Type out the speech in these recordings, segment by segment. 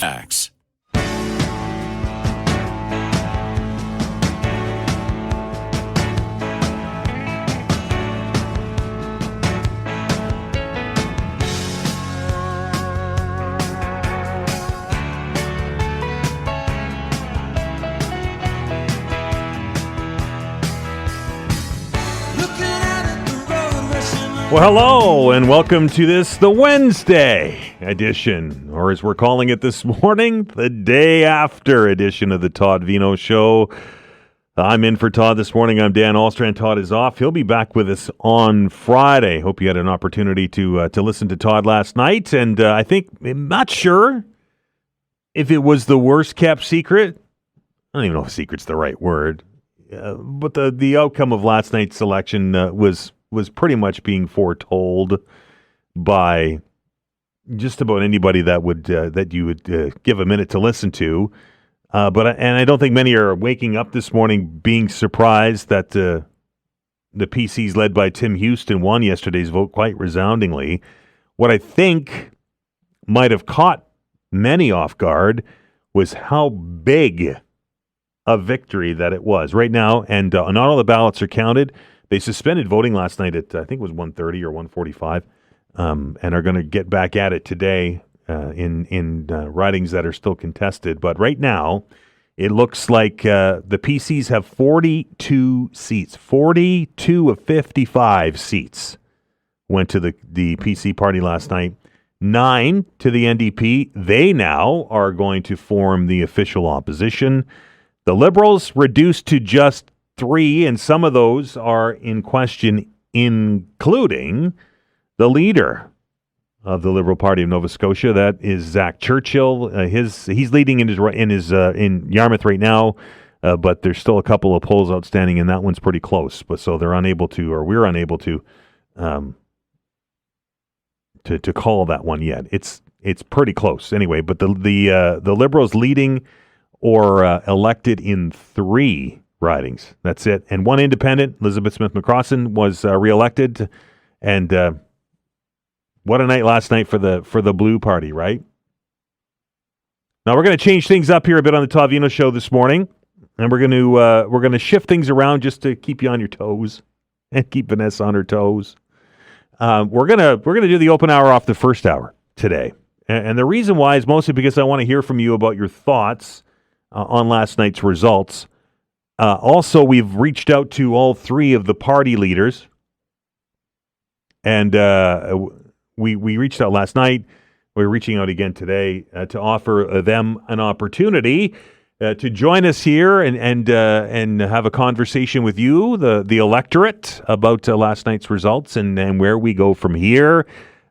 Acts. Well, hello, and welcome to the Wednesday edition, or as we're calling it this morning, the day after edition of the Todd Veinotte Show. I'm in for Todd this morning. I'm Dan Alstrand. Todd is off. He'll be back with us on Friday. Hope you had an opportunity to listen to Todd last night, and I'm not sure if it was the worst kept secret. I don't even know if secret's the right word, but the outcome of last night's election was pretty much being foretold by just about anybody that you would give a minute to listen to. But I don't think many are waking up this morning being surprised that the PCs led by Tim Houston won yesterday's vote quite resoundingly. What I think might have caught many off guard was how big a victory that it was right now, and not all the ballots are counted. They suspended voting last night at, I think it was 1:30 or 1:45, and are going to get back at it today in ridings that are still contested. But right now, it looks like the PCs have 42 seats. 42 of 55 seats went to the PC party last night. 9 to the NDP. They now are going to form the official opposition. The Liberals reduced to just 3, and some of those are in question, including the leader of the Liberal Party of Nova Scotia. That is Zach Churchill. He's leading in Yarmouth right now, but there's still a couple of polls outstanding, and that one's pretty close. But so we're unable to call that one yet. It's pretty close anyway. But the Liberals leading or elected in 3 ridings. That's it. And 1 independent, Elizabeth Smith McCrossan, was reelected. And what a night last night for the Blue Party, right? Now we're going to change things up here a bit on the Todd Veinotte Show this morning, and we're going to shift things around just to keep you on your toes and keep Vanessa on her toes. We're gonna do the open hour off the first hour today, and the reason why is mostly because I want to hear from you about your thoughts on last night's results. Also, we've reached out to all 3 of the party leaders, and we reached out last night. We're reaching out again today to offer them an opportunity to join us here and have a conversation with you, the electorate, about last night's results and where we go from here.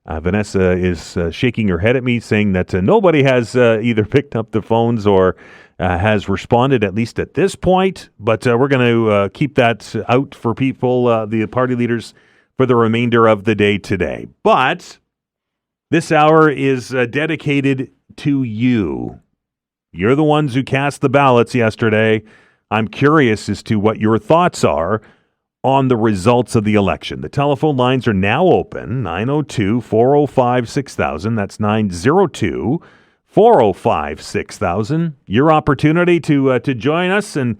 Vanessa is shaking her head at me, saying that nobody has either picked up the phones or has responded, at least at this point. But we're going to keep that out for people, the party leaders, for the remainder of the day today. But this hour is dedicated to you. You're the ones who cast the ballots yesterday. I'm curious as to what your thoughts are on the results of the election. The telephone lines are now open, 902-405-6000. That's 902-405-6000. Your opportunity to join us and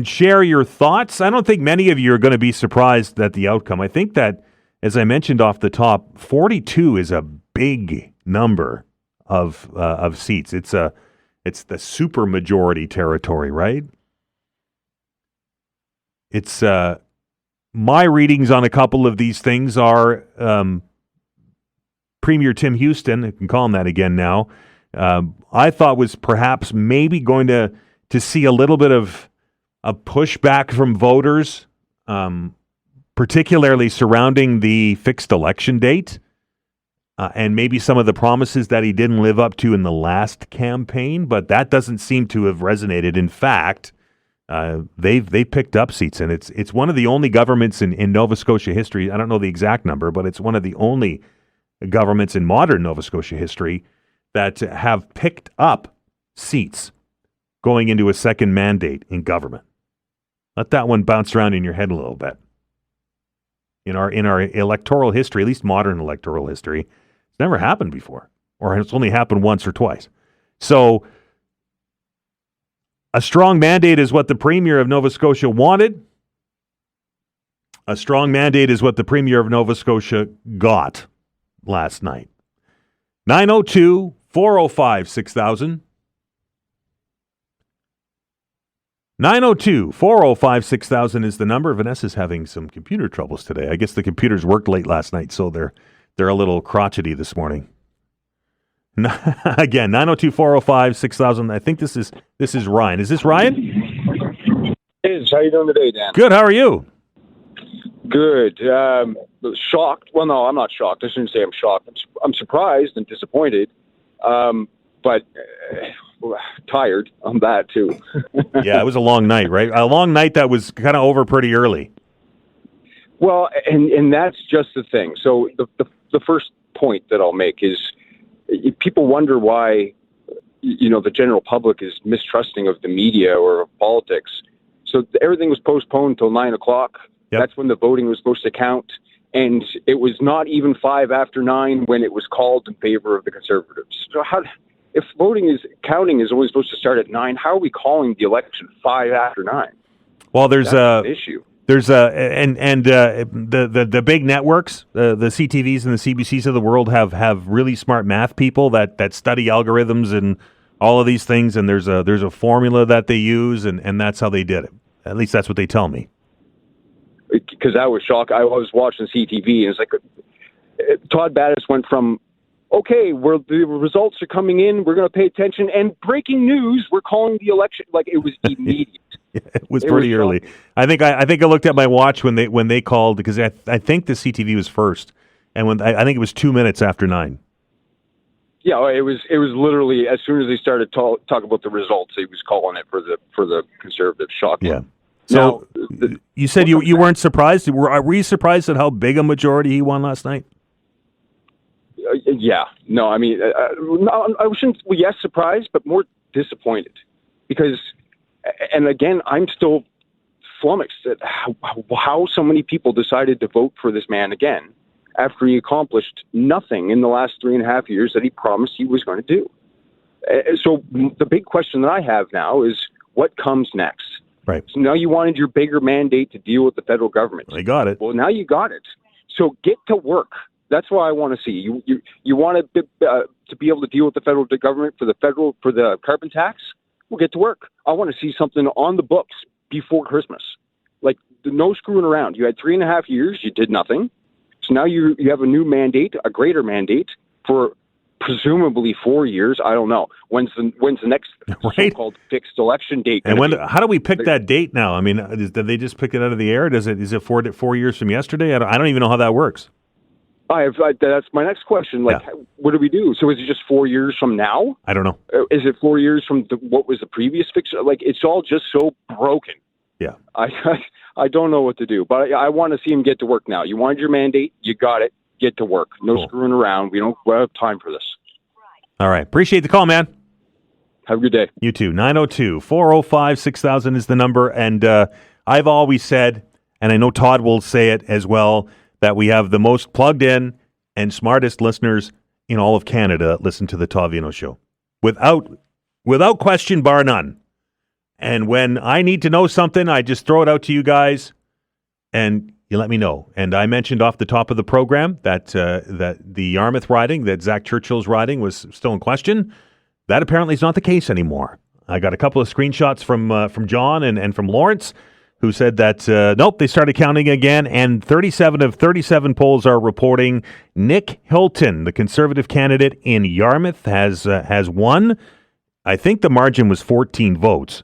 share your thoughts. I don't think many of you are going to be surprised at the outcome. I think that, as I mentioned off the top, 42 is a big number of seats. It's the super majority territory, right? It's my readings on a couple of these things are Premier Tim Houston, I can call him that again now, I thought was perhaps maybe going to see a little bit of a pushback from voters, particularly surrounding the fixed election date, and maybe some of the promises that he didn't live up to in the last campaign, but that doesn't seem to have resonated. In fact, they picked up seats, and it's one of the only governments in Nova Scotia history, I don't know the exact number, but it's one of the only governments in modern Nova Scotia history that have picked up seats going into a second mandate in government. Let that one bounce around in your head a little bit. In our electoral history, at least modern electoral history, it's never happened before, or it's only happened once or twice. So a strong mandate is what the Premier of Nova Scotia wanted. A strong mandate is what the Premier of Nova Scotia got last night. 902-405-6000. 902-405-6000 is the number. Vanessa's having some computer troubles today. I guess the computers worked late last night, so they're a little crotchety this morning. Again, 902-405-6000. I think this is Ryan. Is this Ryan? It is. How you doing today, Dan? Good. How are you? Good. Shocked. Well, no, I'm not shocked. I shouldn't say I'm shocked. I'm surprised and disappointed, but tired on that too. Yeah, it was a long night, right? A long night that was kind of over pretty early. Well, and that's just the thing. So the first point that I'll make is people wonder why, the general public is mistrusting of the media or of politics. So everything was postponed until 9 o'clock. Yep. That's when the voting was supposed to count. And it was not even 5 after 9 when it was called in favor of the Conservatives. So if counting is only supposed to start at 9, how are we calling the election 5 after 9? Well, there's an issue. There's the big networks, the CTVs and the CBCs of the world have really smart math people that study algorithms and all of these things, and there's a formula that they use, and that's how they did it. At least that's what they tell me. Because I was shocked. I was watching CTV, and it's like Todd Battis went from, okay, the results are coming in, we're going to pay attention, and breaking news, we're calling the election. Like, it was immediate. It was pretty early. I think I looked at my watch when they called, because I think the CTV was first, and when I think it was 2 minutes after 9. Yeah, it was literally as soon as they started talk about the results, he was calling it for the Conservative. Shocking. Yeah. So you said you weren't surprised. Were you surprised at how big a majority he won last night? Yeah. No, I mean, no, I shouldn't. Well, yes, surprised, but more disappointed because. And again, I'm still flummoxed at how so many people decided to vote for this man again after he accomplished nothing in the last 3.5 years that he promised he was going to do. So the big question that I have now is what comes next? Right. So now you wanted your bigger mandate to deal with the federal government. They got it. Well, now you got it. So get to work. That's what I want to see. You want to be able to deal with the federal government for the carbon tax? We'll get to work. I want to see something on the books before Christmas. Like, no screwing around. You had 3.5 years. You did nothing. So now you have a new mandate, a greater mandate for presumably 4 years. I don't know. When's the next so-called fixed election date? And how do we pick that date now? I mean, did they just pick it out of the air? Is it 4 years from yesterday? I don't even know how that works. That's my next question. Like, What do we do? So is it just 4 years from now? I don't know. Is it 4 years from what was the previous fix? Like, it's all just so broken. Yeah. I don't know what to do, but I want to see him get to work now. You wanted your mandate. You got it. Get to work. No screwing around. We don't have time for this. All right. Appreciate the call, man. Have a good day. You too. 902-405-6000 is the number. And I've always said, and I know Todd will say it as well, that we have the most plugged in and smartest listeners in all of Canada that listen to the Todd Veinotte Show. Without question, bar none. And when I need to know something, I just throw it out to you guys, and you let me know. And I mentioned off the top of the program that the Yarmouth riding, that Zach Churchill's riding, was still in question. That apparently is not the case anymore. I got a couple of screenshots from John and from Lawrence, who said that, nope, they started counting again, and 37 of 37 polls are reporting Nick Hilton, the Conservative candidate in Yarmouth, has won. I think the margin was 14 votes,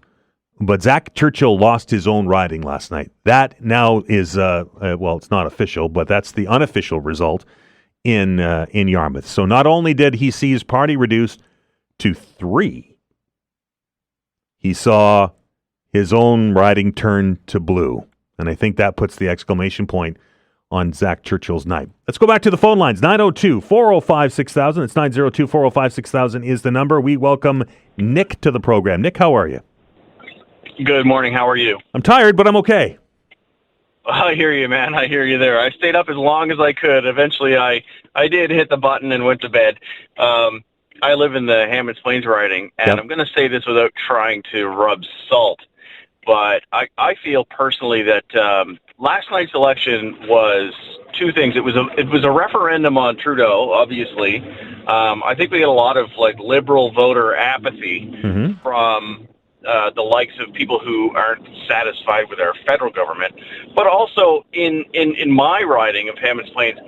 but Zach Churchill lost his own riding last night. That now is, well, it's not official, but that's the unofficial result in Yarmouth. So not only did he see his party reduced to 3, he saw his own riding turn to blue. And I think that puts the exclamation point on Zach Churchill's night. Let's go back to the phone lines. 902-405-6000. It's 902-405-6000 is the number. We welcome Nick to the program. Nick, how are you? Good morning. How are you? I'm tired, but I'm okay. I hear you, man. I hear you there. I stayed up as long as I could. Eventually, I did hit the button and went to bed. I live in the Hammonds Plains riding, and I'm going to say this without trying to rub salt, but I feel personally that last night's election was two things. It was a referendum on Trudeau, obviously. I think we had a lot of liberal voter apathy from the likes of people who aren't satisfied with our federal government, but also in my riding of Hammonds Plains,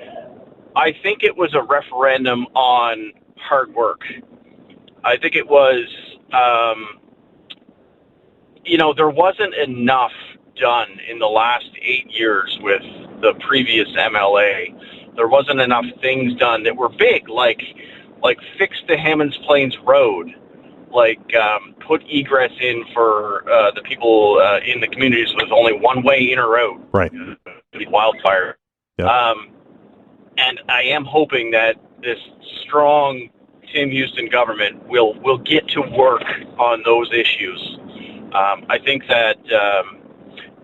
I think it was a referendum on hard work. I think it was, there wasn't enough done in the last 8 years with the previous MLA. There wasn't enough things done that were big, like fix the Hammonds Plains Road, put egress in for the people in the communities with only one-way inner road. Right. Wildfire. Yep. And I am hoping that this strong Tim Houston government will get to work on those issues. I think that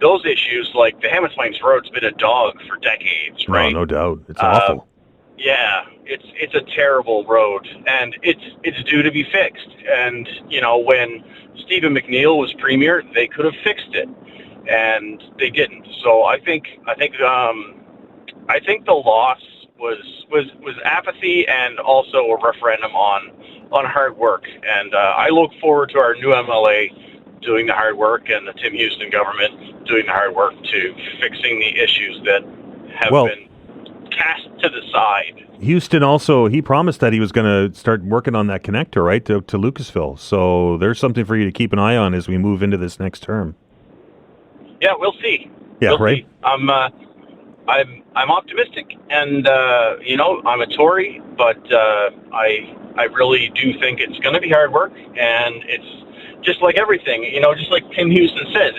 those issues, like the Hammonds Plains Road's been a dog for decades, right? No doubt. It's awful. Yeah, it's a terrible road, and it's due to be fixed. And when Stephen McNeil was premier, they could have fixed it, and they didn't. So I think the loss was apathy and also a referendum on hard work. And I look forward to our new MLA doing the hard work and the Tim Houston government doing the hard work to fixing the issues that have been cast to the side. Houston also, he promised that he was going to start working on that connector, right, to Lucasville. So there's something for you to keep an eye on as we move into this next term. Yeah, we'll see. Yeah, right. See. I'm optimistic, and I'm a Tory, but I really do think it's going to be hard work, and it's just like everything, just like Tim Houston says,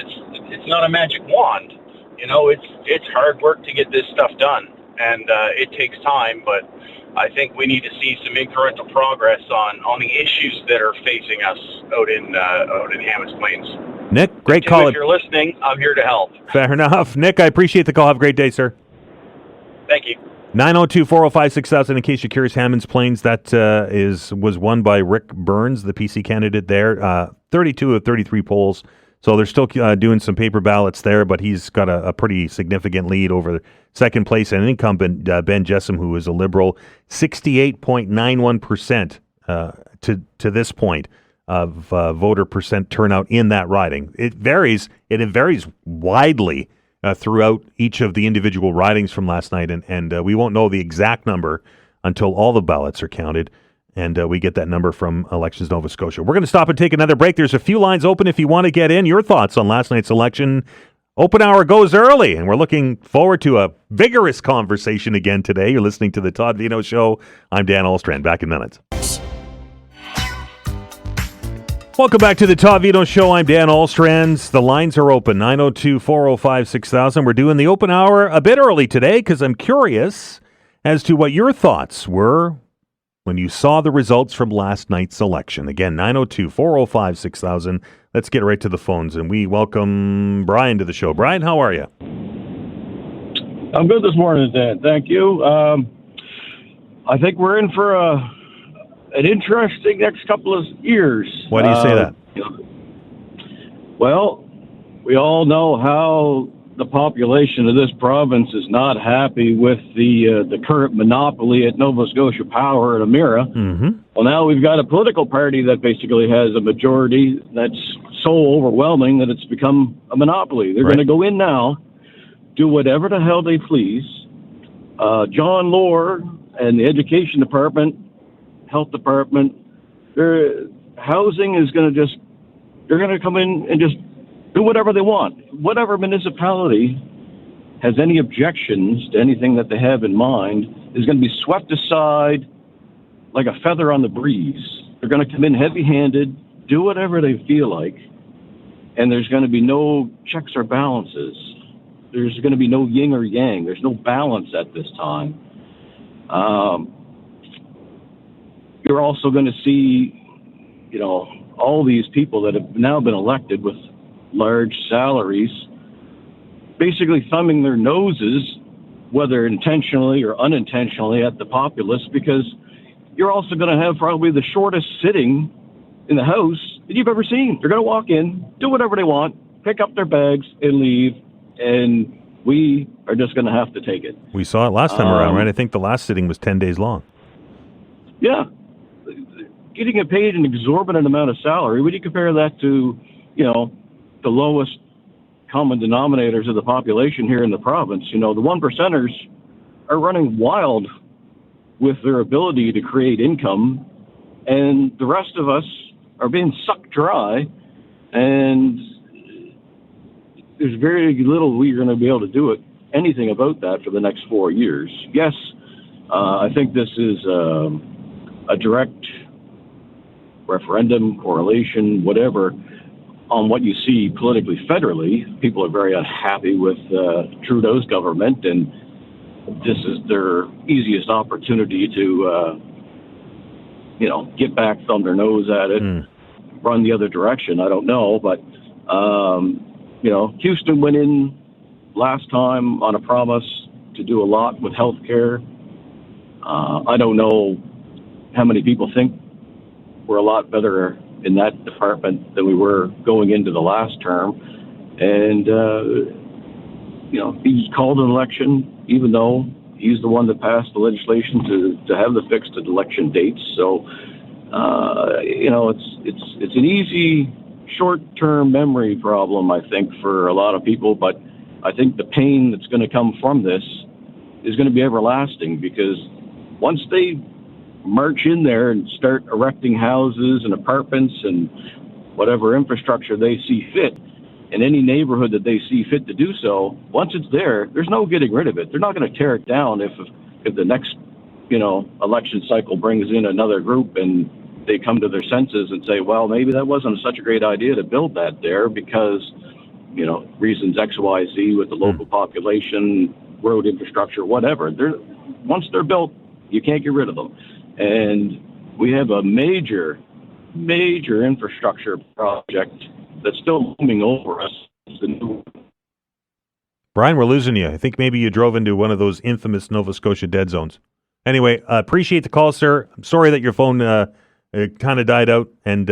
it's not a magic wand. It's hard work to get this stuff done, and it takes time, but I think we need to see some incremental progress on the issues that are facing us out in Hammonds Plains. Nick, great call. If you're listening, I'm here to help. Fair enough. Nick, I appreciate the call. Have a great day, sir. Thank you. 902-405-6000. In case you're curious, Hammonds Plains, that was won by Rick Burns, the PC candidate there. 32 of 33 polls. So they're still doing some paper ballots there, but he's got a pretty significant lead over second place and incumbent Ben Jessam, who is a Liberal, 68.91% to this point of voter percent turnout in that riding. It varies widely throughout each of the individual ridings from last night, and we won't know the exact number until all the ballots are counted, and we get that number from Elections Nova Scotia. We're going to stop and take another break. There's a few lines open if you want to get in. Your thoughts on last night's election. Open hour goes early, and we're looking forward to a vigorous conversation again today. You're listening to the Todd Veinotte Show. I'm Dan Ahlstrand. Back in minutes. Welcome back to the Todd Veinotte Show. I'm Dan Ahlstrand. The lines are open, 902-405-6000. We're doing the open hour a bit early today because I'm curious as to what your thoughts were when you saw the results from last night's election. Again, 902-405-6000. Let's get right to the phones, and we welcome Brian to the show. Brian, how are you? I'm good this morning, Dan. Thank you. I think we're in for an interesting next couple of years. Why do you say that? Well, we all know how the population of this province is not happy with the current monopoly at Nova Scotia Power and Emera. Mm-hmm. Well, now we've got a political party that basically has a majority that's so overwhelming that it's become a monopoly. They're going to go in now, do whatever the hell they please. John Lohr and the Education Department, Health Department, their housing is going to they're going to come in and just do whatever they want. Whatever municipality has any objections to anything that they have in mind is going to be swept aside like a feather on the breeze. They're going to come in heavy-handed, do whatever they feel like, and there's going to be no checks or balances. There's going to be no yin or yang. There's no balance at this time. You're also going to see, all these people that have now been elected with large salaries basically thumbing their noses, whether intentionally or unintentionally, at the populace, because you're also going to have probably the shortest sitting in the House that you've ever seen. They're going to walk in, do whatever they want, pick up their bags, and leave, and we are just going to have to take it. We saw it last time around, right? I think the last sitting was 10 days long. Yeah. Getting paid an exorbitant amount of salary, when you compare that to, the lowest common denominators of the population here in the province, the one percenters are running wild with their ability to create income, and the rest of us are being sucked dry, and there's very little we're going to be able to do anything about that for the next 4 years. Yes, I think this is a direct referendum, correlation, whatever, on what you see politically federally. People are very unhappy with Trudeau's government, and this is their easiest opportunity to, get back, thumb their nose at it, run the other direction. I don't know, but, Houston went in last time on a promise to do a lot with health care. I don't know how many people think we're a lot better in that department than we were going into the last term. And, he's called an election, even though he's the one that passed the legislation to have the fixed election dates. So, it's an easy short-term memory problem, I think, for a lot of people. But I think the pain that's going to come from this is going to be everlasting, because once they march in there and start erecting houses and apartments and whatever infrastructure they see fit in any neighborhood that they see fit to do so, once it's there, there's no getting rid of it. They're not going to tear it down if the next, election cycle brings in another group and they come to their senses and say, well, maybe that wasn't such a great idea to build that there because, reasons X, Y, Z with the local population, road infrastructure, whatever. Once they're built, you can't get rid of them. And we have a major infrastructure project that's still looming over us. Brian, we're losing you. I think maybe you drove into one of those infamous Nova Scotia dead zones. Anyway, appreciate the call, sir. I'm sorry that your phone kind of died out, and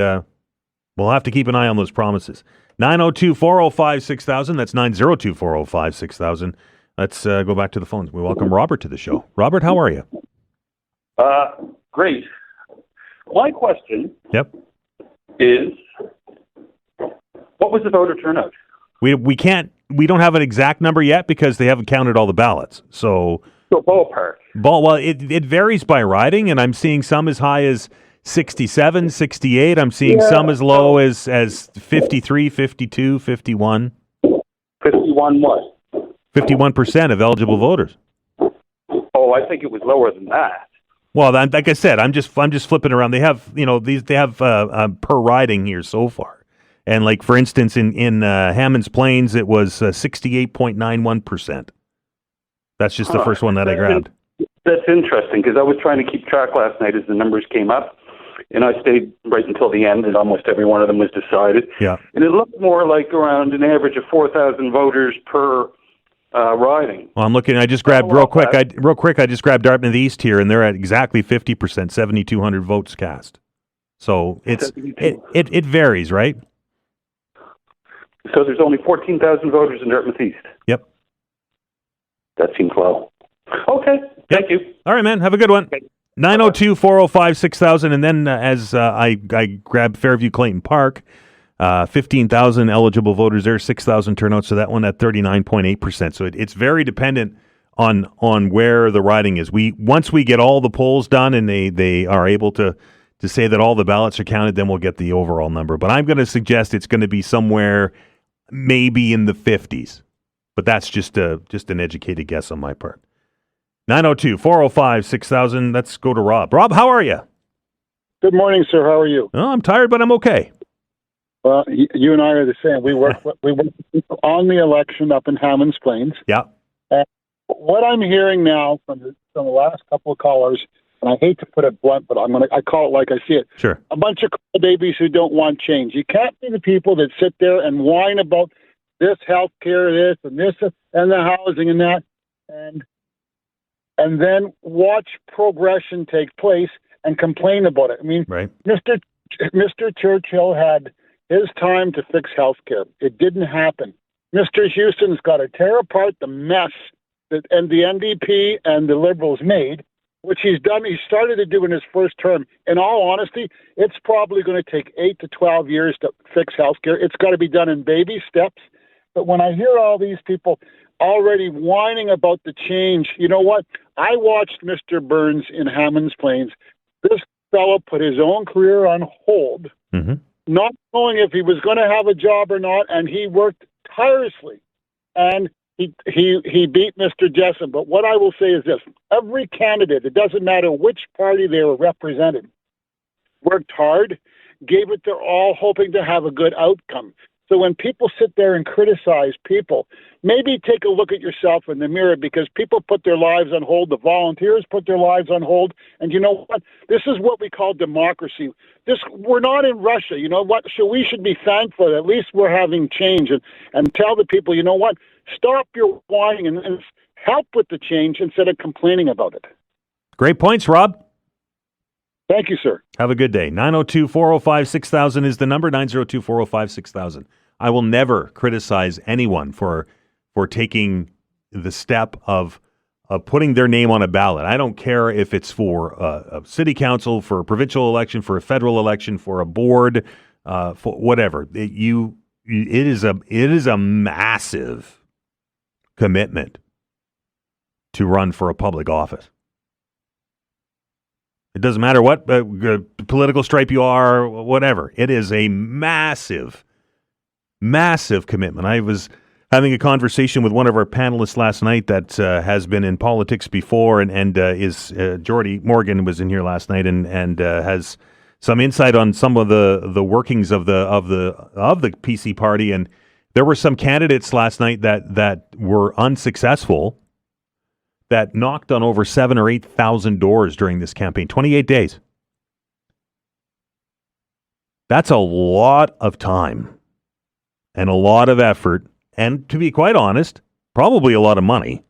we'll have to keep an eye on those promises. 902-405-6000. That's 902-405-6000. Let's go back to the phones. We welcome Robert to the show. Robert, how are you? Great. My question is, what was the voter turnout? We don't have an exact number yet because they haven't counted all the ballots. So ballpark. Well, it varies by riding, and I'm seeing some as high as 67, 68. I'm seeing some as low as 53, 52, 51. 51 what? 51% of eligible voters. Oh, I think it was lower than that. Well, like I said, I'm just flipping around. They have per riding here so far, and like for instance in Hammonds Plains it was 68.91%. That's just the first one that I grabbed. That's interesting because I was trying to keep track last night as the numbers came up, and I stayed right until the end, and almost every one of them was decided. Yeah, and it looked more like around an average of 4,000 voters per riding. Well, I'm looking. I just grabbed real quick. I just grabbed Dartmouth East here, and they're at exactly 50%, 7,200 votes cast. So it varies, right? So there's only 14,000 voters in Dartmouth East. Yep. That seems low. Okay. Thank you. All right, man. Have a good one. 902-405-6000, and then as I grabbed Fairview Clayton Park. 15,000 eligible voters there, 6,000 turnout, so that one at 39.8%. So it's very dependent on where the riding is. Once we get all the polls done and they are able to say that all the ballots are counted, then we'll get the overall number. But I'm going to suggest it's going to be somewhere maybe in the 50s. But that's just an educated guess on my part. 902-405-6000. Let's go to Rob. Rob, how are you? Good morning, sir. How are you? Oh, I'm tired, but I'm okay. Well, you and I are the same. We work on the election up in Hammonds Plains. Yeah. What I'm hearing now from the last couple of callers, and I hate to put it blunt, but I call it like I see it. Sure. A bunch of babies who don't want change. You can't be the people that sit there and whine about this health care, this and this and the housing and that, and then watch progression take place and complain about it. I mean, Right. Mr. Churchill had his time to fix health care. It didn't happen. Mr. Houston's got to tear apart the mess that and the NDP and the Liberals made, which he's done. He started to do in his first term. In all honesty, it's probably going to take 8 to 12 years to fix health care. It's got to be done in baby steps. But when I hear all these people already whining about the change, you know what? I watched Mr. Burns in Hammonds Plains. This fellow put his own career on hold, not knowing if he was going to have a job or not, and he worked tirelessly. And he beat Mr. Jessup. But what I will say is this. Every candidate, it doesn't matter which party they were represented, worked hard, gave it their all, hoping to have a good outcome. So when people sit there and criticize people, maybe take a look at yourself in the mirror, because people put their lives on hold. The volunteers put their lives on hold. And you know what? This is what we call democracy. We're not in Russia. You know what? So we should be thankful that at least we're having change, and tell the people, you know what? Stop your whining and help with the change instead of complaining about it. Great points, Rob. Thank you, sir. Have a good day. 902-405-6000 is the number, 902-405-6000. I will never criticize anyone for taking the step of putting their name on a ballot. I don't care if it's for a city council, for a provincial election, for a federal election, for a board, for whatever. It is a massive commitment to run for a public office. It doesn't matter what political stripe you are, whatever. It is a massive, massive commitment. I was having a conversation with one of our panelists last night that has been in politics before, and is Jordy Morgan was in here last night, and has some insight on some of the workings of the PC party. And there were some candidates last night that were unsuccessful, that knocked on over 7,000 or 8,000 doors during this campaign. 28 days. That's a lot of time and a lot of effort, and to be quite honest, probably a lot of money.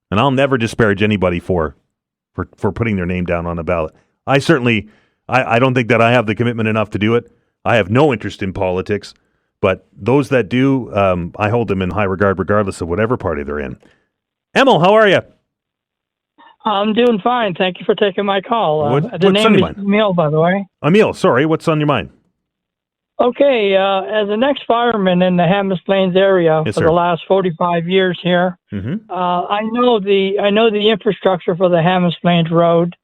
And I'll never disparage anybody for putting their name down on a ballot. I certainly, I don't think that I have the commitment enough to do it. I have no interest in politics, but those that do, I hold them in high regard regardless of whatever party they're in. Emil, how are you? I'm doing fine. Thank you for taking my call. What's the on name your is mind? Emil, by the way. Emil, sorry, what's on your mind? Okay, as an ex-fireman in the Hammonds Plains area Yes, for sir. the last 45 years here, I know the infrastructure for the Hammonds Plains Road.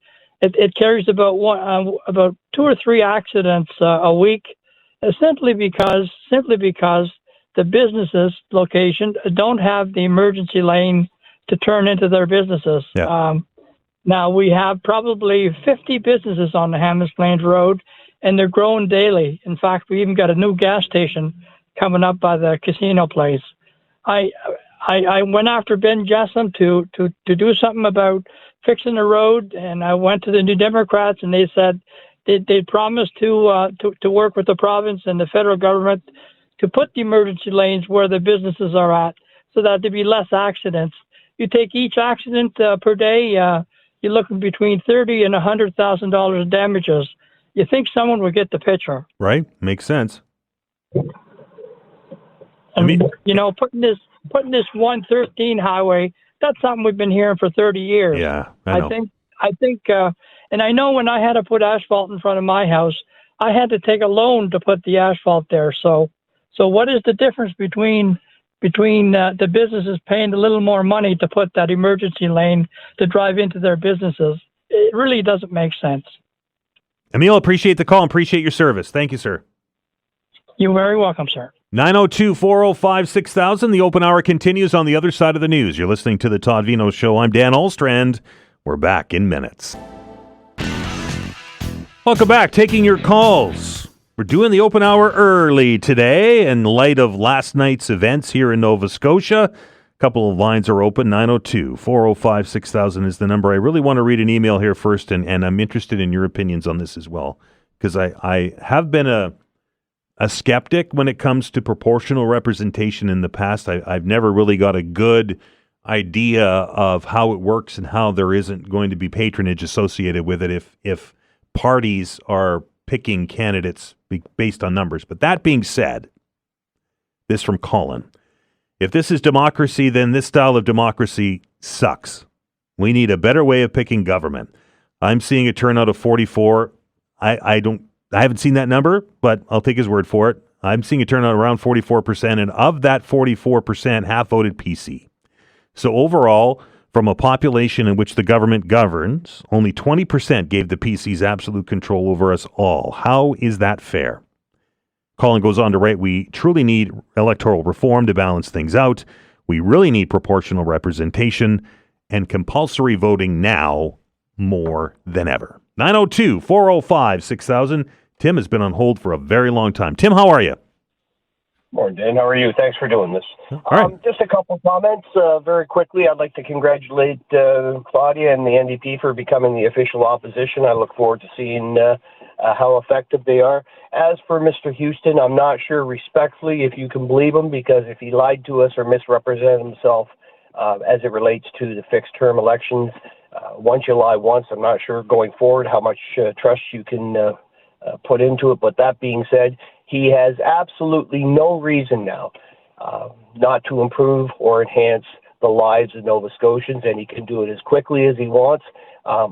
It carries about 2 or 3 accidents a week, simply because the businesses location don't have the emergency lane to turn into their businesses. Yeah. Now we have probably 50 businesses on the Hammonds Plains Road, and they're growing daily. In fact, we even got a new gas station coming up by the casino place. I went after Ben Jessup to do something about fixing the road, and I went to the New Democrats, and they said they promised to work with the province and the federal government to put the emergency lanes where the businesses are at, so that there'd be less accidents. You take each accident per day, you're looking between $30,000 and $100,000 in damages. You think someone would get the picture, Right? Makes sense. and I mean, putting this 113 highway, that's something we've been hearing for 30 years. Yeah, I know. I think, and I know when I had to put asphalt in front of my house, I had to take a loan to put the asphalt there. So what is the difference between the businesses paying a little more money to put that emergency lane to drive into their businesses? It really doesn't make sense. Emil, appreciate the call and appreciate your service. Thank you, sir. You're very welcome, sir. 902-405-6000. The open hour continues on the other side of the news. You're listening to the Todd Veinotte Show. I'm Dan Olstrand. We're back in minutes. Welcome back. Taking your calls. We're doing the open hour early today in light of last night's events here in Nova Scotia. A couple of lines are open. 902-405-6000 is the number. I really want to read an email here first, and I'm interested in your opinions on this as well, because I have been a skeptic when it comes to proportional representation in the past. I've never really got a good idea of how it works and how there isn't going to be patronage associated with it if parties are picking candidates based on numbers. But that being said, this from Colin, if this is democracy, then this style of democracy sucks. We need a better way of picking government. I'm seeing a turnout of 44. I haven't seen that number, but I'll take his word for it. I'm seeing a turnout around 44%, and of that 44%, half voted PC. So overall, from a population in which the government governs, only 20% gave the PCs absolute control over us all. How is that fair? Colin goes on to write, we truly need electoral reform to balance things out. We really need proportional representation and compulsory voting now more than ever. 902-405-6000. Tim has been on hold for a very long time. Tim, how are you? Morning, Dan. How are you? Thanks for doing this. All right. Just a couple of comments very quickly. I'd like to congratulate Claudia and the NDP for becoming the official opposition. I look forward to seeing how effective they are. As for Mr. Houston, I'm not sure respectfully if you can believe him, because if he lied to us or misrepresented himself as it relates to the fixed-term elections, once you lie once, I'm not sure going forward how much trust you can put into it. But that being said, he has absolutely no reason now not to improve or enhance the lives of Nova Scotians, and he can do it as quickly as he wants.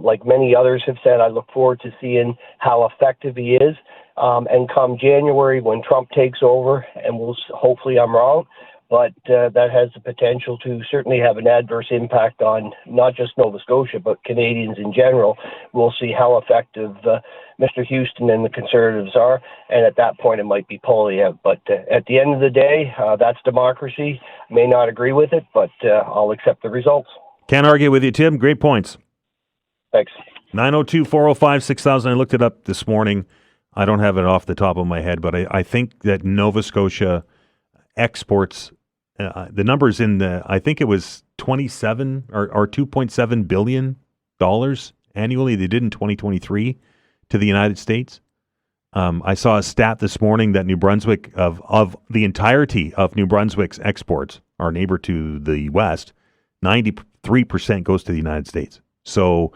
Like many others have said, I look forward to seeing how effective he is. And come January, when Trump takes over, and hopefully I'm wrong, but that has the potential to certainly have an adverse impact on not just Nova Scotia, but Canadians in general. We'll see how effective Mr. Houston and the Conservatives are, and at that point it might be Polyev. But at the end of the day, that's democracy. May not agree with it, but I'll accept the results. Can't argue with you, Tim. Great points. Thanks. 902-405-6000. I looked it up this morning. I don't have it off the top of my head, but I think that Nova Scotia exports the numbers in I think it was 27 or $2.7 billion annually they did in 2023 to the United States. I saw a stat this morning that New Brunswick, of the entirety of New Brunswick's exports, our neighbor to the west, 93% goes to the United States. So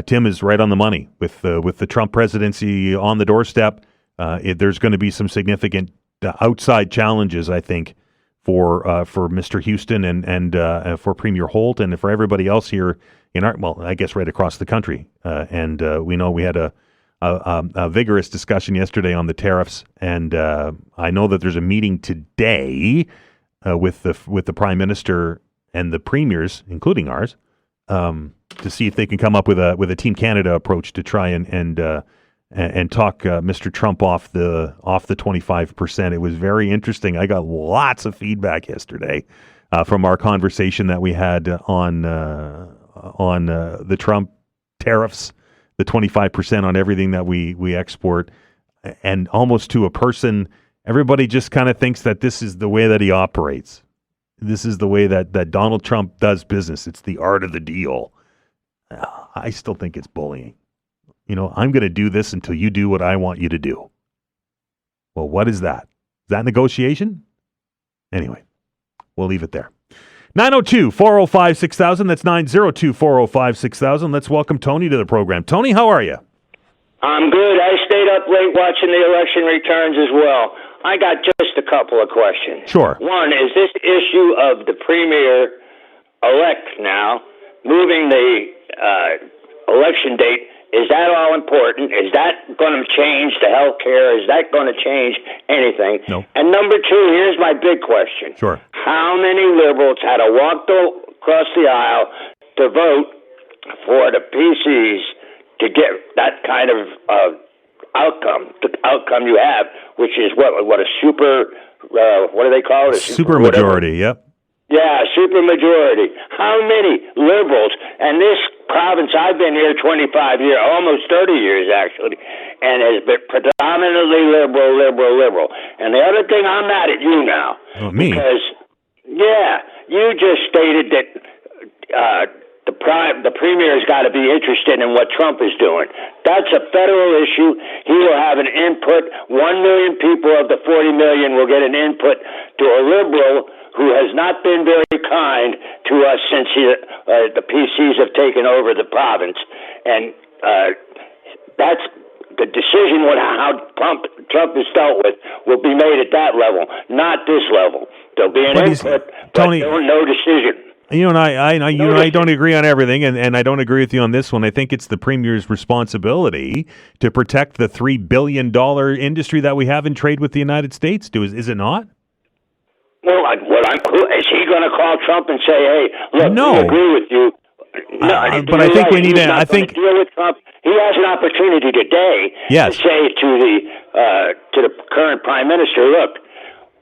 Tim is right on the money with the Trump presidency on the doorstep. There's going to be some significant outside challenges, I think, for Mr. Houston and for Premier Holt and for everybody else here I guess right across the country. And we know we had a vigorous discussion yesterday on the tariffs, and I know that there's a meeting today with the Prime Minister and the premiers, including ours, to see if they can come up with a Team Canada approach to try and talk Mr. Trump off the 25%. It was very interesting. I got lots of feedback yesterday from our conversation that we had on the Trump tariffs, the 25% on everything that we export, and almost to a person, everybody just kind of thinks that this is the way that he operates. This is the way that Donald Trump does business. It's the art of the deal. I still think it's bullying. I'm going to do this until you do what I want you to do. Well, what is that? Is that negotiation? Anyway, we'll leave it there. 902-405-6000. That's 902-405-6000. Let's welcome Tony to the program. Tony, how are you? I'm good. I stayed up late watching the election returns as well. I got just a couple of questions. Sure. One, is this issue of the premier-elect now moving the election date, is that all important? Is that going to change the health care? Is that going to change anything? No. And number two, here's my big question. Sure. How many Liberals had to walk across the aisle to vote for the PCs to get that kind of outcome, the outcome you have, which is what a super, what do they call it? Super majority, yep. Yeah, super majority. How many Liberals? And this province, I've been here 25 years, almost 30 years actually, and has been predominantly liberal. And the other thing, I'm mad at you now. Oh, me? Because, you just stated that the premier's got to be interested in what Trump is doing. That's a federal issue. He will have an input. 1 million people of the 40 million will get an input to a liberal who has not been very kind to us since the PCs have taken over the province, and that's the decision on how Trump is dealt with will be made at that level, not this level. There'll be an input, Tony, but no decision. You and I don't agree on everything, and I don't agree with you on this one. I think it's the Premier's responsibility to protect the $3 billion industry that we have in trade with the United States. Is it not? Well, is he going to call Trump and say, "Hey, look, we agree with you"? No, but I think we need to. I think deal with Trump. He has an opportunity today to say to the current Prime Minister, "Look,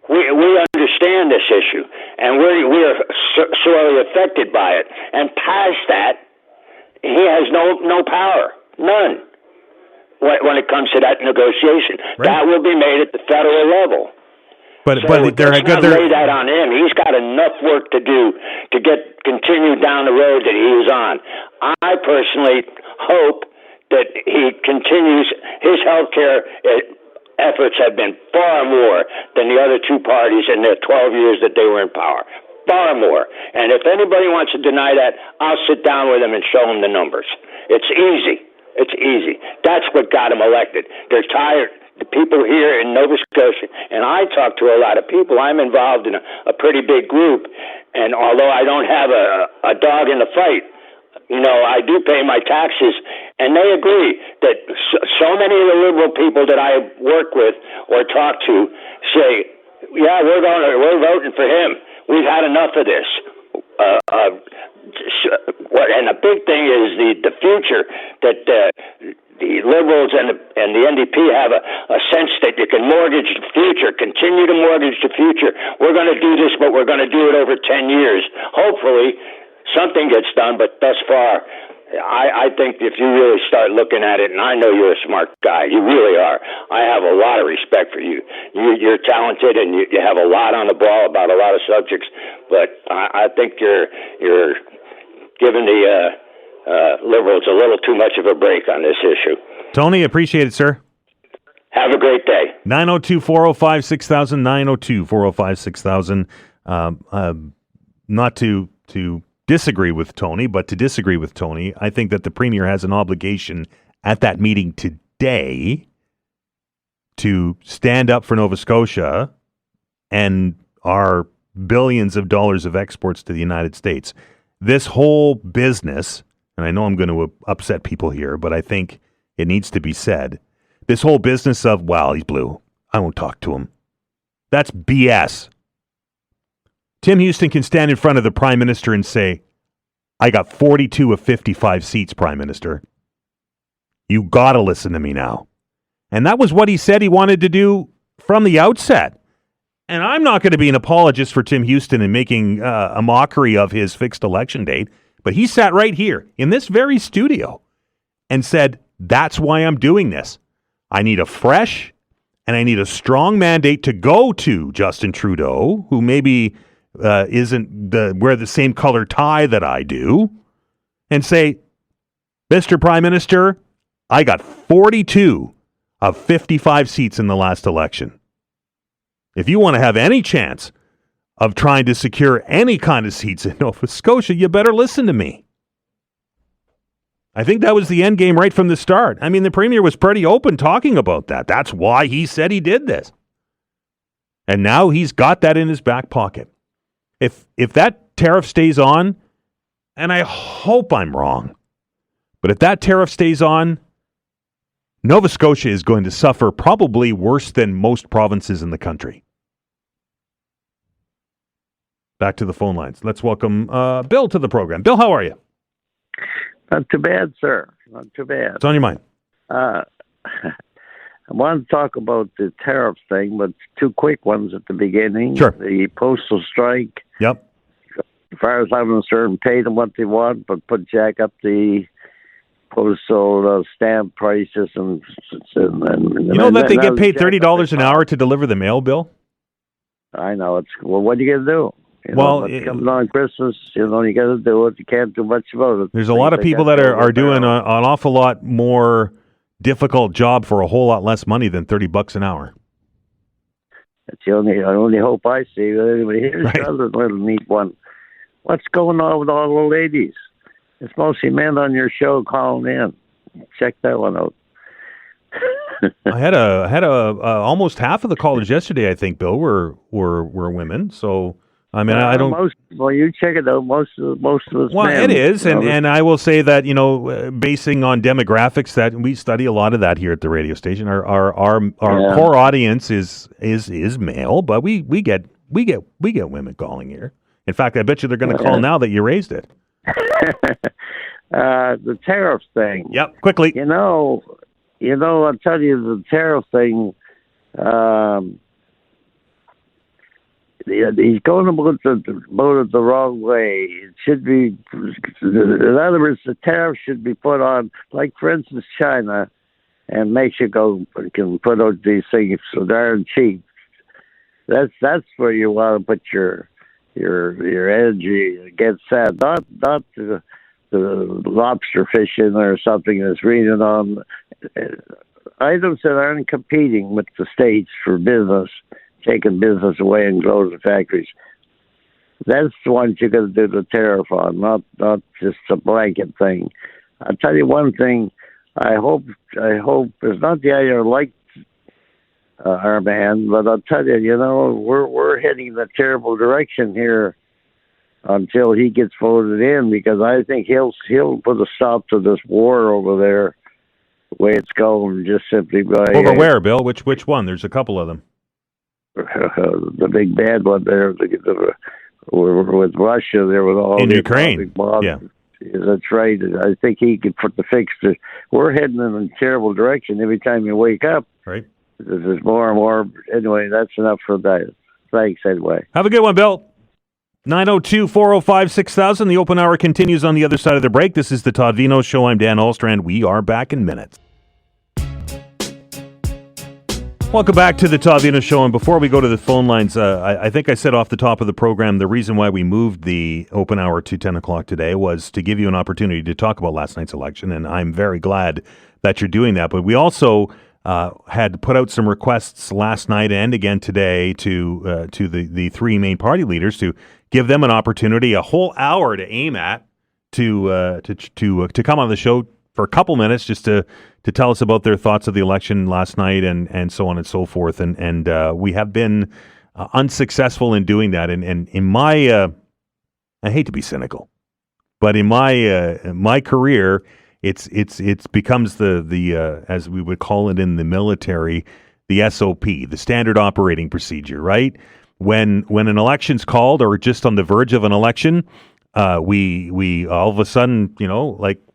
we understand this issue, and we are sorely affected by it. And past that, he has no power, none, when it comes to that negotiation. Right. That will be made at the federal level." But let's not lay that on him. He's got enough work to do to continue down the road that he was on. I personally hope that he continues. His healthcare efforts have been far more than the other two parties in their 12 years that they were in power. Far more. And if anybody wants to deny that, I'll sit down with him and show him the numbers. It's easy. It's easy. That's what got him elected. They're tired. The people here in Nova Scotia, and I talk to a lot of people. I'm involved in a pretty big group, and although I don't have a dog in the fight, I do pay my taxes, and they agree that so many of the liberal people that I work with or talk to say, "Yeah, we're voting for him. We've had enough of this." And the big thing is the future that the Liberals and the NDP have a sense that you can mortgage the future, continue to mortgage the future. We're going to do this, but we're going to do it over 10 years. Hopefully, something gets done, but thus far, I think if you really start looking at it, and I know you're a smart guy, you really are. I have a lot of respect for you. You're talented, and you have a lot on the ball about a lot of subjects, but I think you're giving the Liberals a little too much of a break on this issue. Tony, appreciate it, sir. Have a great day. 902-405-6000, 902-405-6000. Not to disagree with Tony, but to disagree with Tony, I think that the Premier has an obligation at that meeting today to stand up for Nova Scotia and our billions of dollars of exports to the United States. This whole business, and I know I'm going to upset people here, but I think it needs to be said, this whole business of, well, he's blue, I won't talk to him. That's BS. Tim Houston can stand in front of the Prime Minister and say, "I got 42 of 55 seats, Prime Minister. You got to listen to me now." And that was what he said he wanted to do from the outset. And I'm not going to be an apologist for Tim Houston and making a mockery of his fixed election date, but he sat right here in this very studio and said, "That's why I'm doing this. I need a fresh and I need a mandate to go to Justin Trudeau, who maybe isn't wear the same color tie that I do, and say, Mr. Prime Minister, I got 42 of 55 seats in the last election. If you want to have any chance of trying to secure any kind of seats in Nova Scotia, you better listen to me." I think that was the end game right from the start. I mean, the Premier was pretty open talking about that. That's why he said he did this. And now he's got that in his back pocket. If that tariff stays on, and I hope I'm wrong, but if that tariff stays on, Nova Scotia is going to suffer probably worse than most provinces in the country. Back to the phone lines. Let's welcome Bill to the program. Bill, how are you? Not too bad, sir. Not too bad. What's on your mind? I want to talk about the tariff thing, but two quick ones at the beginning. Sure. The postal strike. Yep. As far as I'm concerned, pay them what they want, but jack up the postal stamp prices. And you know that they get paid $30 an hour to deliver the mail, Bill? I know. What are you going to do? It's coming on Christmas, you got to do it. You can't do much about it. There's a lot of people that are doing an awful lot more difficult job for a whole lot less money than $30 an hour. That's the only hope I see. Anybody here will need one. What's going on with all the ladies? It's mostly men on your show calling in. Check that one out. I had almost half of the callers yesterday, I think, Bill, were women. So I mean, I don't. You check it out. Most of us. Well, men, it is, and I will say that basing on demographics, that we study a lot of that here at the radio station. Our core audience is male, but we get women calling here. In fact, I bet you they're going to call now that you raised it. The tariff thing. Yep, quickly. I'll tell you the tariff thing. He's going about it the wrong way. It should be, in other words, the tariff should be put on, like for instance, China and Mexico can put out these things so darn cheap. That's where you want to put your energy against that, not the lobster fishing or something that's reading on items that aren't competing with the states for business, taking business away and closing factories. That's the ones you're going to do the tariff on, not just a blanket thing. I'll tell you one thing. I hope it's not the idea like our man, but I'll tell you, we're heading in a terrible direction here until he gets voted in, because I think he'll put a stop to this war over there, the way it's going, just simply by over where, Bill? Which one? There's a couple of them. The big bad one there, with Russia, there with all in Ukraine. Yeah, that's right. I think he could put the fix to. We're heading in a terrible direction every time you wake up. Right. There's more and more. Anyway, that's enough for that. Thanks, anyway. Have a good one, Bill. 902-405-6000. The open hour continues on the other side of the break. This is the Todd Veinotte Show. I'm Dan Alstrand. We are back in minutes. Welcome back to the Todd Veinotte Show. And before we go to the phone lines, I think I said off the top of the program, the reason why we moved the open hour to 10 o'clock today was to give you an opportunity to talk about last night's election. And I'm very glad that you're doing that. But we also had put out some requests last night and again today to the three main party leaders to give them an opportunity, a whole hour to aim at, to come on the show for a couple minutes just to tell us about their thoughts of the election last night and so on and so forth. And we have been unsuccessful in doing that. And in my, I hate to be cynical, but in my career, it's becomes the as we would call it in the military, the SOP, the standard operating procedure, right? When an election's called or just on the verge of an election, we all of a sudden,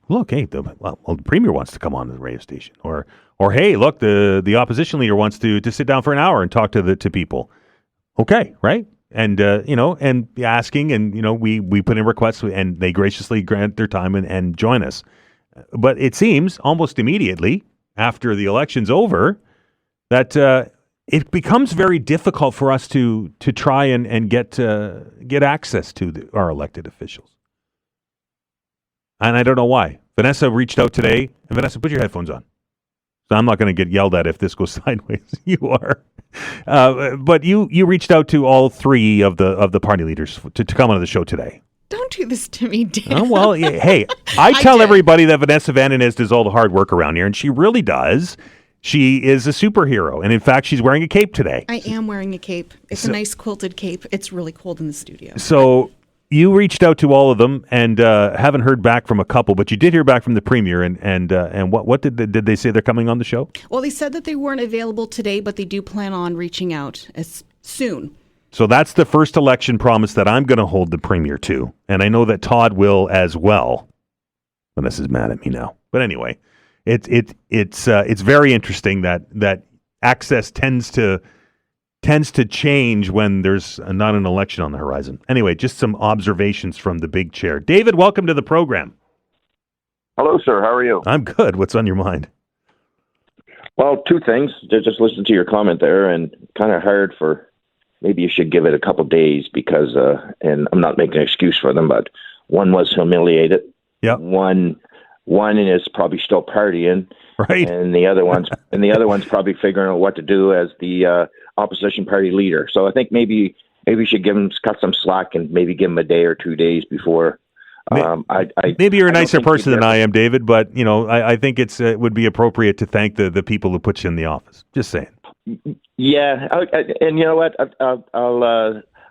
look, hey, the premier wants to come on the radio station, or hey, look, the opposition leader wants to sit down for an hour and talk to people. Okay, right? And and asking, and we put in requests, and they graciously grant their time and join us. But it seems almost immediately after the election's over that it becomes very difficult for us to try and get access to our elected officials. And I don't know why. Vanessa reached out today. And Vanessa, put your headphones on. So I'm not going to get yelled at if this goes sideways. You are. But you reached out to all three of the party leaders to come on the show today. Don't do this to me, Dan. Oh, well, hey, I tell everybody that Vanessa Van Den does all the hard work around here, and she really does. She is a superhero. And in fact, she's wearing a cape today. I am wearing a cape. It's a nice quilted cape. It's really cold in the studio. So you reached out to all of them and haven't heard back from a couple, but you did hear back from the premier. And what did they say they're coming on the show? Well, they said that they weren't available today, but they do plan on reaching out as soon. So that's the first election promise that I'm going to hold the premier to. And I know that Todd will as well. Vanessa's mad at me now. But anyway, it's very interesting that access tends to change when there's not an election on the horizon. Anyway, just some observations from the big chair. David, welcome to the program. Hello, sir. How are you? I'm good. What's on your mind? Well, two things. Just listen to your comment there, and kind of hard for. Maybe you should give it a couple of days because, and I'm not making an excuse for them, but one was humiliated. Yep. One is probably still partying, right? And the other one's probably figuring out what to do as the opposition party leader. So I think maybe maybe you should cut some slack and maybe give them a day or 2 days before. Maybe you're a nicer person than I am, David, but I think it would be appropriate to thank the people who put you in the office. Just saying. Yeah, and you know what?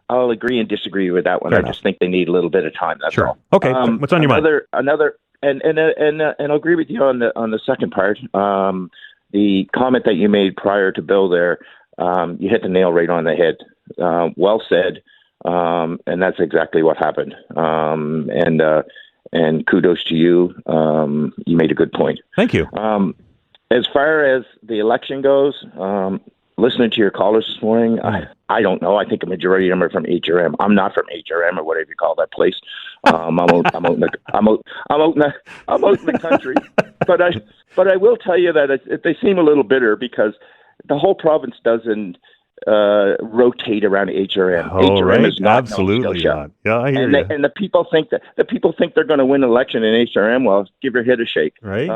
I'll agree and disagree with that one. Fair I enough. just think they need a little bit of time. That's all. Okay. What's on your mind? And I'll agree with you on the second part. The comment that you made prior to Bill there, you hit the nail right on the head. Well said. And that's exactly what happened. And kudos to you. You made a good point. Thank you. As far as the election goes, listening to your callers this morning, I don't know. I think a majority of them are from HRM. I'm not from HRM or whatever you call that place. I'm out in the country. But I will tell you that they seem a little bitter because the whole province doesn't rotate around HRM. Oh, HRM right. is not Absolutely Nova Scotia. not. Yeah, I hear you. And the people think they're going to win an election in HRM. Well, give your head a shake. Right.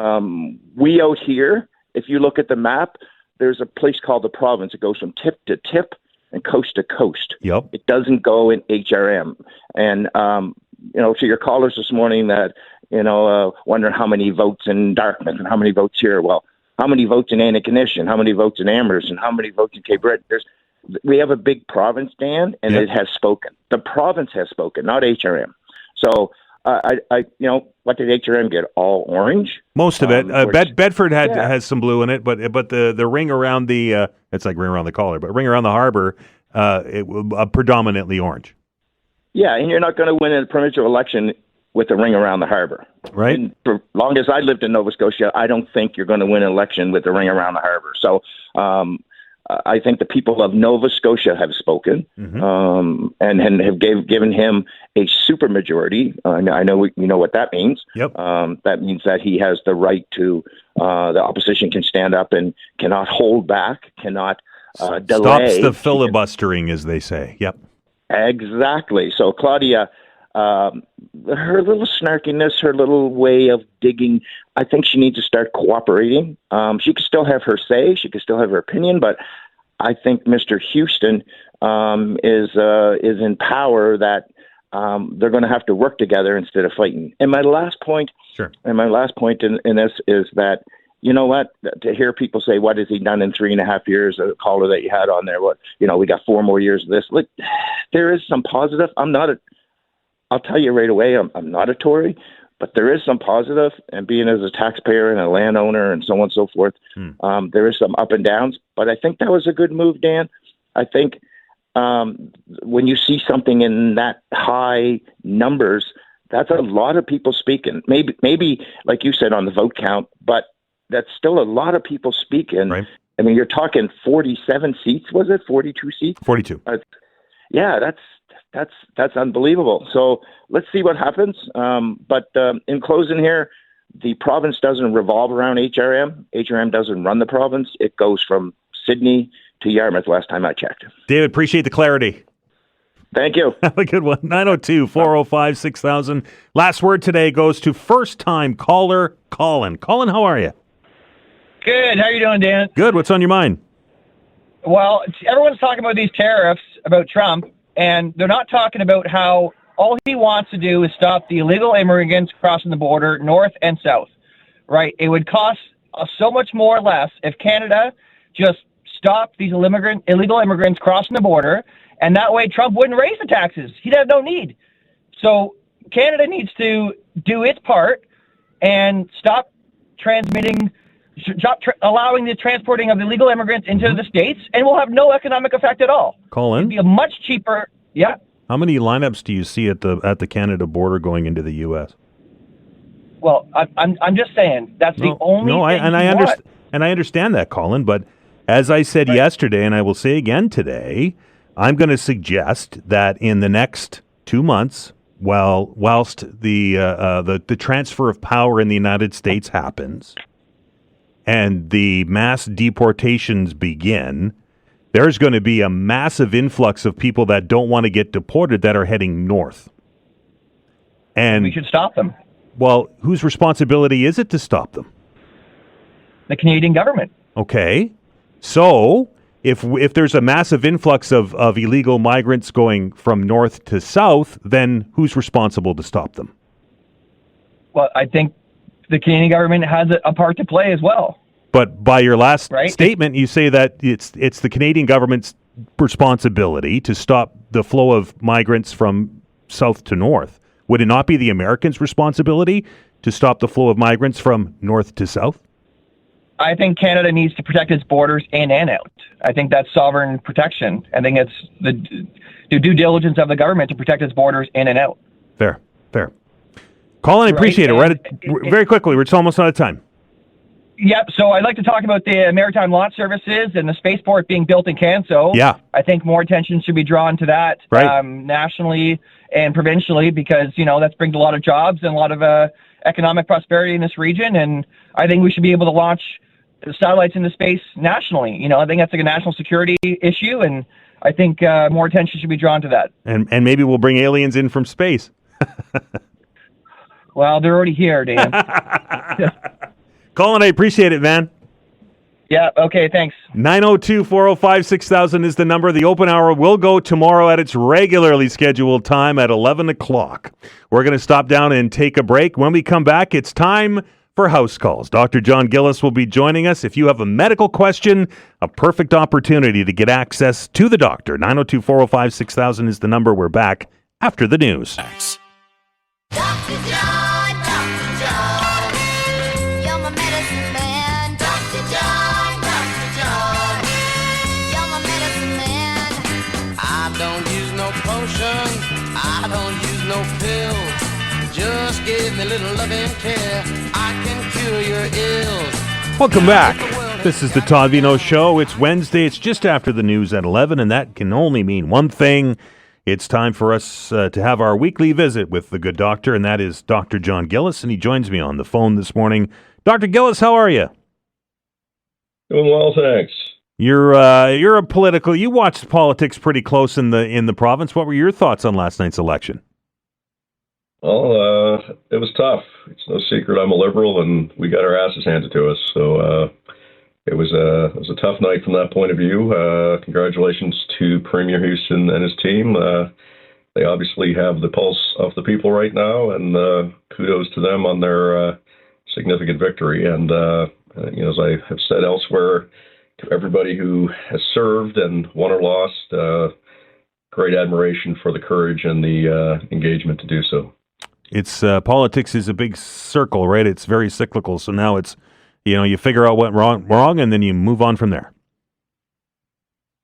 We out here, if you look at the map, there's a place called the province. It goes from tip to tip and coast to coast. Yep. It doesn't go in HRM. And to your callers this morning that wondering how many votes in Dartmouth and how many votes here. Well, how many votes in Antigonish and how many votes in Amherst and how many votes in Cape Breton? We have a big province, Dan, and it has spoken. The province has spoken, not HRM. So, what did HRM get? All orange? Most of it. Bedford has some blue in it, but the ring around the it's like ring around the collar, but ring around the harbor, it will predominantly orange. Yeah, and you're not going to win a provincial election with a ring around the harbor. Right. And for long as I lived in Nova Scotia, I don't think you're going to win an election with a ring around the harbor. So I think the people of Nova Scotia have spoken and have given him a supermajority. I know you know what that means. Yep. That means that he has the right to, the opposition can stand up and cannot hold back, cannot delay. Stops the filibustering, as they say. Yep. Exactly. So Claudia, her little snarkiness, her little way of digging, I think she needs to start cooperating. She could still have her say, she could still have her opinion, but I think Mr. Houston is in power that they're going to have to work together instead of fighting. And my last point, in this is that, you know what, to hear people say, what has he done in 3.5 years, a caller that you had on there, we got 4 more years of this. Look, there is some positive. I'll tell you right away, I'm not a Tory, but there is some positive, and being as a taxpayer and a landowner and so on and so forth, there is some up and downs, but I think that was a good move, Dan. I think when you see something in that high numbers, that's a lot of people speaking. Maybe like you said on the vote count, but that's still a lot of people speaking. Right. I mean, you're talking 47 seats, was it? 42 seats? 42. Yeah, that's unbelievable. So let's see what happens. But in closing here, the province doesn't revolve around HRM. HRM doesn't run the province. It goes from Sydney to Yarmouth last time I checked. David, appreciate the clarity. Thank you. Have a good one. 902-405-6000. Last word today goes to first-time caller Colin. Colin, how are you? Good. How are you doing, Dan? Good. What's on your mind? Well, everyone's talking about these tariffs, about Trump, and they're not talking about how all he wants to do is stop the illegal immigrants crossing the border north and south, right? It would cost so much more or less if Canada just stopped these illegal immigrants crossing the border, and that way Trump wouldn't raise the taxes. He'd have no need. So Canada needs to do its part and stop allowing the transporting of illegal immigrants into the States, and will have no economic effect at all. Colin? It'd be a much cheaper, yeah. How many lineups do you see at the Canada border going into the U.S.? Well, I'm just saying that's the only thing I understand that, Colin, but as I said yesterday, and I will say again today, I'm going to suggest that in the next 2 months, whilst the transfer of power in the United States happens and the mass deportations begin, there's going to be a massive influx of people that don't want to get deported that are heading north. And we should stop them. Well, whose responsibility is it to stop them? The Canadian government. Okay. So if there's a massive influx of illegal migrants going from north to south, then who's responsible to stop them? Well, I think the Canadian government has a part to play as well. But by your last statement, you say that it's the Canadian government's responsibility to stop the flow of migrants from south to north. Would it not be the Americans' responsibility to stop the flow of migrants from north to south? I think Canada needs to protect its borders in and out. I think that's sovereign protection. I think it's the due diligence of the government to protect its borders in and out. Fair. Colin, I appreciate it. Very quickly, we're almost out of time. Yep. So I'd like to talk about the maritime launch services and the spaceport being built in Canso. Yeah. I think more attention should be drawn to that nationally and provincially because, that's brings a lot of jobs and a lot of economic prosperity in this region. And I think we should be able to launch satellites into space nationally. I think that's like a national security issue. And I think more attention should be drawn to that. And maybe we'll bring aliens in from space. Well, they're already here, Dan. Colin, I appreciate it, man. Yeah, okay, thanks. 902-405-6000 is the number. The open hour will go tomorrow at its regularly scheduled time at 11 o'clock. We're going to stop down and take a break. When we come back, it's time for house calls. Dr. John Gillis will be joining us. If you have a medical question, a perfect opportunity to get access to the doctor. 902-405-6000 is the number. We're back after the news. Dr. John, you're my medicine man. Dr. John, you're my medicine man. I don't use no potion, I don't use no pill. Just give me a little loving care, I can cure your ills. Welcome back. This is the Todd Veinotte Show. It's Wednesday. It's just after the news at 11, and that can only mean one thing. It's time for us to have our weekly visit with the good doctor, and that is Dr. John Gillis, and he joins me on the phone this morning. Dr. Gillis, how are you? Doing well, thanks. You watched politics pretty close in the province. What were your thoughts on last night's election? Well, it was tough. It's no secret I'm a liberal, and we got our asses handed to us. So it was a tough night from that point of view. Congratulations to Premier Houston and his team. They obviously have the pulse of the people right now, and kudos to them on their significant victory. And as I have said elsewhere, to everybody who has served and won or lost, great admiration for the courage and the engagement to do so. It's politics is a big circle, right? It's very cyclical. So now it's, you figure out what went wrong, and then you move on from there.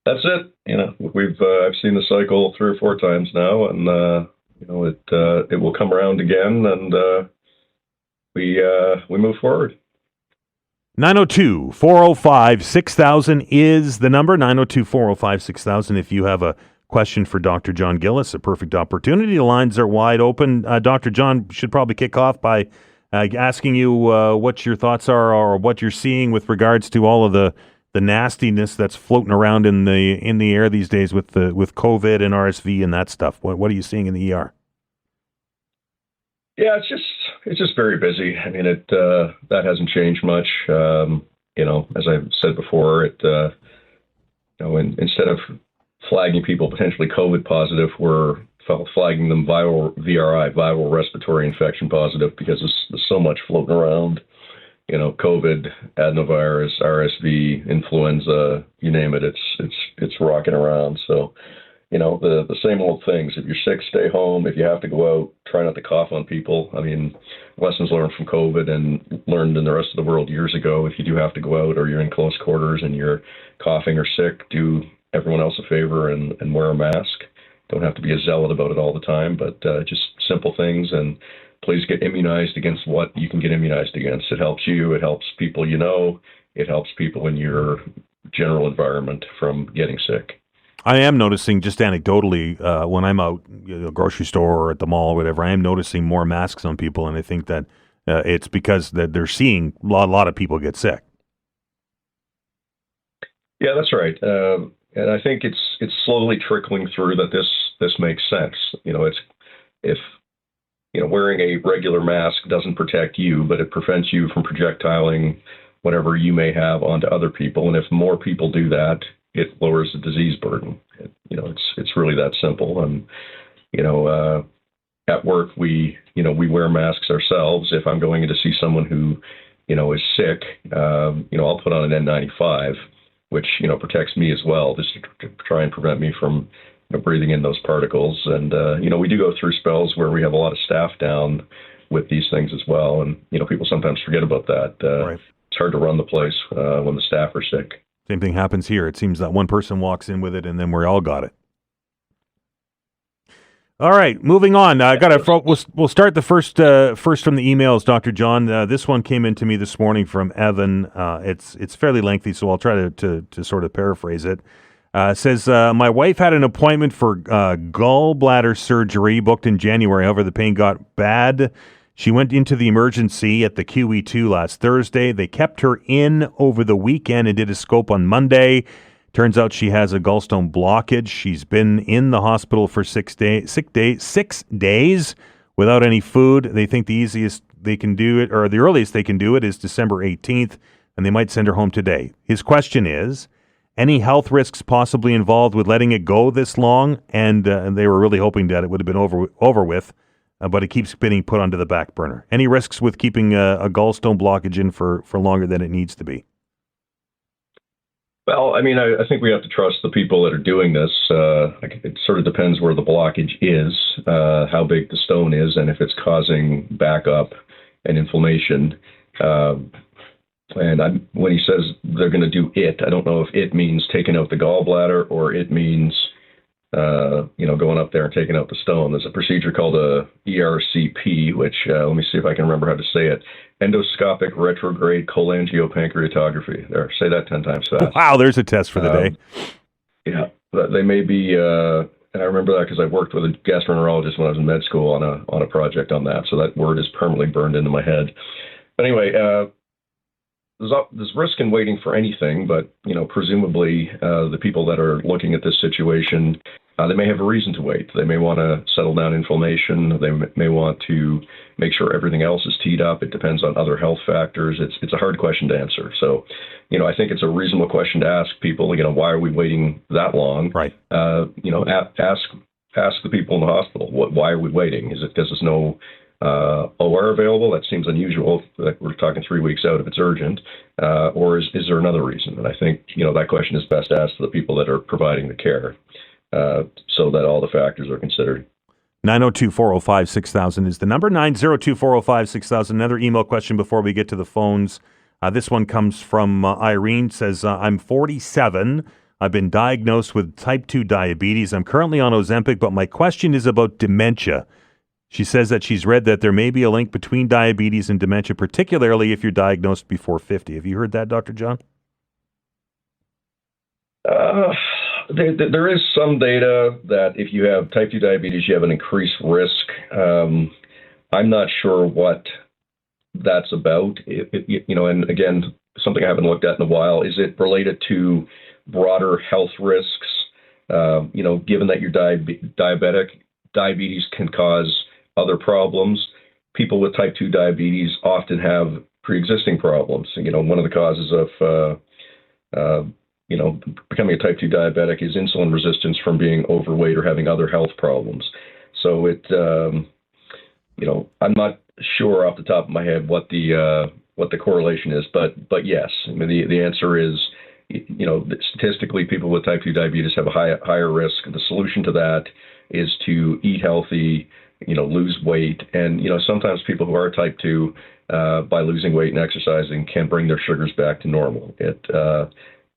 That's it. I've seen the cycle 3 or 4 times now, and it will come around again, and we move forward. 902-405-6000 is the number. 902-405-6000 if you have a question for Dr. John Gillis, a perfect opportunity. The lines are wide open. Dr. John should probably kick off by asking you what your thoughts are or what you're seeing with regards to all of the nastiness that's floating around in the air these days with COVID and RSV and that stuff. What are you seeing in the ER? Yeah, it's just very busy. I mean, that hasn't changed much. As I've said before, instead of flagging people potentially COVID positive, we're flagging them viral respiratory infection positive, because there's so much floating around. COVID, adenovirus, RSV, influenza, you name it, it's rocking around. So, the same old things. If you're sick, stay home. If you have to go out, try not to cough on people. I mean, lessons learned from COVID and learned in the rest of the world years ago. If you do have to go out or you're in close quarters and you're coughing or sick, do everyone else a favor and wear a mask. Don't have to be a zealot about it all the time, but just simple things. And please get immunized against what you can get immunized against. It helps you. It helps people it helps people in your general environment from getting sick. I am noticing, just anecdotally, when I'm out grocery store or at the mall or whatever, I am noticing more masks on people, and I think that it's because that they're seeing a lot of people get sick. Yeah, that's right. And I think it's slowly trickling through that this makes sense. If wearing a regular mask doesn't protect you, but it prevents you from projectiling whatever you may have onto other people. And if more people do that, it lowers the disease burden. It's really that simple. And at work we wear masks ourselves. If I'm going in to see someone who is sick, I'll put on an N95, which protects me as well, just to try and prevent me from breathing in those particles. And we do go through spells where we have a lot of staff down with these things as well, and people sometimes forget about that. Right. It's hard to run the place when the staff are sick. Same thing happens here. It seems that one person walks in with it, and then we all got it. All right, moving on. We'll start the first from the emails, Dr. John. This one came in to me this morning from Evan. It's fairly lengthy, so I'll try to sort of paraphrase it. It says, my wife had an appointment for gallbladder surgery booked in January. However, the pain got bad. She went into the emergency at the QE2 last Thursday. They kept her in over the weekend and did a scope on Monday. Turns out she has a gallstone blockage. She's been in the hospital for 6 days without any food. They think the easiest they can do it, or the earliest they can do it, is December 18th, and they might send her home today. His question is, any health risks possibly involved with letting it go this long? And they were really hoping that it would have been over with, but it keeps being put onto the back burner. Any risks with keeping a gallstone blockage in for longer than it needs to be? Well, I mean, I think we have to trust the people that are doing this. It sort of depends where the blockage is, how big the stone is, and if it's causing backup and inflammation. When he says they're going to do it, I don't know if it means taking out the gallbladder or it means, going up there and taking out the stone. There's a procedure called a ERCP, which, let me see if I can remember how to say it. Endoscopic retrograde cholangiopancreatography. There, say that 10 times fast. Wow, there's a test for the day. Yeah, they may be, and I remember that because I worked with a gastroenterologist when I was in med school on a project on that, so that word is permanently burned into my head. But anyway, there's risk in waiting for anything, but presumably the people that are looking at this situation, they may have a reason to wait. They may want to settle down inflammation. They may want to make sure everything else is teed up. It depends on other health factors. It's a hard question to answer. So, I think it's a reasonable question to ask people. Why are we waiting that long? Right. Ask the people in the hospital. Why are we waiting? Is it because there's no OR available? That seems unusual. That we're talking 3 weeks out if it's urgent, or is there another reason? And I think that question is best asked to the people that are providing the care, so that all the factors are considered. 902-405-6000 is the number. 902-405-6000. Another email question before we get to the phones. This one comes from Irene. Says, I'm 47. I've been diagnosed with type 2 diabetes. I'm currently on Ozempic, but my question is about dementia. She says that she's read that there may be a link between diabetes and dementia, particularly if you're diagnosed before 50. Have you heard that, Dr. John? There is some data that if you have type 2 diabetes, you have an increased risk. I'm not sure what that's about. And again, something I haven't looked at in a while. Is it related to broader health risks? Given that you're diabetic, diabetes can cause other problems. People with type 2 diabetes often have pre-existing problems. One of the causes of becoming a type 2 diabetic is insulin resistance from being overweight or having other health problems. So I'm not sure off the top of my head what the correlation is, but yes, I mean, the answer is, statistically, people with type 2 diabetes have a higher risk. The solution to that is to eat healthy, lose weight, and sometimes people who are type 2, by losing weight and exercising, can bring their sugars back to normal.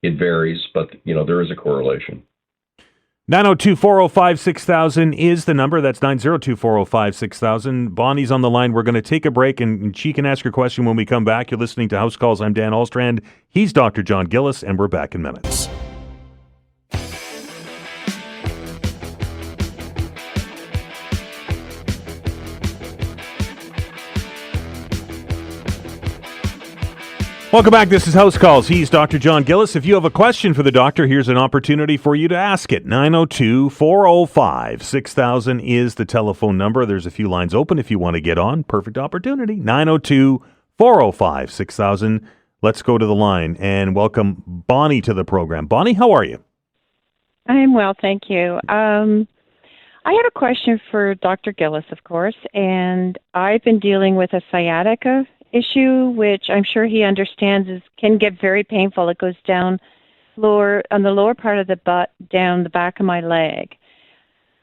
It varies, but there is a correlation. 902-405-6000 is the number. That's 902-405-6000. Bonnie's on the line. We're going to take a break, and she can ask her question when we come back. You're listening to House Calls. I'm Dan Alstrand. He's Dr. John Gillis, and we're back in minutes. Welcome back. This is House Calls. He's Dr. John Gillis. If you have a question for the doctor, here's an opportunity for you to ask it. 902-405-6000 is the telephone number. There's a few lines open if you want to get on. Perfect opportunity. 902-405-6000. Let's go to the line and welcome Bonnie to the program. Bonnie, how are you? I'm well, thank you. I had a question for Dr. Gillis, of course, and I've been dealing with a sciatica issue, which I'm sure he understands can get very painful. It goes down on the lower part of the butt, down the back of my leg.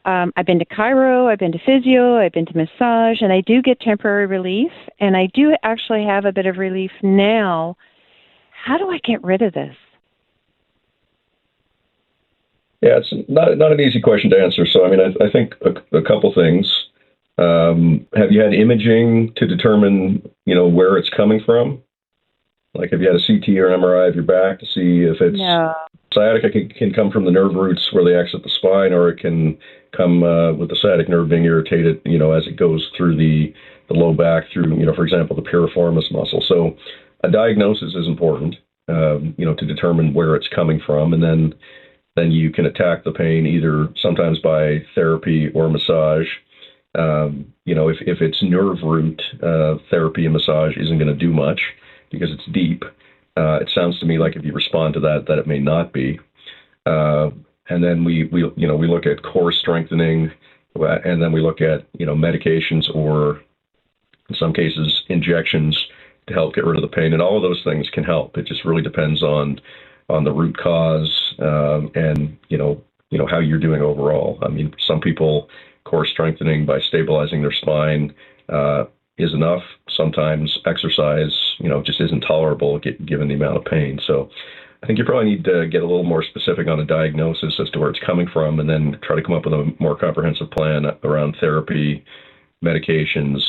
I've been to chiro, I've been to physio, I've been to massage, and I do get temporary relief, and I do actually have a bit of relief now. How do I get rid of this? Yeah, it's not an easy question to answer. So, I mean, I think a couple things. Have you had imaging to determine, where it's coming from? Like, have you had a CT or an MRI of your back to see if it's... No. Sciatica can come from the nerve roots where they exit the spine, or it can come with the sciatic nerve being irritated, as it goes through the low back, through, for example, the piriformis muscle. So a diagnosis is important, to determine where it's coming from, and then you can attack the pain either sometimes by therapy or massage. If it's nerve root, therapy and massage isn't going to do much because it's deep. It sounds to me like if you respond to that it may not be. And then we look at core strengthening, and then we look at, medications or in some cases injections to help get rid of the pain. And all of those things can help. It just really depends on the root cause, and how you're doing overall. I mean, some people, core strengthening by stabilizing their spine is enough. Sometimes exercise, just isn't tolerable given the amount of pain. So I think you probably need to get a little more specific on a diagnosis as to where it's coming from, and then try to come up with a more comprehensive plan around therapy, medications,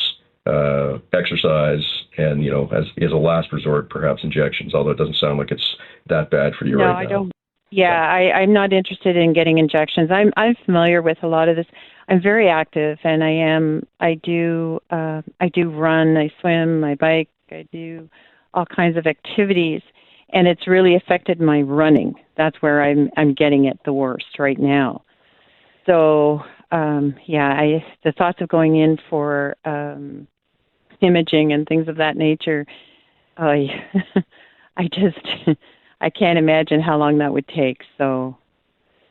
exercise, and, as a last resort, perhaps injections, although it doesn't sound like it's that bad for you right now. No, I don't. Yeah, I'm not interested in getting injections. I'm familiar with a lot of this. I'm very active, and I do run, I swim, I bike, I do all kinds of activities, and it's really affected my running. That's where I'm getting it the worst right now. So, the thoughts of going in for imaging and things of that nature, I can't imagine how long that would take. So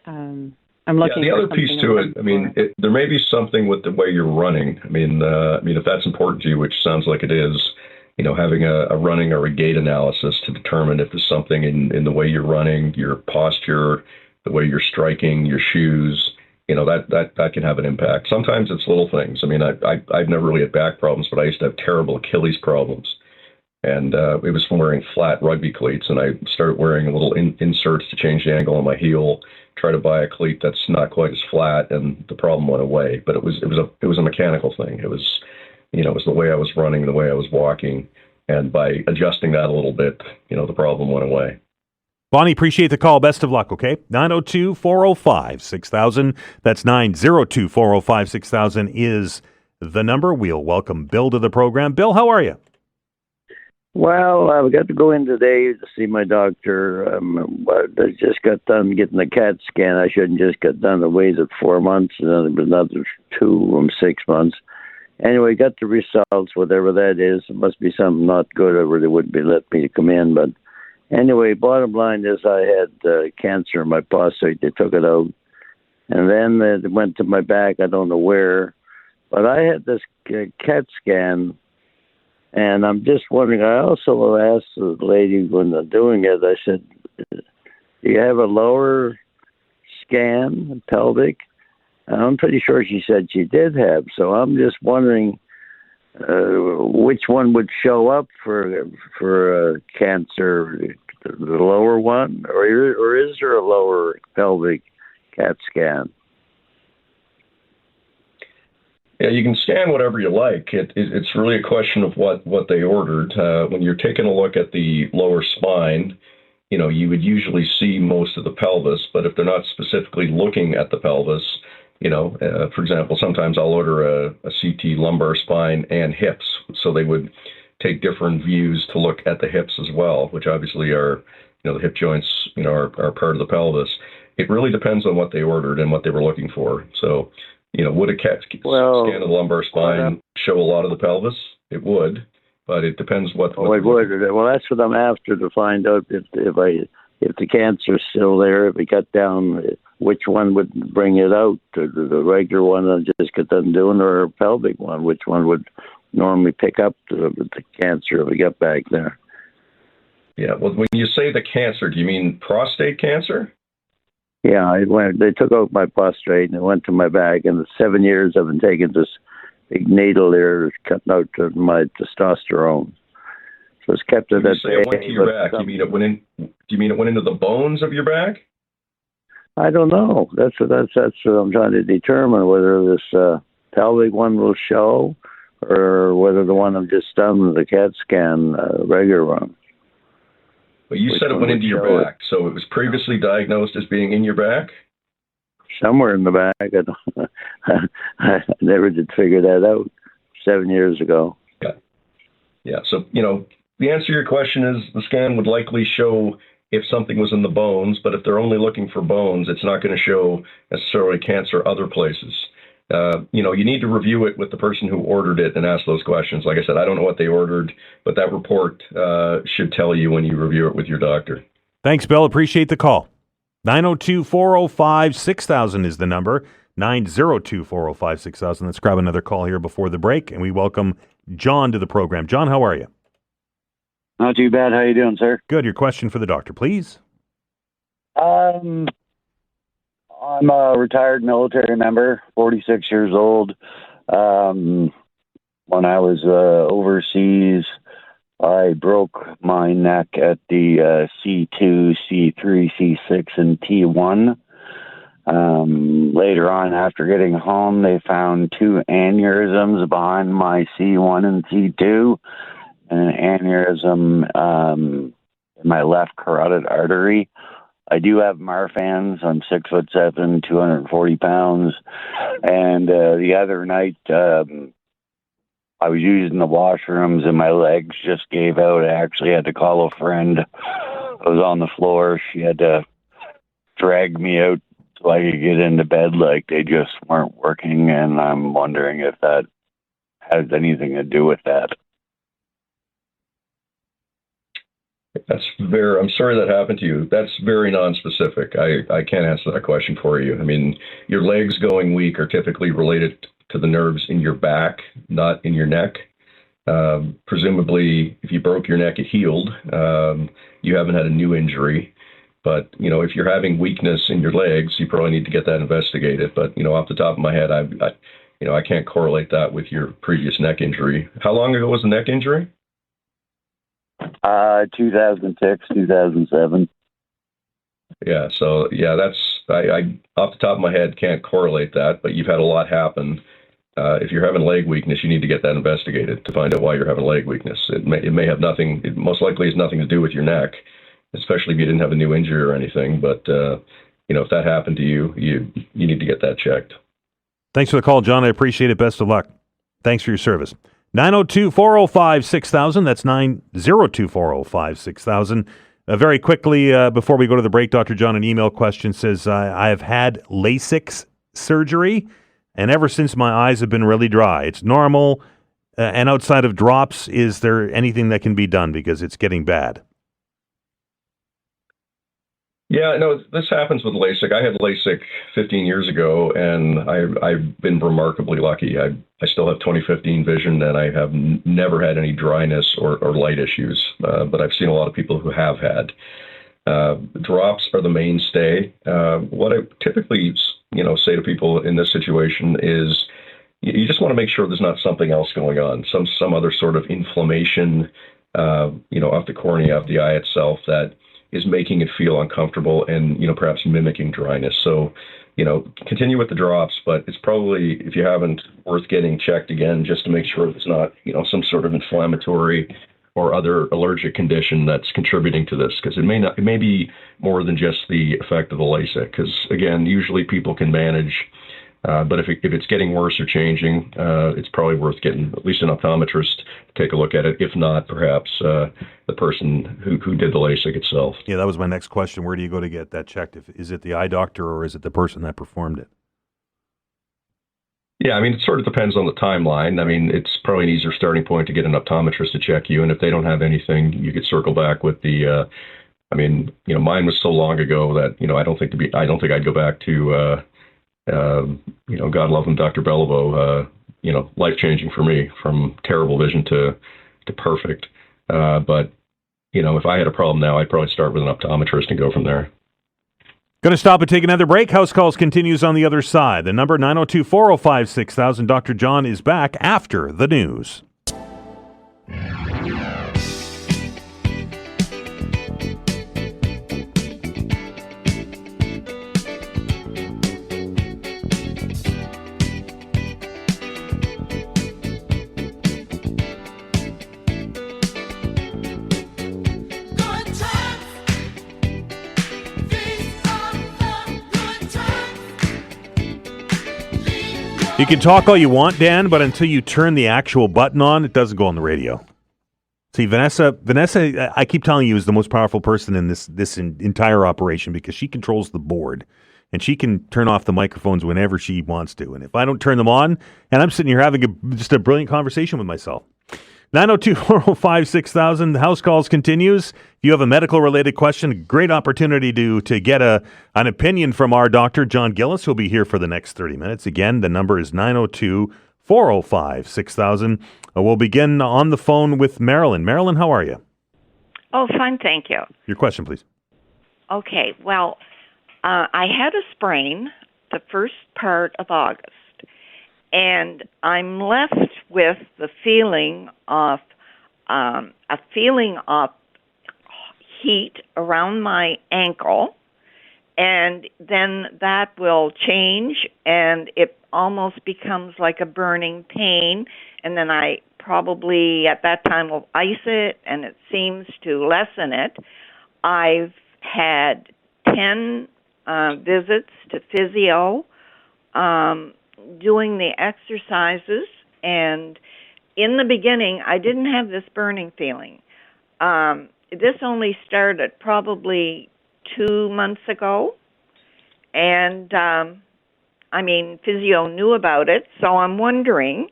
I'm looking. Yeah, the for other piece to it, I mean, there may be something with the way you're running. I mean, if that's important to you, which sounds like it is, having a running or a gait analysis to determine if there's something in the way you're running, your posture, the way you're striking your shoes, that can have an impact. Sometimes it's little things. I mean, I've never really had back problems, but I used to have terrible Achilles problems. And it was from wearing flat rugby cleats, and I started wearing little inserts to change the angle on my heel, try to buy a cleat that's not quite as flat, and the problem went away. But it was a mechanical thing. It was, it was the way I was running, the way I was walking, and by adjusting that a little bit, the problem went away. Bonnie, appreciate the call. Best of luck, okay? 902-405-6000. That's 902-405-6000 is the number. We'll welcome Bill to the program. Bill, how are you? Well, I've got to go in today to see my doctor. I just got done getting a CAT scan. I shouldn't just got done. I waited 4 months, and then it was another 6 months. Anyway, got the results, whatever that is. It must be something not good, or they wouldn't be letting me come in. But anyway, bottom line is I had cancer in my prostate. They took it out. And then it went to my back. I don't know where. But I had this CAT scan. And I'm just wondering, I also asked the lady when they're doing it, I said, do you have a lower scan, pelvic? And I'm pretty sure she said she did have. So I'm just wondering which one would show up for cancer, the lower one, or is there a lower pelvic CAT scan? Yeah, you can scan whatever you like. It's really a question of what they ordered. When you're taking a look at the lower spine, you would usually see most of the pelvis, but if they're not specifically looking at the pelvis, for example, sometimes I'll order a CT lumbar spine and hips, so they would take different views to look at the hips as well, which obviously are, the hip joints, are part of the pelvis. It really depends on what they ordered and what they were looking for. So, would a CAT scan of the lumbar spine show a lot of the pelvis? It would, but it depends what. It would. Well, that's what I'm after, to find out if I if the cancer's still there, if it got down, which one would bring it out? The regular one and just get done doing, or a pelvic one? Which one would normally pick up the cancer if it got back there? Yeah, well, when you say the cancer, do you mean prostate cancer? Yeah, they took out my prostate and it went to my back. And the 7 years I've been taking this big needle there, cutting out my testosterone. So it's kept it When at you say it went to your back, do you mean it went into the bones of your back? I don't know. That's what I'm trying to determine, whether this pelvic one will show or whether the one I've just done, the CAT scan, regular one. Well, you said it went into your back, so it was previously diagnosed as being in your back? Somewhere in the back. I never did figure that out 7 years ago. Yeah, so, the answer to your question is the scan would likely show if something was in the bones, but if they're only looking for bones, it's not going to show necessarily cancer other places. You need to review it with the person who ordered it and ask those questions. Like I said, I don't know what they ordered, but that report should tell you when you review it with your doctor. Thanks, Bill. Appreciate the call. 902-405-6000 is the number. 902-405-6000. Let's grab another call here before the break, and we welcome John to the program. John, how are you? Not too bad. How you doing, sir? Good. Your question for the doctor, please. I'm a retired military member, 46 years old. When I was overseas, I broke my neck at the C2, C3, C6, and T1. Later on, after getting home, they found 2 aneurysms behind my C1 and C2, and an aneurysm in my left carotid artery. I do have Marfan's. I'm 6'7", 240 pounds. And the other night, I was using the washrooms and my legs just gave out. I actually had to call a friend. I was on the floor. She had to drag me out so I could get into bed. Like, they just weren't working. And I'm wondering if that has anything to do with that. I'm sorry that happened to you. That's very nonspecific. I can't answer that question for you. I mean, your legs going weak are typically related to the nerves in your back, not in your neck. Presumably, if you broke your neck, it healed. You haven't had a new injury. But, if you're having weakness in your legs, you probably need to get that investigated. But, off the top of my head, I can't correlate that with your previous neck injury. How long ago was the neck injury? 2006, 2007. Yeah, so I off the top of my head can't correlate that, but you've had a lot happen. If you're having leg weakness, you need to get that investigated to find out why you're having leg weakness. It may have nothing. It most likely has nothing to do with your neck, especially if you didn't have a new injury or anything. But if that happened to you, you need to get that checked. Thanks for the call, John. I appreciate it. Best of luck. Thanks for your service. 902-405-6000. That's 902-405-6000. Very quickly, before we go to the break, Dr. John, an email question says, I have had LASIK surgery, and ever since my eyes have been really dry. It's normal, and outside of drops, is there anything that can be done because it's getting bad? Yeah, no, this happens with LASIK. I had LASIK 15 years ago, and I've been remarkably lucky. I still have 20/15 vision, and I have never had any dryness or light issues, but I've seen a lot of people who have had. Drops are the mainstay. What I typically say to people in this situation is you just want to make sure there's not something else going on, some other sort of inflammation, off the cornea of the eye itself that is making it feel uncomfortable and, perhaps mimicking dryness. So, continue with the drops, but it's probably, if you haven't, worth getting checked again just to make sure it's not, some sort of inflammatory or other allergic condition that's contributing to this, because it may be more than just the effect of the LASIK, because, again, usually people can manage, but if it's getting worse or changing, it's probably worth getting at least an optometrist to take a look at it. If not, perhaps the person who did the LASIK itself. Yeah, that was my next question. Where do you go to get that checked? Is it the eye doctor or is it the person that performed it? Yeah, it sort of depends on the timeline. It's probably an easier starting point to get an optometrist to check you, and if they don't have anything, you could circle back with the I mean, mine was so long ago that I don't think I'd go back to God love him, Dr. Beliveau. Life changing for me, from terrible vision to perfect. But if I had a problem now, I'd probably start with an optometrist and go from there. Going to stop and take another break. House Calls continues on the other side. The number 902-405-6000. Dr. John is back after the news. You can talk all you want, Dan, but until you turn the actual button on, it doesn't go on the radio. See, Vanessa, I keep telling you, is the most powerful person in this entire operation, because she controls the board, and she can turn off the microphones whenever she wants to. And if I don't turn them on, and I'm sitting here having just a brilliant conversation with myself. 902-405-6000. The House Calls continues. If you have a medical-related question, great opportunity to get an opinion from our doctor, John Gillis, who'll be here for the next 30 minutes. Again, the number is 902-405-6000. We'll begin on the phone with Marilyn. Marilyn, how are you? Oh, fine, thank you. Your question, please. Okay, well, I had a sprain the first part of August, and I'm left with the feeling of heat around my ankle, and then that will change, and it almost becomes like a burning pain, and then I probably at that time will ice it, and it seems to lessen it. I've had 10 visits to physio, doing the exercises, and in the beginning, I didn't have this burning feeling. This only started probably 2 months ago, and physio knew about it, so I'm wondering,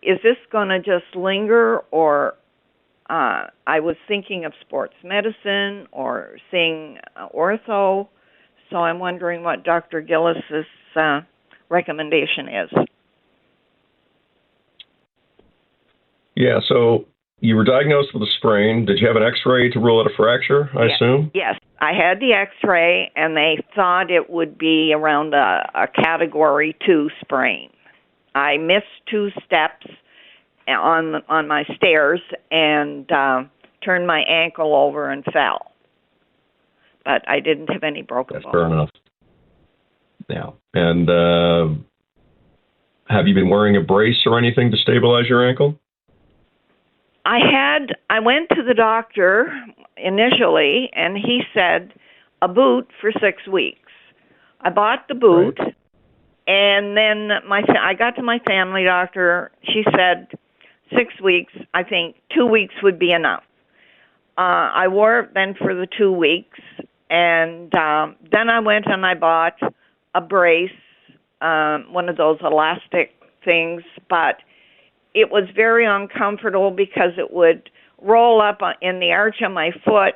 is this going to just linger, or I was thinking of sports medicine or seeing ortho, so I'm wondering what Dr. Gillis's recommendation is. Yeah, so you were diagnosed with a sprain. Did you have an x-ray to rule out a fracture, I assume? Yes, I had the x-ray, and they thought it would be around a category 2 sprain. I missed 2 steps on my stairs and turned my ankle over and fell. But I didn't have any broken bones. That's fair enough. Yeah. And have you been wearing a brace or anything to stabilize your ankle? I went to the doctor initially, and he said a boot for 6 weeks. I bought the boot, right. And then I got to my family doctor. She said 6 weeks. I think 2 weeks would be enough. I wore it then for the 2 weeks, and then I went and I bought a brace, one of those elastic things, but it was very uncomfortable because it would roll up in the arch of my foot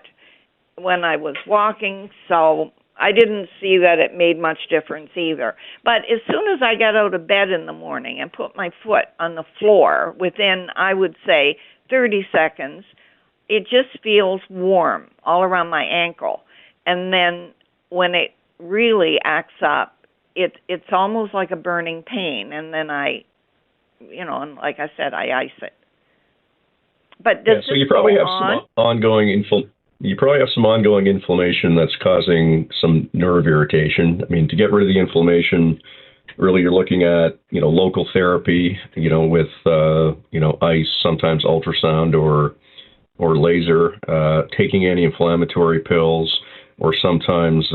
when I was walking, so I didn't see that it made much difference either. But as soon as I got out of bed in the morning and put my foot on the floor, within, I would say, 30 seconds, it just feels warm all around my ankle. And then when it really acts up, it's almost like a burning pain, and then and like I said, I ice it. But so you probably have some ongoing inflammation that's causing some nerve irritation. I mean, to get rid of the inflammation, really you're looking at local therapy, with ice, sometimes ultrasound or laser, taking anti-inflammatory pills, or sometimes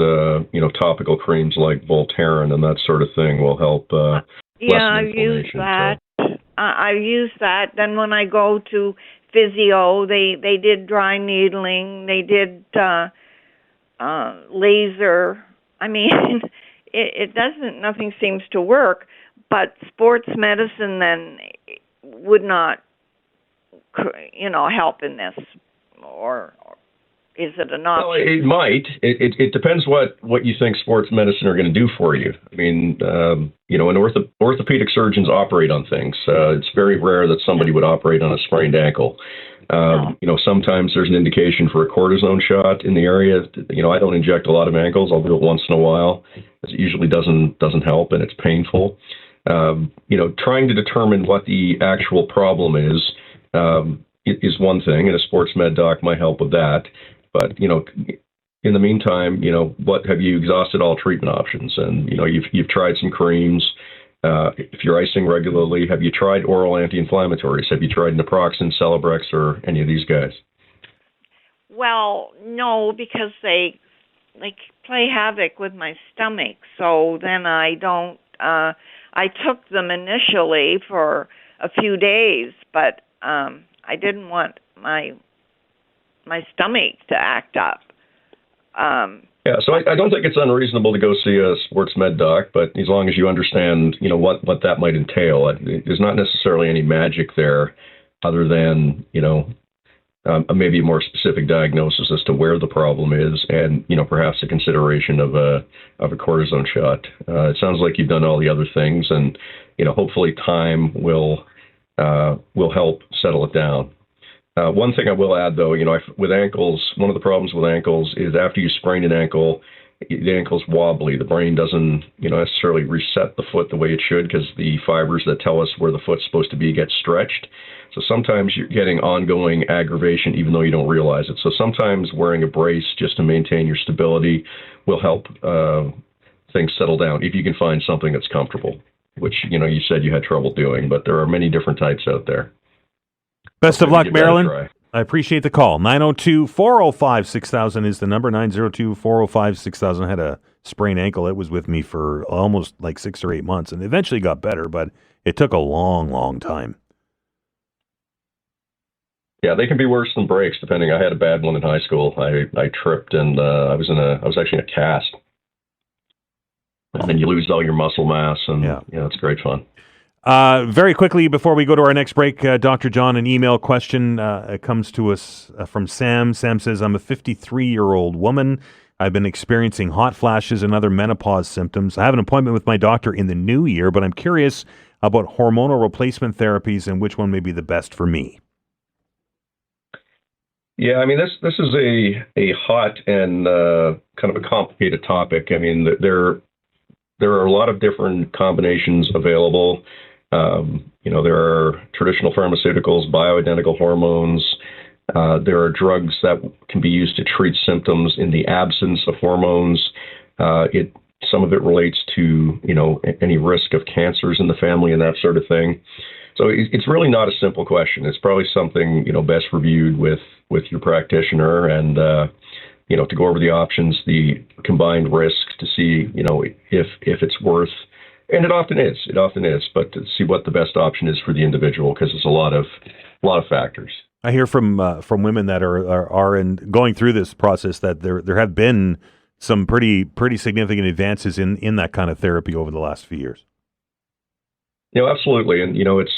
topical creams like Voltaren and that sort of thing will help. I've used that. I use that. Then when I go to physio, they did dry needling, they did laser. I mean, it doesn't. Nothing seems to work. But sports medicine then would not, help in this, or Is it an Well, option? it might. It depends what you think sports medicine are going to do for you. I mean, and orthopedic surgeons operate on things. It's very rare that somebody would operate on a sprained ankle. Sometimes there's an indication for a cortisone shot in the area. I don't inject a lot of ankles. I'll do it once in a while. It usually doesn't help, and it's painful. Trying to determine what the actual problem is one thing, and a sports med doc might help with that. But, in the meantime, what have you exhausted all treatment options? And, you've tried some creams. If you're icing regularly, have you tried oral anti-inflammatories? Have you tried naproxen, Celebrex, or any of these guys? Well, no, because they play havoc with my stomach. So then I don't. I took them initially for a few days, but I didn't want my stomach to act up. So I don't think it's unreasonable to go see a sports med doc, but as long as you understand, what that might entail. There's not necessarily any magic there other than, maybe a more specific diagnosis as to where the problem is and, perhaps a consideration of a cortisone shot. It sounds like you've done all the other things and, hopefully time will help settle it down. One thing I will add, though, with ankles, one of the problems with ankles is after you sprain an ankle, the ankle's wobbly. The brain doesn't, necessarily reset the foot the way it should because the fibers that tell us where the foot's supposed to be get stretched. So sometimes you're getting ongoing aggravation even though you don't realize it. So sometimes wearing a brace just to maintain your stability will help things settle down if you can find something that's comfortable, which, you said you had trouble doing, but there are many different types out there. Best of luck, Marilyn. I appreciate the call. 902-405-6000 is the number. 902-405-6000. I had a sprained ankle. It was with me for almost 6 or 8 months and eventually got better, but it took a long, long time. Yeah, they can be worse than breaks, depending. I had a bad one in high school. I tripped and I was actually in a cast. And then you lose all your muscle mass, and it's great fun. Very quickly, before we go to our next break, Dr. John, an email question comes to us from Sam. Sam says, I'm a 53-year-old woman. I've been experiencing hot flashes and other menopause symptoms. I have an appointment with my doctor in the new year, but I'm curious about hormonal replacement therapies and which one may be the best for me. Yeah, I mean, this is a hot and kind of a complicated topic. I mean, there are a lot of different combinations available. There are traditional pharmaceuticals, bioidentical hormones. There are drugs that can be used to treat symptoms in the absence of hormones. Some of it relates to, any risk of cancers in the family and that sort of thing. So it's really not a simple question. It's probably something, best reviewed with your practitioner and, to go over the options, the combined risks to see, if it's worth, and it often is, but to see what the best option is for the individual, because there's a lot of factors. I hear from women that are in going through this process that there have been some pretty significant advances in that kind of therapy over the last few years. Absolutely. And, it's,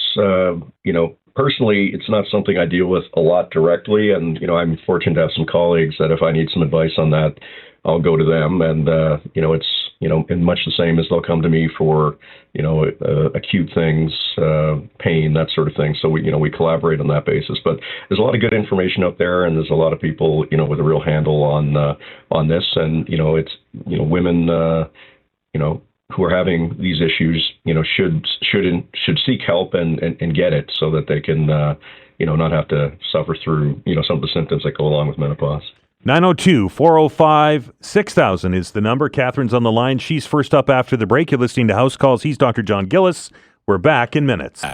personally, it's not something I deal with a lot directly. And, I'm fortunate to have some colleagues that if I need some advice on that, I'll go to them. And, it's, and much the same as they'll come to me for, acute things, pain, that sort of thing. So we collaborate on that basis. But there's a lot of good information out there, and there's a lot of people, with a real handle on this. And, it's, women, who are having these issues, should seek help and get it so that they can, not have to suffer through, some of the symptoms that go along with menopause. 902-405-6000 is the number. Catherine's on the line. She's first up after the break. You're listening to House Calls. He's Dr. John Gillis. We're back in minutes.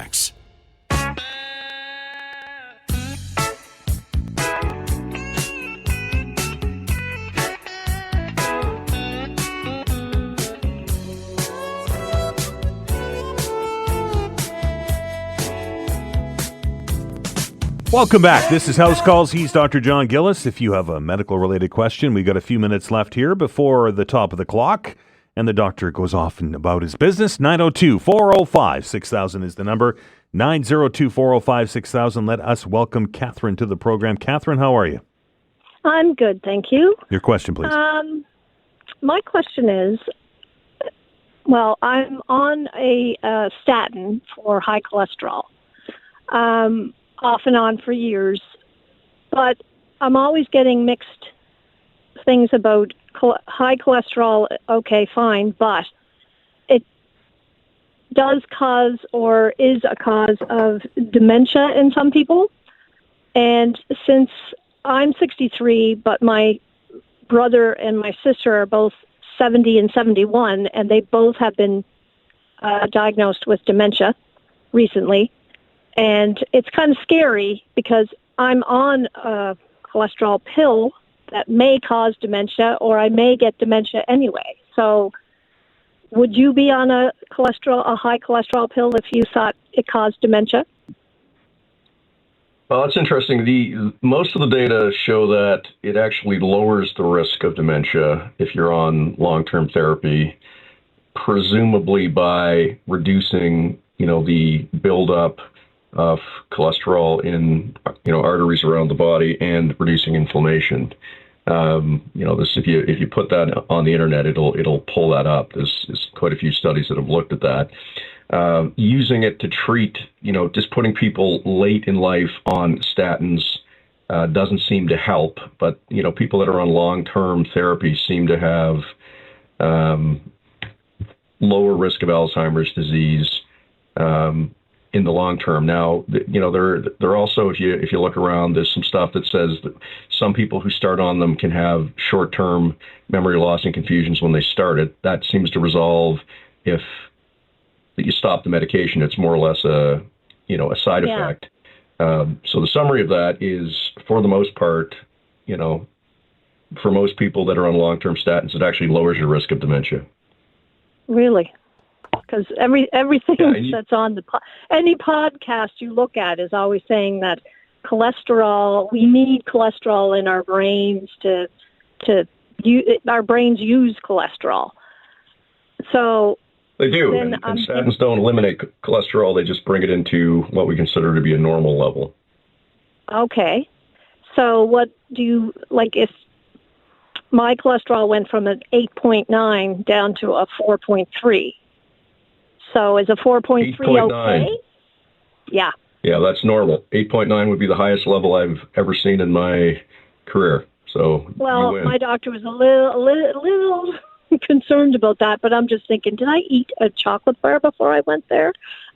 Welcome back. This is House Calls. He's Dr. John Gillis. If you have a medical-related question, we've got a few minutes left here before the top of the clock, and the doctor goes off and about his business. 902-405-6000 is the number. 902-405-6000. Let us welcome Catherine to the program. Catherine, how are you? I'm good, thank you. Your question, please. My question is, well, I'm on a statin for high cholesterol, off and on for years, but I'm always getting mixed things about high cholesterol. Okay, fine, but it does cause or is a cause of dementia in some people. And since I'm 63, but my brother and my sister are both 70 and 71, and they both have been diagnosed with dementia recently. And it's kind of scary because I'm on a cholesterol pill that may cause dementia, or I may get dementia anyway. So would you be on a high cholesterol pill if you thought it caused dementia? Well, that's interesting. Most of the data show that it actually lowers the risk of dementia if you're on long-term therapy, presumably by reducing, the buildup of cholesterol in, arteries around the body and reducing inflammation. This if you put that on the internet, it'll pull that up. There's quite a few studies that have looked at that. Using it to treat, just putting people late in life on statins doesn't seem to help. But, people that are on long-term therapy seem to have lower risk of Alzheimer's disease in the long term. Now, there also, if you look around, there's some stuff that says that some people who start on them can have short-term memory loss and confusions when they start it. That seems to resolve if you stop the medication. It's more or less a side effect. So the summary of that is, for the most part, for most people that are on long-term statins, it actually lowers your risk of dementia. Really? Because everything that's on any podcast you look at is always saying that cholesterol, we need cholesterol in our brains our brains use cholesterol. So they do, and statins don't eliminate cholesterol. They just bring it into what we consider to be a normal level. Okay. So what do you, if my cholesterol went from an 8.9 down to a 4.3, so is a 4.3 okay? Yeah. Yeah, that's normal. 8.9 would be the highest level I've ever seen in my career. So well, my doctor was a little concerned about that, but I'm just thinking, did I eat a chocolate bar before I went there?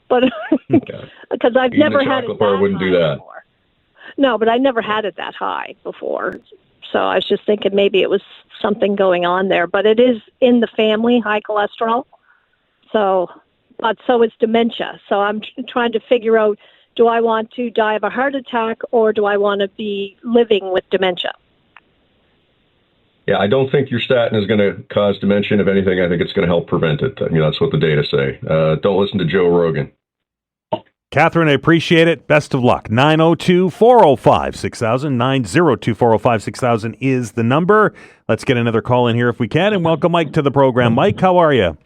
But because I've never had it that bar wouldn't do that. Before. No, but I never had it that high before. So I was just thinking maybe it was something going on there. But it is in the family, high cholesterol. So it's dementia. So I'm trying to figure out, do I want to die of a heart attack or do I want to be living with dementia? Yeah, I don't think your statin is going to cause dementia. If anything, I think it's going to help prevent it. That's what the data say. Don't listen to Joe Rogan. Catherine, I appreciate it. Best of luck. 902-405-6000. 902-405-6000 is the number. Let's get another call in here if we can, and welcome Mike to the program. Mike, how are you?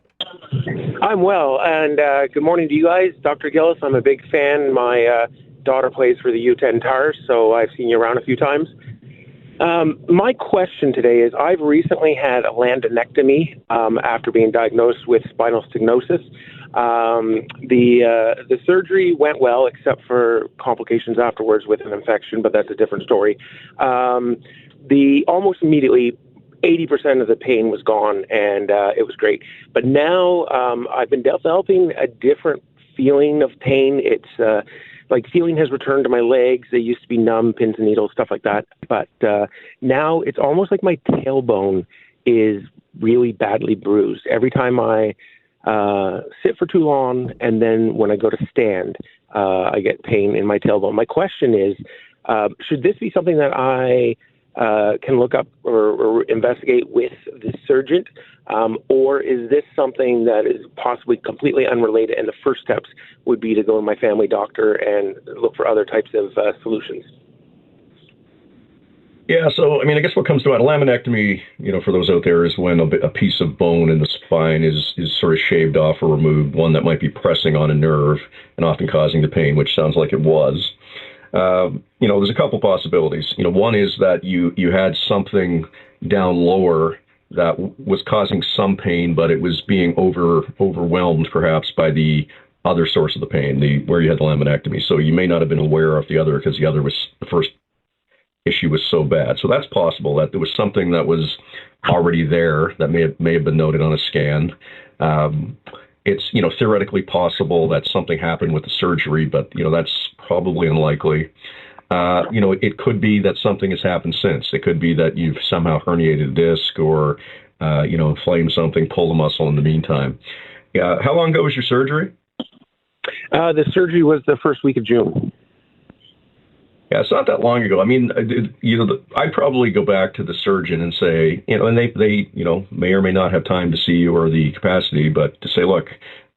I'm well, and good morning to you guys. Dr. Gillis, I'm a big fan. My daughter plays for the U10 Tars, so I've seen you around a few times. My question today is, I've recently had a laminectomy after being diagnosed with spinal stenosis. The surgery went well, except for complications afterwards with an infection, but that's a different story. Almost immediately, 80% of the pain was gone, and it was great. But now I've been developing a different feeling of pain. It's like feeling has returned to my legs. They used to be numb, pins and needles, stuff like that. But now it's almost like my tailbone is really badly bruised. Every time I sit for too long, and then when I go to stand, I get pain in my tailbone. My question is, should this be something that I can look up or investigate with the surgeon, or is this something that is possibly completely unrelated, and the first steps would be to go to my family doctor and look for other types of solutions? Yeah, so, I guess what comes to a laminectomy, for those out there, is when a piece of bone in the spine is sort of shaved off or removed, one that might be pressing on a nerve and often causing the pain, which sounds like it was. There's a couple possibilities. One is that you had something down lower that was causing some pain, but it was being overwhelmed perhaps by the other source of the pain, where you had the laminectomy. So you may not have been aware of the other because the first issue was so bad. So that's possible that there was something that was already there that may have been noted on a scan. It's theoretically possible that something happened with the surgery, but that's probably unlikely. It could be that something has happened since. It could be that you've somehow herniated a disc or inflamed something, pulled a muscle in the meantime. How long ago was your surgery? The surgery was the first week of June. Yeah, it's not that long ago. I mean, I'd probably go back to the surgeon and say, and they may or may not have time to see you or the capacity, but to say, look,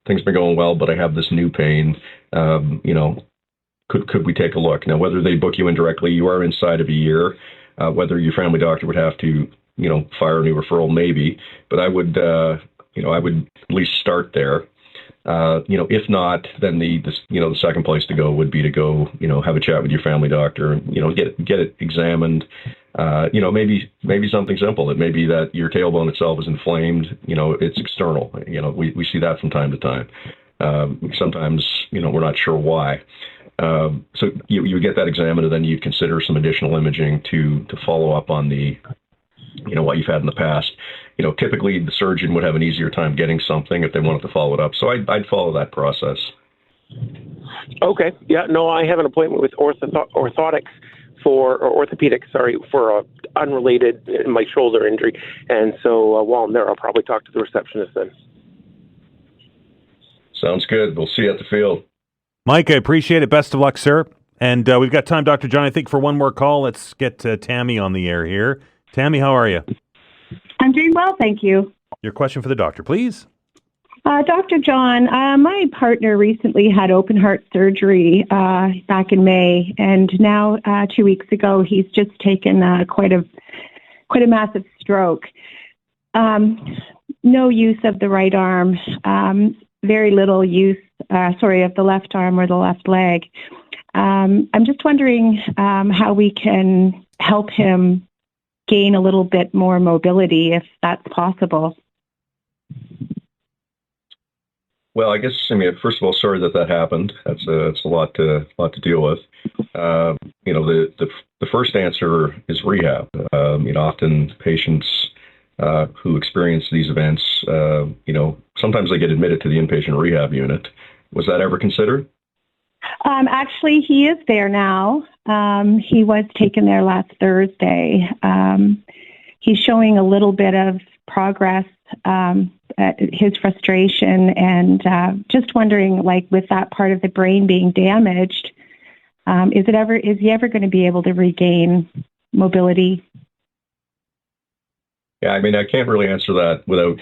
things have been going well, but I have this new pain. Could we take a look? Now, whether they book you in directly, you are inside of a year. Whether your family doctor would have to, fire a new referral, maybe. But I would at least start there. If not, then the second place to go would be to go, have a chat with your family doctor and, get it examined. Maybe something simple. It may be that your tailbone itself is inflamed. It's external. We see that from time to time. Sometimes, we're not sure why. So you get that examined, and then you consider some additional imaging to follow up on the, what you've had in the past. Typically the surgeon would have an easier time getting something if they wanted to follow it up. So I'd follow that process. Okay. Yeah. No, I have an appointment with orthopedics for unrelated my shoulder injury. And so while I'm there, I'll probably talk to the receptionist then. Sounds good. We'll see you at the field. Mike, I appreciate it. Best of luck, sir. And we've got time, Dr. John, I think, for one more call. Let's get Tammy on the air here. Tammy, how are you? I'm doing well, thank you. Your question for the doctor, please. Dr. John, my partner recently had open heart surgery back in May, and now 2 weeks ago he's just taken quite a massive stroke. No use of the right arm, very little use, of the left arm or the left leg. I'm just wondering how we can help him gain a little bit more mobility, if that's possible. Well, I guess, first of all, sorry that happened. That's a lot to deal with. The first answer is rehab. Often patients who experience these events, sometimes they get admitted to the inpatient rehab unit. Was that ever considered? Actually, he is there now. He was taken there last Thursday. He's showing a little bit of progress, his frustration, and just wondering, with that part of the brain being damaged, is he ever going to be able to regain mobility? Yeah, I can't really answer that without,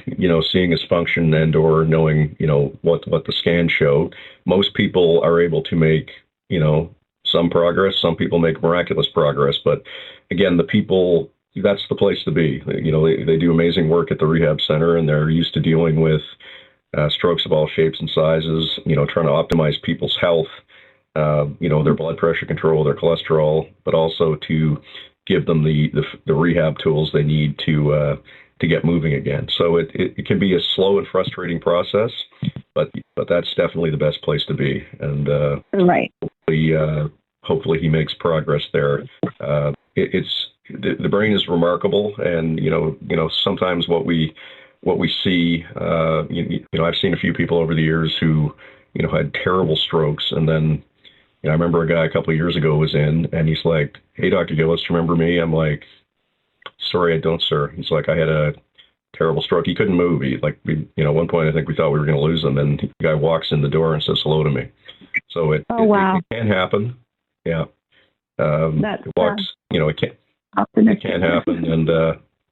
seeing his function and or knowing, what the scans show. Most people are able to make, some progress. Some people make miraculous progress. But again, the people, that's the place to be. They do amazing work at the rehab center, and they're used to dealing with strokes of all shapes and sizes, trying to optimize people's health, their blood pressure control, their cholesterol, but also to give them the rehab tools they need to get moving again. So it can be a slow and frustrating process, but that's definitely the best place to be. And right. Hopefully he makes progress there. The brain is remarkable, and sometimes what we see. I've seen a few people over the years who had terrible strokes, and then. I remember a guy a couple of years ago was in, and he's like, "Hey, Dr. Gillis, remember me?" I'm like, "Sorry, I don't, sir." He's like, "I had a terrible stroke." He couldn't move. At one point, I think we thought we were going to lose him, and the guy walks in the door and says hello to me. So it can happen. Yeah. It can happen, and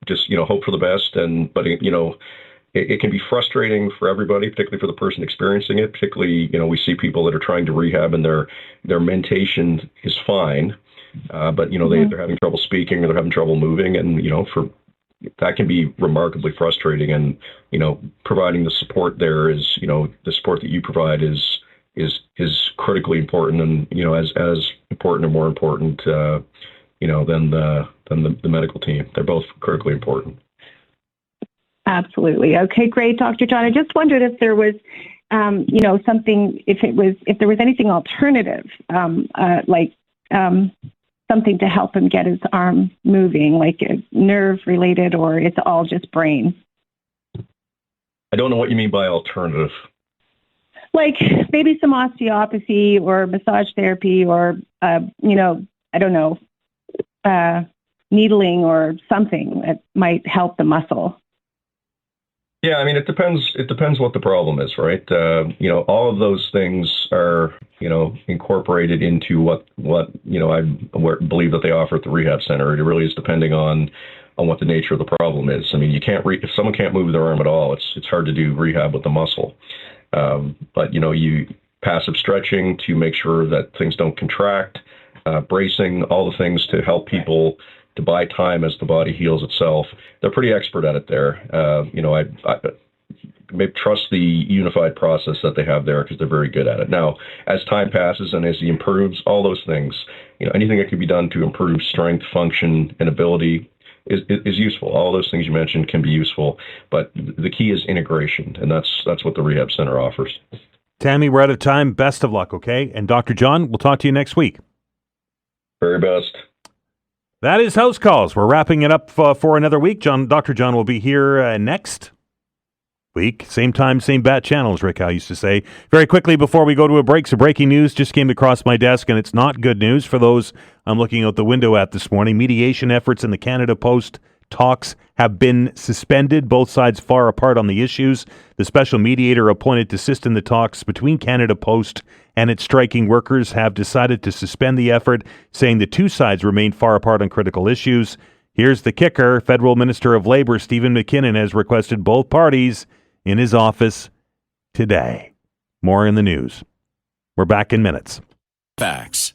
just hope for the best. But it can be frustrating for everybody, particularly for the person experiencing it. Particularly, we see people that are trying to rehab and their mentation is fine, but they're having trouble speaking or they're having trouble moving, and that can be remarkably frustrating. And providing the support there is, the support that you provide is critically important. And as important or more important, than the medical team. They're both critically important. Absolutely. Okay, great, Dr. John. I just wondered if there was, something, if there was anything alternative, something to help him get his arm moving, like nerve related, or it's all just brain. I don't know what you mean by alternative. Like maybe some osteopathy or massage therapy or, I don't know, needling or something that might help the muscle. Yeah, I mean, it depends. It depends what the problem is, right? All of those things are, incorporated into what I believe that they offer at the rehab center. It really is depending on what the nature of the problem is. I mean, you can't if someone can't move their arm at all, it's hard to do rehab with the muscle. But you passive stretching to make sure that things don't contract, bracing, all the things to help people to buy time as the body heals itself. They're pretty expert at it there. I maybe trust the unified process that they have there because they're very good at it. Now, as time passes and as he improves, all those things, anything that can be done to improve strength, function, and ability is useful. All those things you mentioned can be useful, but the key is integration, and that's what the rehab center offers. Tammy, we're out of time. Best of luck, okay? And Dr. John, we'll talk to you next week. Very best. That is House Calls. We're wrapping it up for another week. Dr. John will be here next week. Same time, same bat channel, as Rick Howe used to say. Very quickly, before we go to a break, some breaking news just came across my desk, and it's not good news for those I'm looking out the window at this morning. Mediation efforts in the Canada Post talks have been suspended, both sides far apart on the issues. The special mediator appointed to assist in the talks between Canada Post and its striking workers have decided to suspend the effort, saying the two sides remain far apart on critical issues. Here's the kicker. Federal Minister of Labour Stephen McKinnon has requested both parties in his office today. More in the news. We're back in minutes. Facts.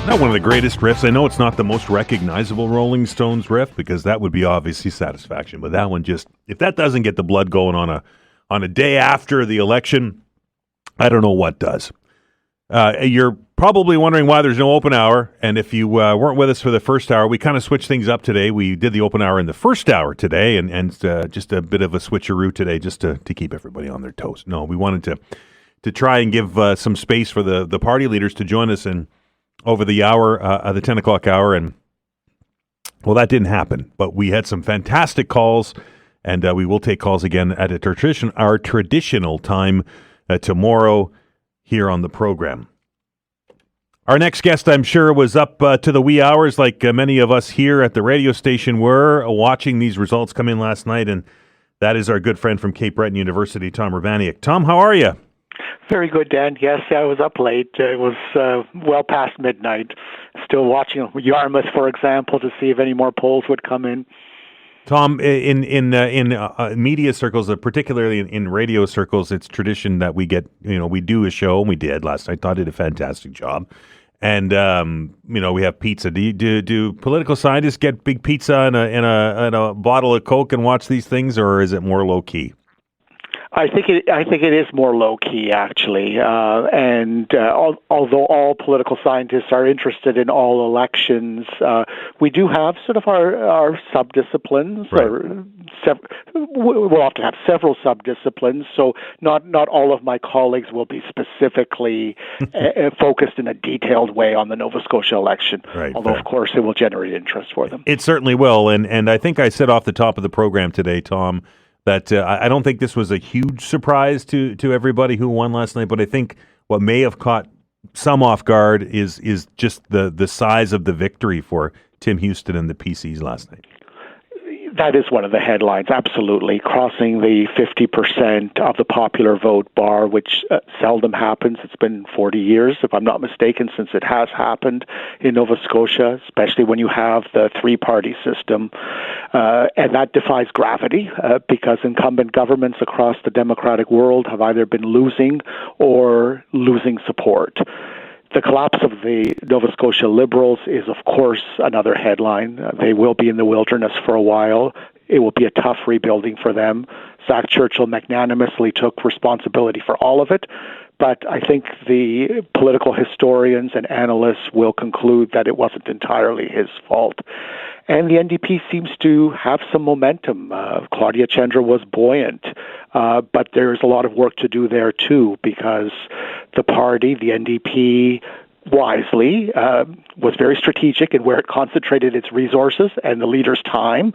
Not one of the greatest riffs. I know it's not the most recognizable Rolling Stones riff because that would be obviously Satisfaction. But that one just, if that doesn't get the blood going on a day after the election, I don't know what does. You're probably wondering why there's no open hour. And if you weren't with us for the first hour, we kind of switched things up today. We did the open hour in the first hour today and just a bit of a switcheroo today just to keep everybody on their toes. No, we wanted to try and give some space for the party leaders to join us in over the hour, the 10 o'clock hour, and, well, that didn't happen. But we had some fantastic calls, and we will take calls again at our traditional time tomorrow here on the program. Our next guest, I'm sure, was up to the wee hours like many of us here at the radio station were, watching these results come in last night, and that is our good friend from Cape Breton University, Tom Urbaniak. Tom, how are you? Very good, Dan. Yes, I was up late. It was well past midnight. Still watching Yarmouth, for example, to see if any more polls would come in. Tom, in media circles, particularly in radio circles, it's tradition that we get, we do a show, and we did last night. Todd did a fantastic job. And, we have pizza. Do political scientists get big pizza and a bottle of Coke and watch these things, or is it more low key? I think it is more low key, actually, and although all political scientists are interested in all elections, we do have sort of our subdisciplines. Right. We'll often have several subdisciplines, so not all of my colleagues will be specifically focused in a detailed way on the Nova Scotia election. Right, although, of course, it will generate interest for them. It certainly will, and I think I said off the top of the program today, Tom, that I don't think this was a huge surprise to everybody who won last night, but I think what may have caught some off guard is just the size of the victory for Tim Houston and the PCs last night. That is one of the headlines, absolutely. Crossing the 50% of the popular vote bar, which seldom happens. It's been 40 years, if I'm not mistaken, since it has happened in Nova Scotia, especially when you have the three-party system. And that defies gravity because incumbent governments across the democratic world have either been losing or losing support. The collapse of the Nova Scotia Liberals is, of course, another headline. They will be in the wilderness for a while. It will be a tough rebuilding for them. Zach Churchill magnanimously took responsibility for all of it, but I think the political historians and analysts will conclude that it wasn't entirely his fault. And the NDP seems to have some momentum. Claudia Chandra was buoyant, but there's a lot of work to do there too, because the party, the NDP, wisely was very strategic in where it concentrated its resources and the leader's time,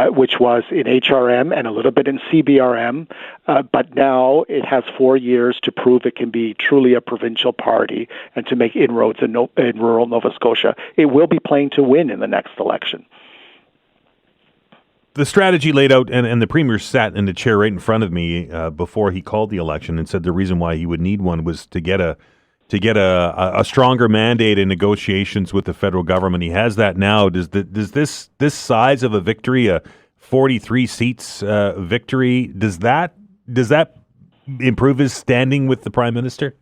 which was in HRM and a little bit in CBRM. But now it has 4 years to prove it can be truly a provincial party and to make inroads in rural Nova Scotia. It will be playing to win in the next election. The strategy laid out, and the Premier sat in the chair right in front of me before he called the election and said the reason why he would need one was to get a stronger mandate in negotiations with the federal government. He has that now. Does this size of a victory, a 43 seats victory, does that improve his standing with the Prime Minister?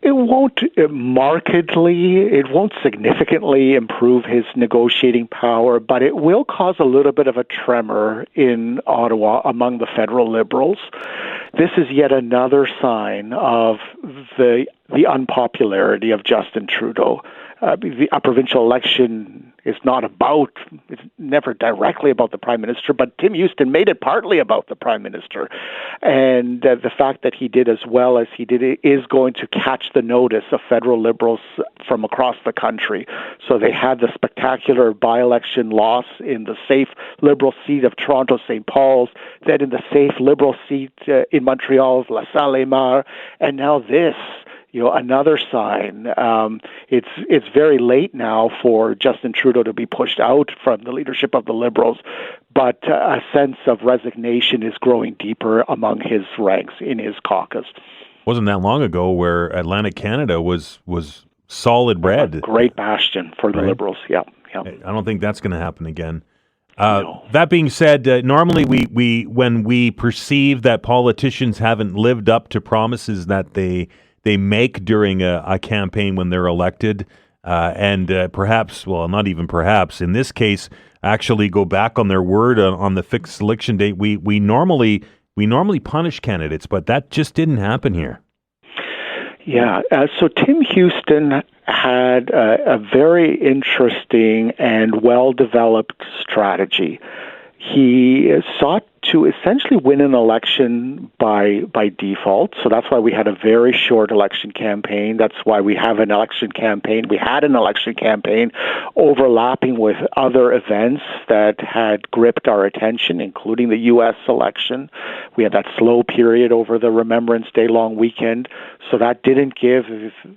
It won't markedly, it won't significantly improve his negotiating power, but it will cause a little bit of a tremor in Ottawa among the federal Liberals. This is yet another sign of the unpopularity of Justin Trudeau. A provincial election is it's never directly about the Prime Minister, but Tim Houston made it partly about the Prime Minister. And the fact that he did as well as he did is going to catch the notice of federal Liberals from across the country. So they had the spectacular by-election loss in the safe Liberal seat of Toronto-St. Paul's, then in the safe Liberal seat in Montreal's La Salle-et-Mar, and now this. Another sign. It's very late now for Justin Trudeau to be pushed out from the leadership of the Liberals, but a sense of resignation is growing deeper among his ranks in his caucus. Wasn't that long ago where Atlantic Canada was solid red. A great bastion for the Liberals, yeah. I don't think that's going to happen again. No. That being said, normally we when we perceive that politicians haven't lived up to promises that they make during a campaign when they're elected, and perhaps, well, not even perhaps, in this case, actually go back on their word on the fixed election date. We normally punish candidates, but that just didn't happen here. Yeah, so Tim Houston had a very interesting and well-developed strategy. He sought to essentially win an election by default. So that's why we had a very short election campaign. That's why we have an election campaign. We had an election campaign overlapping with other events that had gripped our attention, including the U.S. election. We had that slow period over the Remembrance Day long weekend. So that didn't give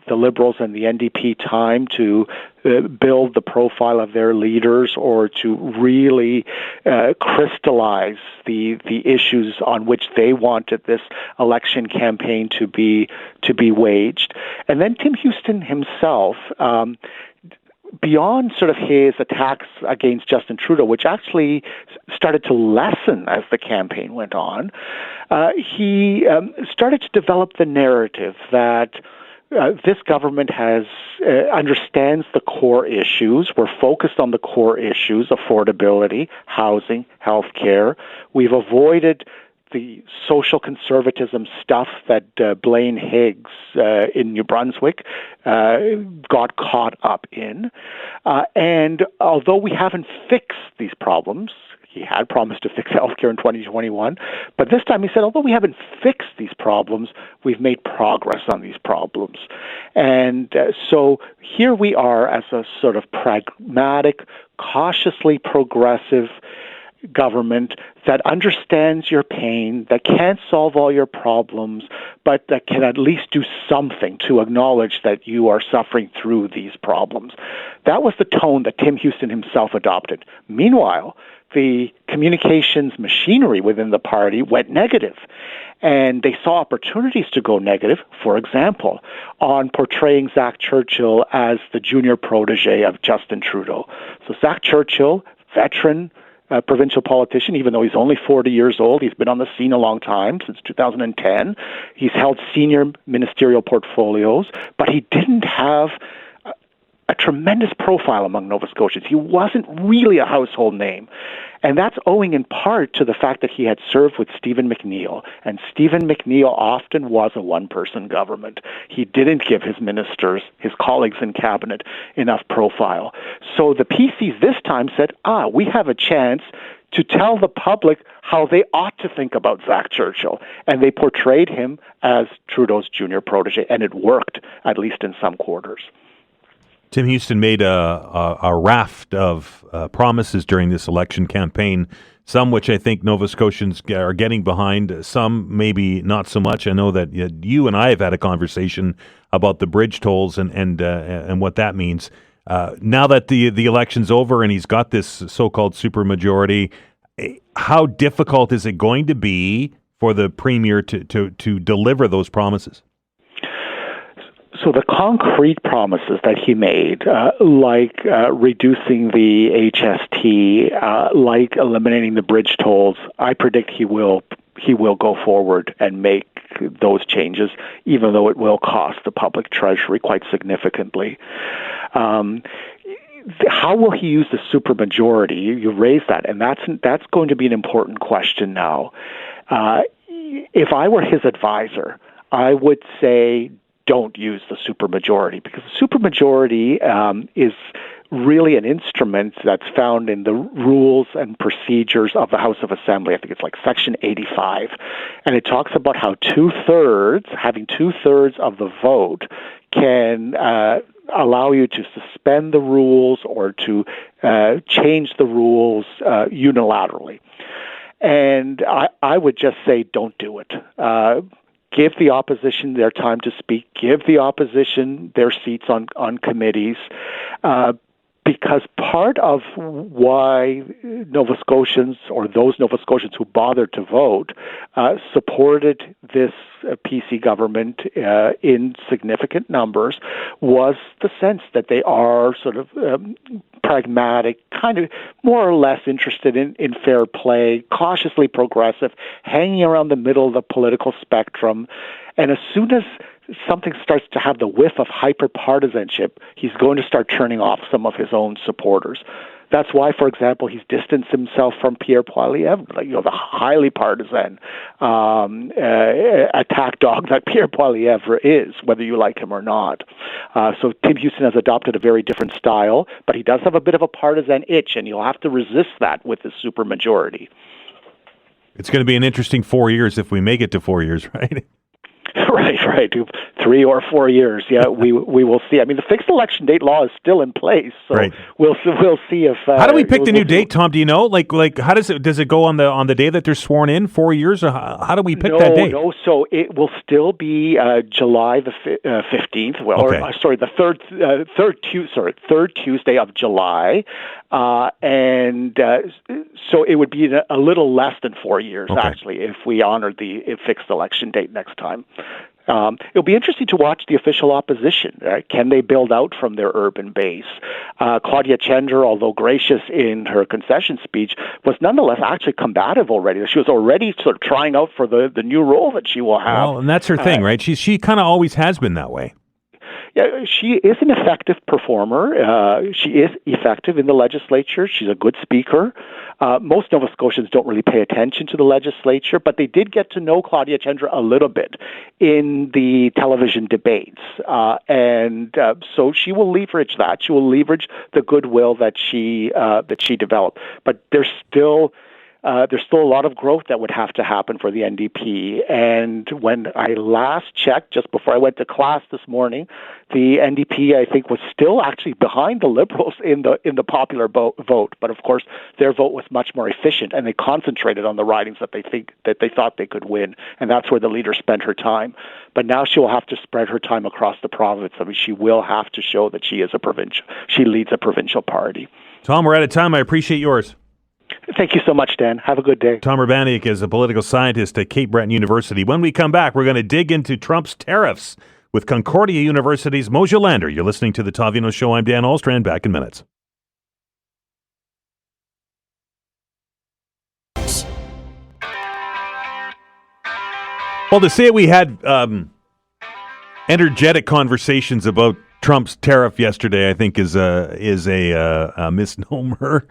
the Liberals and the NDP time to build the profile of their leaders or to really crystallize the issues on which they wanted this election campaign to be waged. And then Tim Houston himself, beyond sort of his attacks against Justin Trudeau, which actually started to lessen as the campaign went on, he started to develop the narrative that this government understands the core issues. We're focused on the core issues: affordability, housing, healthcare. We've avoided the social conservatism stuff that Blaine Higgs in New Brunswick got caught up in. And although we haven't fixed these problems, he had promised to fix healthcare in 2021, but this time he said, although we haven't fixed these problems, we've made progress on these problems. And so here we are as a sort of pragmatic, cautiously progressive government that understands your pain, that can't solve all your problems, but that can at least do something to acknowledge that you are suffering through these problems. That was the tone that Tim Houston himself adopted. Meanwhile, the communications machinery within the party went negative. And they saw opportunities to go negative, for example, on portraying Zach Churchill as the junior protege of Justin Trudeau. So Zach Churchill, veteran provincial politician, even though he's only 40 years old, he's been on the scene a long time, since 2010. He's held senior ministerial portfolios, but he didn't have a tremendous profile among Nova Scotians. He wasn't really a household name. And that's owing in part to the fact that he had served with Stephen McNeil. And Stephen McNeil often was a one-person government. He didn't give his ministers, his colleagues in cabinet, enough profile. So the PCs this time said, we have a chance to tell the public how they ought to think about Zach Churchill. And they portrayed him as Trudeau's junior protege, and it worked, at least in some quarters. Tim Houston made a raft of promises during this election campaign, some which I think Nova Scotians are getting behind, some maybe not so much. I know that you and I have had a conversation about the bridge tolls and what that means. Now that the election's over and he's got this so-called supermajority, how difficult is it going to be for the Premier to deliver those promises? So the concrete promises that he made, like reducing the HST, like eliminating the bridge tolls, I predict he will go forward and make those changes, even though it will cost the public treasury quite significantly. How will he use the supermajority? You raised that, and that's going to be an important question now. If I were his advisor, I would say, don't use the supermajority, because the supermajority is really an instrument that's found in the rules and procedures of the House of Assembly. I think it's like Section 85. And it talks about how having two-thirds of the vote can allow you to suspend the rules or to change the rules unilaterally. And I would just say, don't do it. Give the opposition their time to speak. Give the opposition their seats on committees. Because part of why Nova Scotians, or those Nova Scotians who bothered to vote, supported this PC government in significant numbers was the sense that they are sort of pragmatic, kind of more or less interested in fair play, cautiously progressive, hanging around the middle of the political spectrum. And as soon as something starts to have the whiff of hyper-partisanship, he's going to start turning off some of his own supporters. That's why, for example, he's distanced himself from Pierre Poilievre, the highly partisan attack dog that Pierre Poilievre is, whether you like him or not. So Tim Houston has adopted a very different style, but he does have a bit of a partisan itch, and you'll have to resist that with his supermajority. It's going to be an interesting 4 years if we make it to 4 years, right? Right. 3 or 4 years. Yeah, we will see. I mean, the fixed election date law is still in place, so right. we'll see if. How do we pick the new date, Tom? Do you know? Like, how does it go on the day that they're sworn in? 4 years, or how do we pick that date? No. So it will still be July the 15th. Well, okay. The third Tuesday of July, and so it would be a little less than 4 years actually if we honor the fixed election date next time. It'll be interesting to watch the official opposition. Can they build out from their urban base? Claudia Chandler, although gracious in her concession speech, was nonetheless actually combative already. She was already sort of trying out for the new role that she will have. Well, and that's her thing, right? She kind of always has been that way. Yeah, she is an effective performer. She is effective in the legislature. She's a good speaker. Most Nova Scotians don't really pay attention to the legislature, but they did get to know Claudia Chandler a little bit in the television debates. So she will leverage that. She will leverage the goodwill that she developed. But there's still there's still a lot of growth that would have to happen for the NDP. And when I last checked, just before I went to class this morning, the NDP, I think, was still actually behind the Liberals in the popular vote. But of course, their vote was much more efficient, and they concentrated on the ridings that they thought they could win, and that's where the leader spent her time. But now she will have to spread her time across the province. I mean, she will have to show that she leads a provincial party. Tom, we're out of time. I appreciate yours. Thank you so much, Dan. Have a good day. Tom Urbaniak is a political scientist at Cape Breton University. When we come back, we're going to dig into Trump's tariffs with Concordia University's Moshe Lander. You're listening to The Todd Veinotte Show. I'm Dan Ahlstrand. Back in minutes. Well, to say we had energetic conversations about Trump's tariff yesterday, I think, is a misnomer.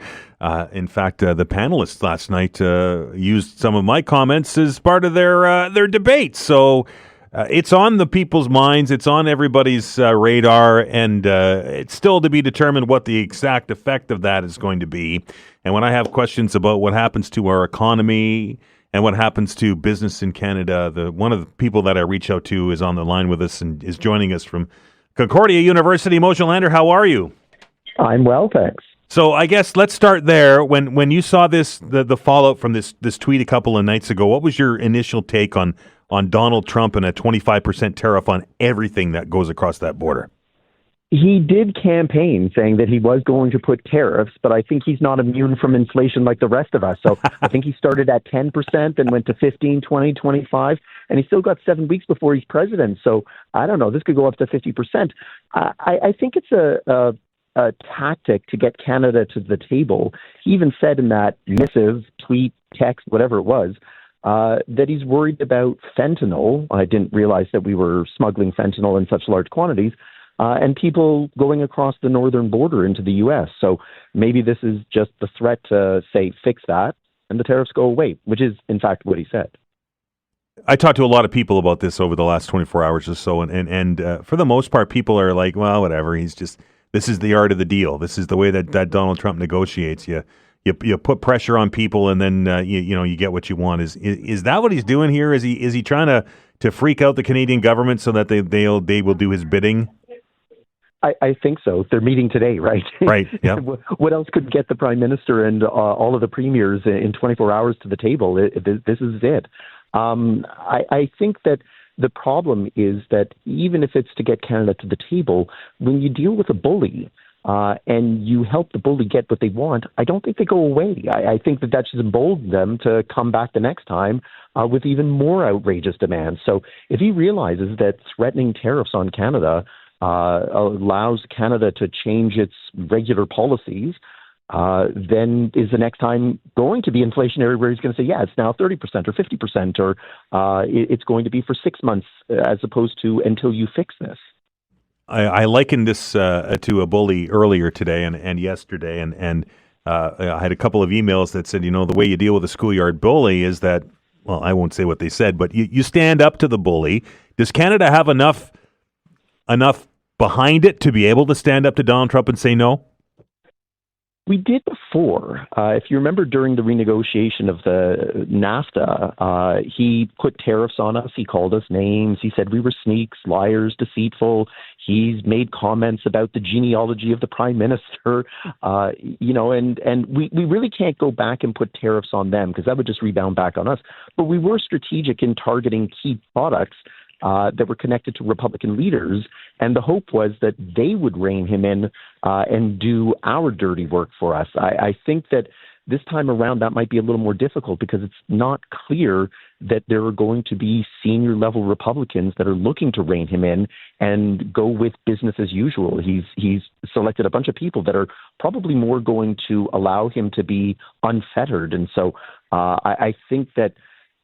In fact, the panelists last night used some of my comments as part of their debate. So it's on the people's minds. It's on everybody's radar, and it's still to be determined what the exact effect of that is going to be. And when I have questions about what happens to our economy and what happens to business in Canada, one of the people that I reach out to is on the line with us and is joining us from Concordia University. Moshe Lander, how are you? I'm well, thanks. So I guess let's start there. When you saw the fallout from this tweet a couple of nights ago, what was your initial take on Donald Trump and a 25% tariff on everything that goes across that border? He did campaign saying that he was going to put tariffs, but I think he's not immune from inflation like the rest of us. So I think he started at 10% and went to 15, 20, 25, and he still got 7 weeks before he's president. So I don't know. This could go up to 50%. I think it's a tactic to get Canada to the table. He even said in that missive, tweet, text, whatever it was, that he's worried about fentanyl. I didn't realize that we were smuggling fentanyl in such large quantities. And people going across the northern border into the U.S. So maybe this is just the threat to say, fix that, and the tariffs go away, which is, in fact, what he said. I talked to a lot of people about this over the last 24 hours or so, and for the most part, people are like, well, whatever. This is the art of the deal. This is the way that Donald Trump negotiates. You put pressure on people, and then you get what you want. Is that what he's doing here? Is he trying to freak out the Canadian government so that they will do his bidding? I think so. They're meeting today, right? Right, yeah. What else could get the Prime Minister and all of the premiers in 24 hours to the table? This is it. I think that the problem is that even if it's to get Canada to the table, when you deal with a bully and you help the bully get what they want, I don't think they go away. I think that should embolden them to come back the next time with even more outrageous demands. So if he realizes that threatening tariffs on Canada allows Canada to change its regular policies, then is the next time going to be inflationary where he's going to say, yeah, it's now 30% or 50%, or it's going to be for 6 months as opposed to until you fix this. I likened this to a bully earlier today and yesterday, and I had a couple of emails that said, the way you deal with a schoolyard bully is that, well, I won't say what they said, but you stand up to the bully. Does Canada have enough behind it to be able to stand up to Donald Trump and say no? We did before. If you remember during the renegotiation of the NAFTA, he put tariffs on us. He called us names. He said we were sneaks, liars, deceitful. He's made comments about the genealogy of the Prime Minister, and we really can't go back and put tariffs on them because that would just rebound back on us. But we were strategic in targeting key products that were connected to Republican leaders, and the hope was that they would rein him in and do our dirty work for us. I think that this time around that might be a little more difficult because it's not clear that there are going to be senior-level Republicans that are looking to rein him in and go with business as usual. He's selected a bunch of people that are probably more going to allow him to be unfettered, and so I think that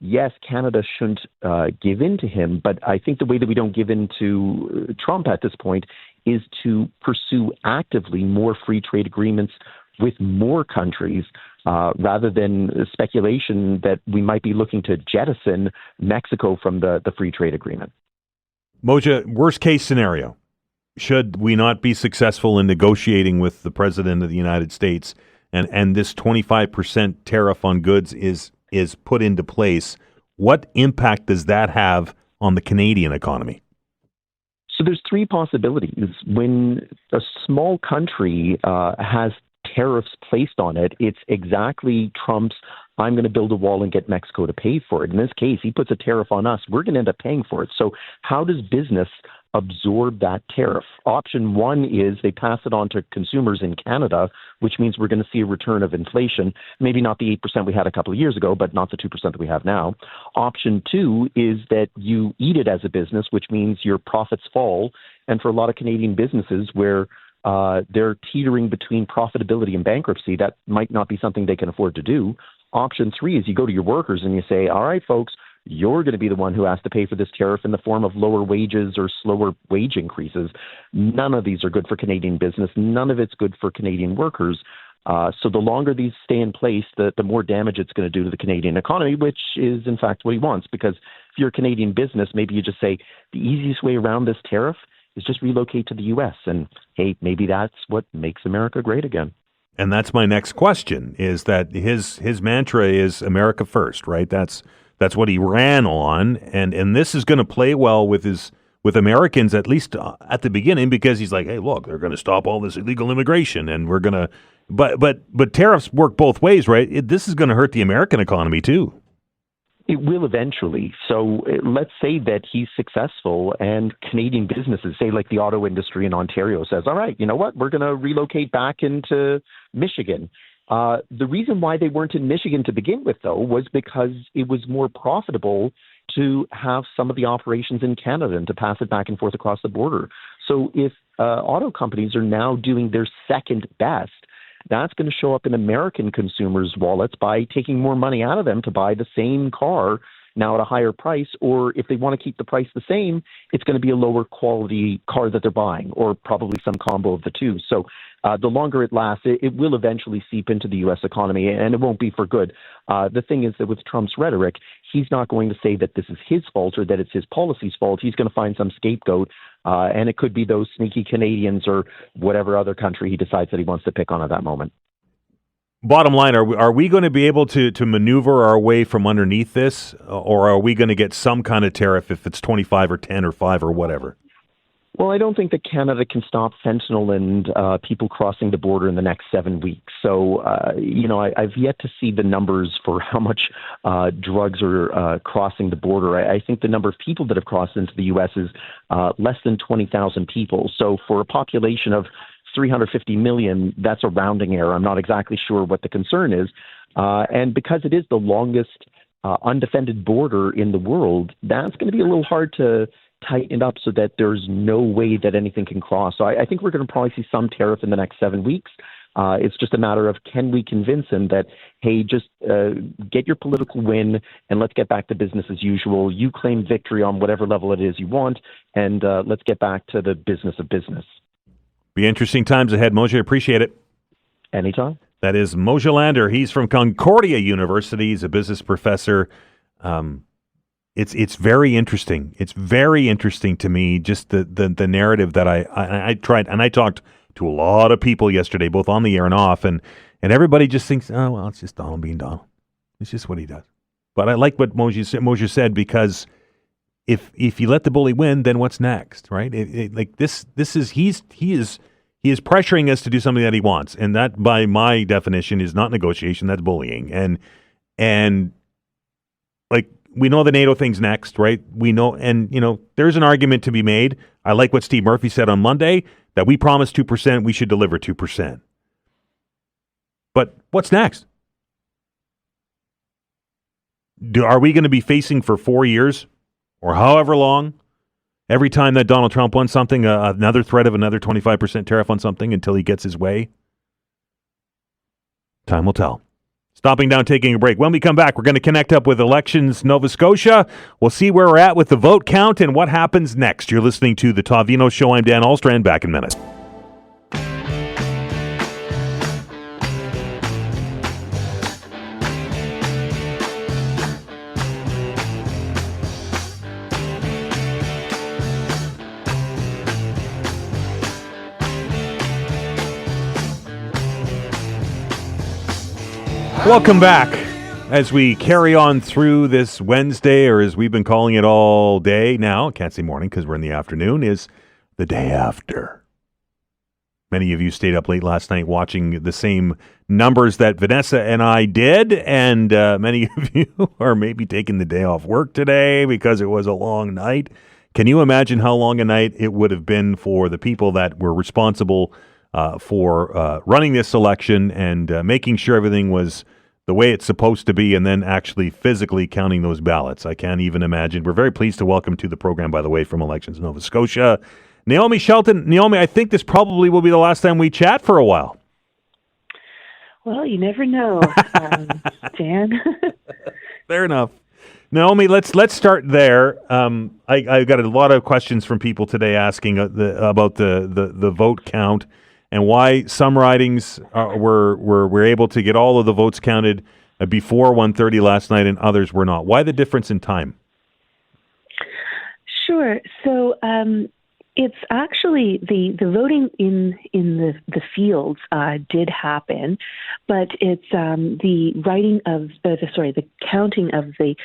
yes, Canada shouldn't give in to him, but I think the way that we don't give in to Trump at this point is to pursue actively more free trade agreements with more countries rather than speculation that we might be looking to jettison Mexico from the free trade agreement. Moshe, worst case scenario, should we not be successful in negotiating with the President of the United States and this 25% tariff on goods is put into place, what impact does that have on the Canadian economy? So there's three possibilities. When a small country has tariffs placed on it, it's exactly Trump's, I'm going to build a wall and get Mexico to pay for it. In this case, he puts a tariff on us. We're going to end up paying for it. So how does business absorb that tariff? Option one is they pass it on to consumers in Canada, which means we're going to see a return of inflation. Maybe not the 8% we had a couple of years ago, but not the 2% that we have now. Option two is that you eat it as a business, which means your profits fall. And for a lot of Canadian businesses where they're teetering between profitability and bankruptcy, that might not be something they can afford to do. Option three is you go to your workers and you say, all right, folks, you're going to be the one who has to pay for this tariff in the form of lower wages or slower wage increases. None of these are good for Canadian business. None of it's good for Canadian workers. So the longer these stay in place, the more damage it's going to do to the Canadian economy, which is, in fact, what he wants. Because if you're a Canadian business, maybe you just say the easiest way around this tariff is just relocate to the U.S. And, hey, maybe that's what makes America great again. And that's my next question, is that his mantra is America first, right? That's what he ran on, and this is going to play well with Americans, at least at the beginning, because he's like, hey, look, they're going to stop all this illegal immigration, and we're going to, but tariffs work both ways, right? This is going to hurt the American economy too. It will eventually. So let's say that he's successful and Canadian businesses, say like the auto industry in Ontario, says, all right, you know what, we're going to relocate back into Michigan. The reason why they weren't in Michigan to begin with, though, was because it was more profitable to have some of the operations in Canada and to pass it back and forth across the border. So if auto companies are now doing their second best, that's going to show up in American consumers' wallets by taking more money out of them to buy the same car now at a higher price, or if they want to keep the price the same, it's going to be a lower quality car that they're buying, or probably some combo of the two. So the longer it lasts, it will eventually seep into the U.S. economy, and it won't be for good. The thing is that with Trump's rhetoric, he's not going to say that this is his fault or that it's his policy's fault. He's going to find some scapegoat, and it could be those sneaky Canadians or whatever other country he decides that he wants to pick on at that moment. Bottom line, are we going to be able to maneuver our way from underneath this, or are we going to get some kind of tariff if it's 25 or 10 or 5 or whatever? Well, I don't think that Canada can stop fentanyl and people crossing the border in the next 7 weeks. So, I've yet to see the numbers for how much drugs are crossing the border. I think the number of people that have crossed into the U.S. is less than 20,000 people. So for a population of 350 million, that's a rounding error. I'm not exactly sure what the concern is. And because it is the longest undefended border in the world, that's going to be a little hard to tighten it up so that there's no way that anything can cross. So I think we're going to probably see some tariff in the next 7 weeks. It's just a matter of, can we convince him that, hey, just get your political win and let's get back to business as usual. You claim victory on whatever level it is you want, and let's get back to the business of business. Be interesting times ahead, Moshe. Appreciate it. Anytime. That is Moshe Lander. He's from Concordia University. He's a business professor. It's very interesting. It's very interesting to me, just the narrative that I tried, and I talked to a lot of people yesterday, both on the air and off, and everybody just thinks, oh, well, it's just Donald being Donald. It's just what he does. But I like what Moshe said, because if you let the bully win, then what's next, right? He is pressuring us to do something that he wants, and that, by my definition, is not negotiation. That's bullying, and like, we know the NATO thing's next, right? We know, and there's an argument to be made. I like what Steve Murphy said on Monday, that we promised 2%, we should deliver 2%. But what's next? Are we going to be facing for 4 years, or however long, every time that Donald Trump wants something, another threat of another 25% tariff on something until he gets his way? Time will tell. Stopping down, taking a break. When we come back, we're going to connect up with Elections Nova Scotia. We'll see where we're at with the vote count and what happens next. You're listening to The Todd Veinotte Show. I'm Dan Alstrand. Back in a minute. Welcome back. As we carry on through this Wednesday, or as we've been calling it all day now, can't say morning because we're in the afternoon, is the day after. Many of you stayed up late last night watching the same numbers that Vanessa and I did, and many of you are maybe taking the day off work today because it was a long night. Can you imagine how long a night it would have been for the people that were responsible for running this election and making sure everything was the way it's supposed to be, and then actually physically counting those ballots? I can't even imagine. We're very pleased to welcome to the program, by the way, from Elections Nova Scotia, Naomi Shelton. Naomi, I think this probably will be the last time we chat for a while. Well, you never know, Dan. Fair enough. Naomi, let's start there. I got a lot of questions from people today asking about the vote count and why some ridings were able to get all of the votes counted before 1:30 last night and others were not. Why the difference in time? Sure. So it's actually the voting in the fields did happen, but it's the counting of the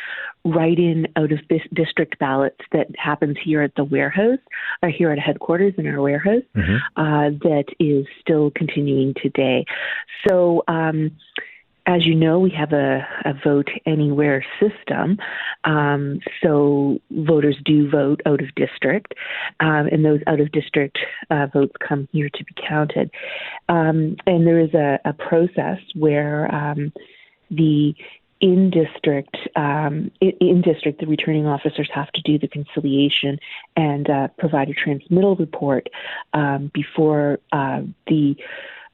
write-in out of district ballots that happens here at the warehouse, or here at headquarters in our warehouse, that is still continuing today. So as you know, we have a vote anywhere system. So voters do vote out of district, and those out of district votes come here to be counted. And there is a process where the in-district, the returning officers have to do the conciliation and provide a transmittal report before the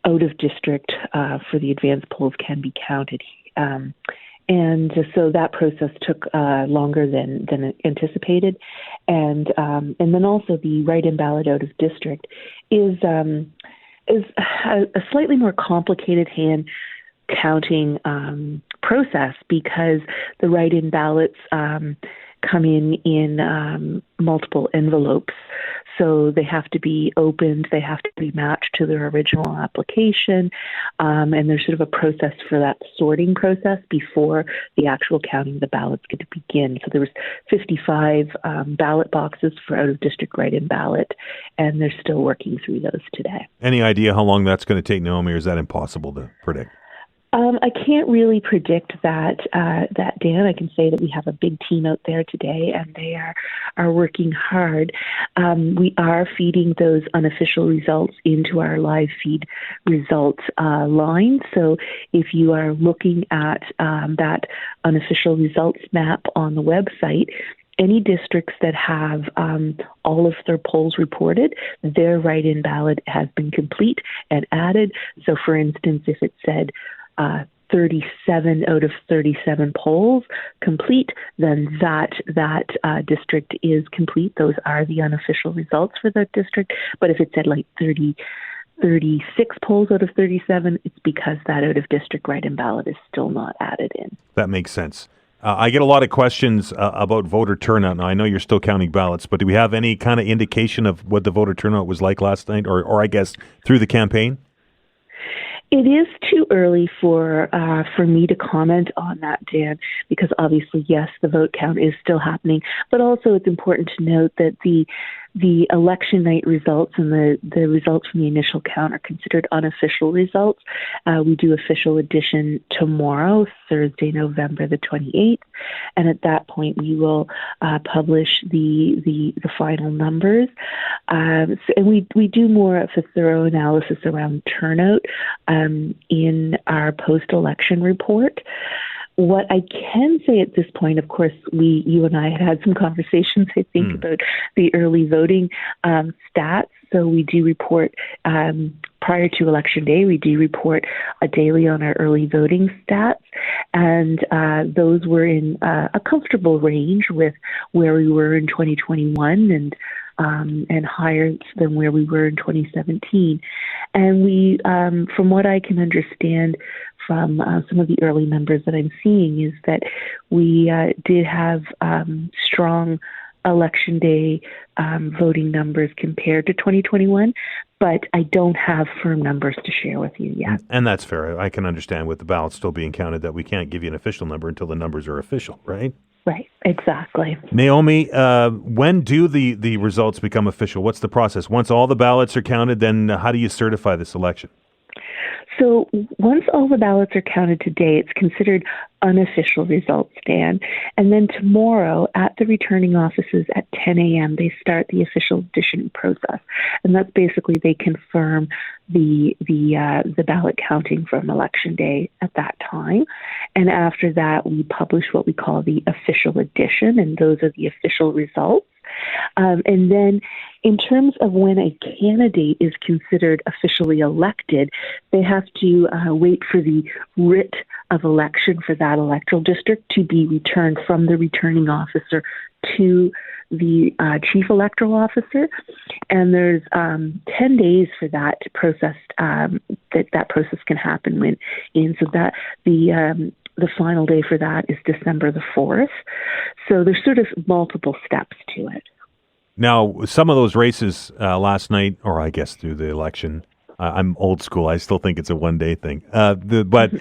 out-of-district for the advanced polls can be counted. And so that process took longer than anticipated. And then also the write-in ballot out-of-district is a slightly more complicated hand counting process, because the write-in ballots come in multiple envelopes. So they have to be opened, they have to be matched to their original application, and there's sort of a process for that sorting process before the actual counting of the ballots get to begin. So there was 55 ballot boxes for out-of-district write-in ballot, and they're still working through those today. Any idea how long that's going to take, Naomi, or is that impossible to predict? I can't really predict that, Dan. I can say that we have a big team out there today, and they are working hard. We are feeding those unofficial results into our live feed results line. So if you are looking at that unofficial results map on the website, any districts that have all of their polls reported, their write-in ballot has been complete and added. So, for instance, if it said 37 out of 37 polls complete, then that district is complete. Those are the unofficial results for that district. But if it said like 36 polls out of 37, it's because that out-of-district write-in ballot is still not added in. That makes sense. I get a lot of questions about voter turnout. Now, I know you're still counting ballots, but do we have any kind of indication of what the voter turnout was like last night, or I guess through the campaign? It is too early for me to comment on that, Dan, because obviously, yes, the vote count is still happening, but also it's important to note that the election night results and the results from the initial count are considered unofficial results. We do official addition tomorrow, Thursday, November the 28th, and at that point we will publish the final numbers. And we do more of a thorough analysis around turnout in our post-election report. What I can say at this point, of course, you and I had some conversations, I think, about the early voting stats. So we do report, prior to Election Day, we do report daily on our early voting stats. And those were in a comfortable range with where we were in 2021 and higher than where we were in 2017. And we, from what I can understand from some of the early numbers that I'm seeing, is that we did have strong Election Day voting numbers compared to 2021, but I don't have firm numbers to share with you yet. And that's fair. I can understand with the ballots still being counted that we can't give you an official number until the numbers are official, right? Right, exactly. Naomi, when do the results become official? What's the process? Once all the ballots are counted, then how do you certify this election? So once all the ballots are counted today, it's considered unofficial results, Dan. And then tomorrow at the returning offices at 10 a.m., they start the official addition process. And that's basically they confirm the ballot counting from Election Day at that time. And after that, we publish what we call the official addition, and those are the official results. And then in terms of when a candidate is considered officially elected, they have to wait for the writ of election for that electoral district to be returned from the returning officer to the chief electoral officer. And there's 10 days for that process, that process can happen when in. So that the final day for that is December the 4th. So there's sort of multiple steps to it. Now, some of those races last night, or I guess through the election, I'm old school. I still think it's a one-day thing. But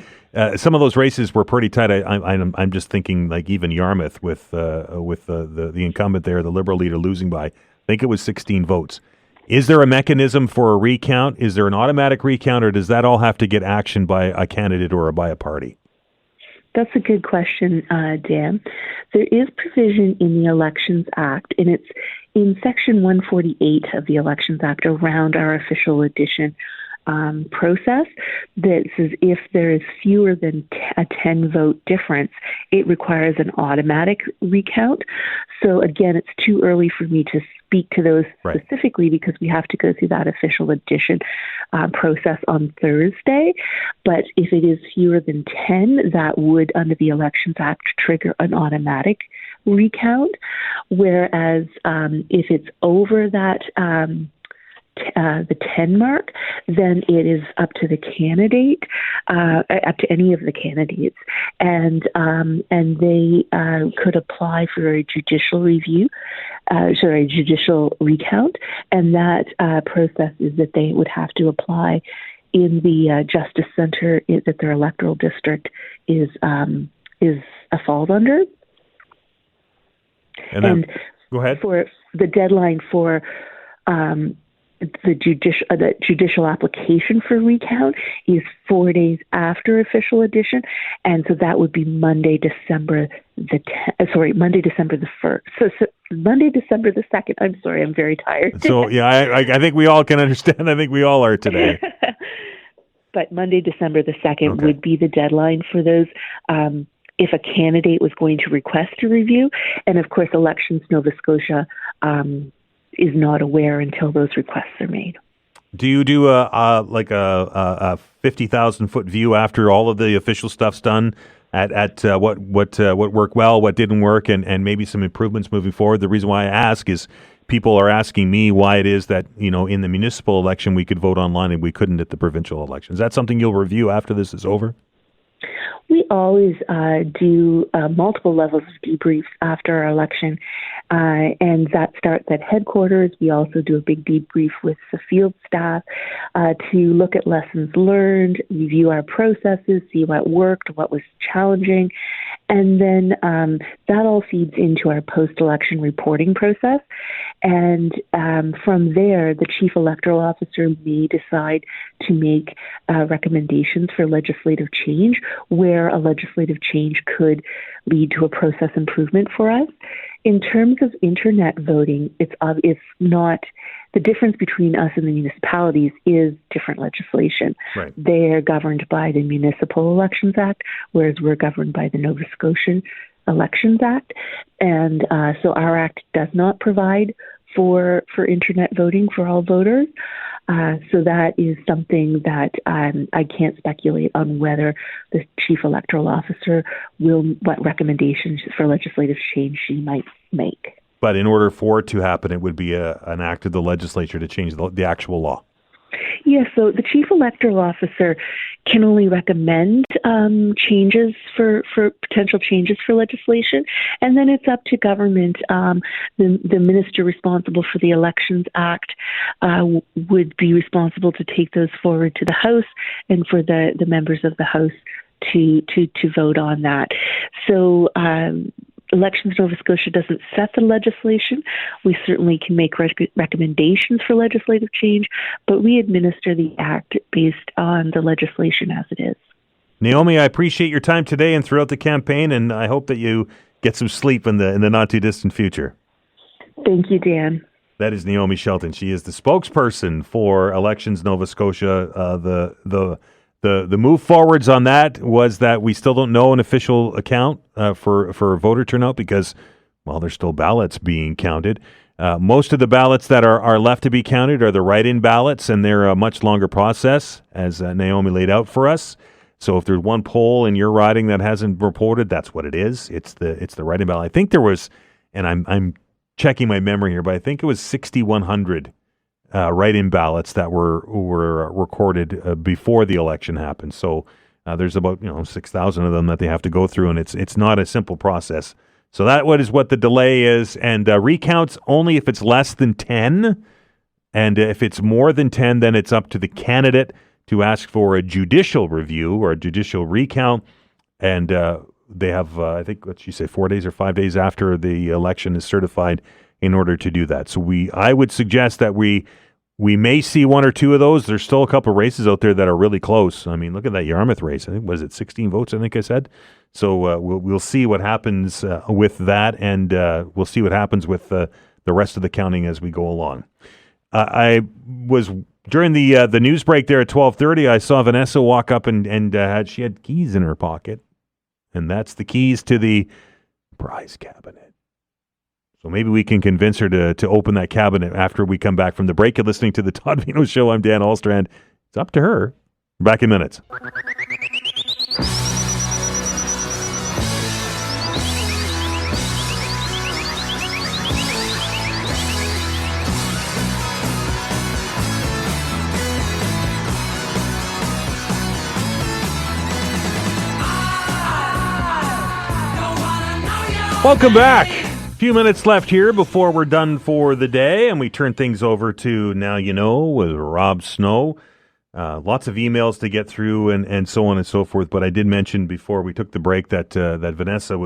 some of those races were pretty tight. I'm just thinking, like even Yarmouth with the incumbent there, the Liberal leader, losing by, I think it was 16 votes. Is there a mechanism for a recount? Is there an automatic recount, or does that all have to get action by a candidate or by a party? That's a good question, Dan. There is provision in the Elections Act, and it's in Section 148 of the Elections Act around our official addition process that says if there is fewer than a 10-vote difference, it requires an automatic recount. So again, it's too early for me to speak to those specifically because we have to go through that official addition process on Thursday. But if it is fewer than 10, that would, under the Elections Act, trigger an automatic recount. Whereas if it's over that the 10 mark, then it is up to the candidate, up to any of the candidates, and they could apply for a judicial review, judicial recount, and that process is that they would have to apply in the Justice Center that their electoral district is falls under. And then, go ahead. For the deadline for the judicial application for recount is 4 days after official addition, and so that would be Monday, December the 1st. So Monday, December the 2nd. I'm sorry, I'm very tired. So yeah, I think we all can understand. I think we all are today. But Monday, December the 2nd would be the deadline for those. If a candidate was going to request a review, and of course, Elections Nova Scotia is not aware until those requests are made. Do you do a 50,000-foot view after all of the official stuff's done at what worked well, what didn't work, and maybe some improvements moving forward? The reason why I ask is people are asking me why it is that in the municipal election we could vote online and we couldn't at the provincial election. Is that something you'll review after this is over? We always do multiple levels of debriefs after our election, and that starts at headquarters. We also do a big debrief with the field staff to look at lessons learned, review our processes, see what worked, what was challenging, and then that all feeds into our post-election reporting process. And from there, the chief electoral officer may decide to make recommendations for legislative change, where a legislative change could lead to a process improvement for us. In terms of internet voting, it's not the difference between us and the municipalities is different legislation. Right. They are governed by the Municipal Elections Act, whereas we're governed by the Nova Scotian Elections Act. And so our act does not provide for internet voting for all voters. So that is something that I can't speculate on whether the chief electoral officer what recommendations for legislative change she might make. But in order for it to happen, it would be an act of the legislature to change the actual law. Yes, so the chief electoral officer can only recommend changes for potential changes for legislation, and then it's up to government. The minister responsible for the Elections Act would be responsible to take those forward to the House, and for the members of the House to vote on that. So Elections Nova Scotia doesn't set the legislation. We certainly can make recommendations for legislative change, but we administer the act based on the legislation as it is. Naomi, I appreciate your time today and throughout the campaign, and I hope that you get some sleep in the not too distant future. Thank you, Dan. That is Naomi Shelton. She is the spokesperson for Elections Nova Scotia. The move forwards on that was that we still don't know an official account for voter turnout because, well, there's still ballots being counted. Most of the ballots that are left to be counted are the write-in ballots, and they're a much longer process, as Naomi laid out for us. So if there's one poll in your riding that hasn't reported, that's what it is. It's the write-in ballot. I think there was, and I'm checking my memory here, but I think it was 6,100 write-in ballots that were recorded before the election happened. So there's about 6,000 of them that they have to go through, and it's not a simple process. So that is what the delay is, and recounts only if it's less than 10, and if it's more than 10, then it's up to the candidate to ask for a judicial review or a judicial recount, and they have I think, what she say, 4 days or 5 days after the election is certified in order to do that. So I would suggest that we may see one or two of those. There's still a couple of races out there that are really close. I mean, look at that Yarmouth race. I think, was it 16 votes, I think I said? So we'll see what happens with that, and we'll see what happens with the rest of the counting as we go along. I was, during the news break there at 12:30, I saw Vanessa walk up and she had keys in her pocket, and that's the keys to the prize cabinet. So maybe we can convince her to open that cabinet after we come back from the break. You're listening to the Todd Veinotte Show. I'm Dan Alstrand. It's up to her. We're back in minutes. Welcome back. Few minutes left here before we're done for the day, and we turn things over to Now You Know with Rob Snow. Lots of emails to get through and so on and so forth, but I did mention before we took the break that Vanessa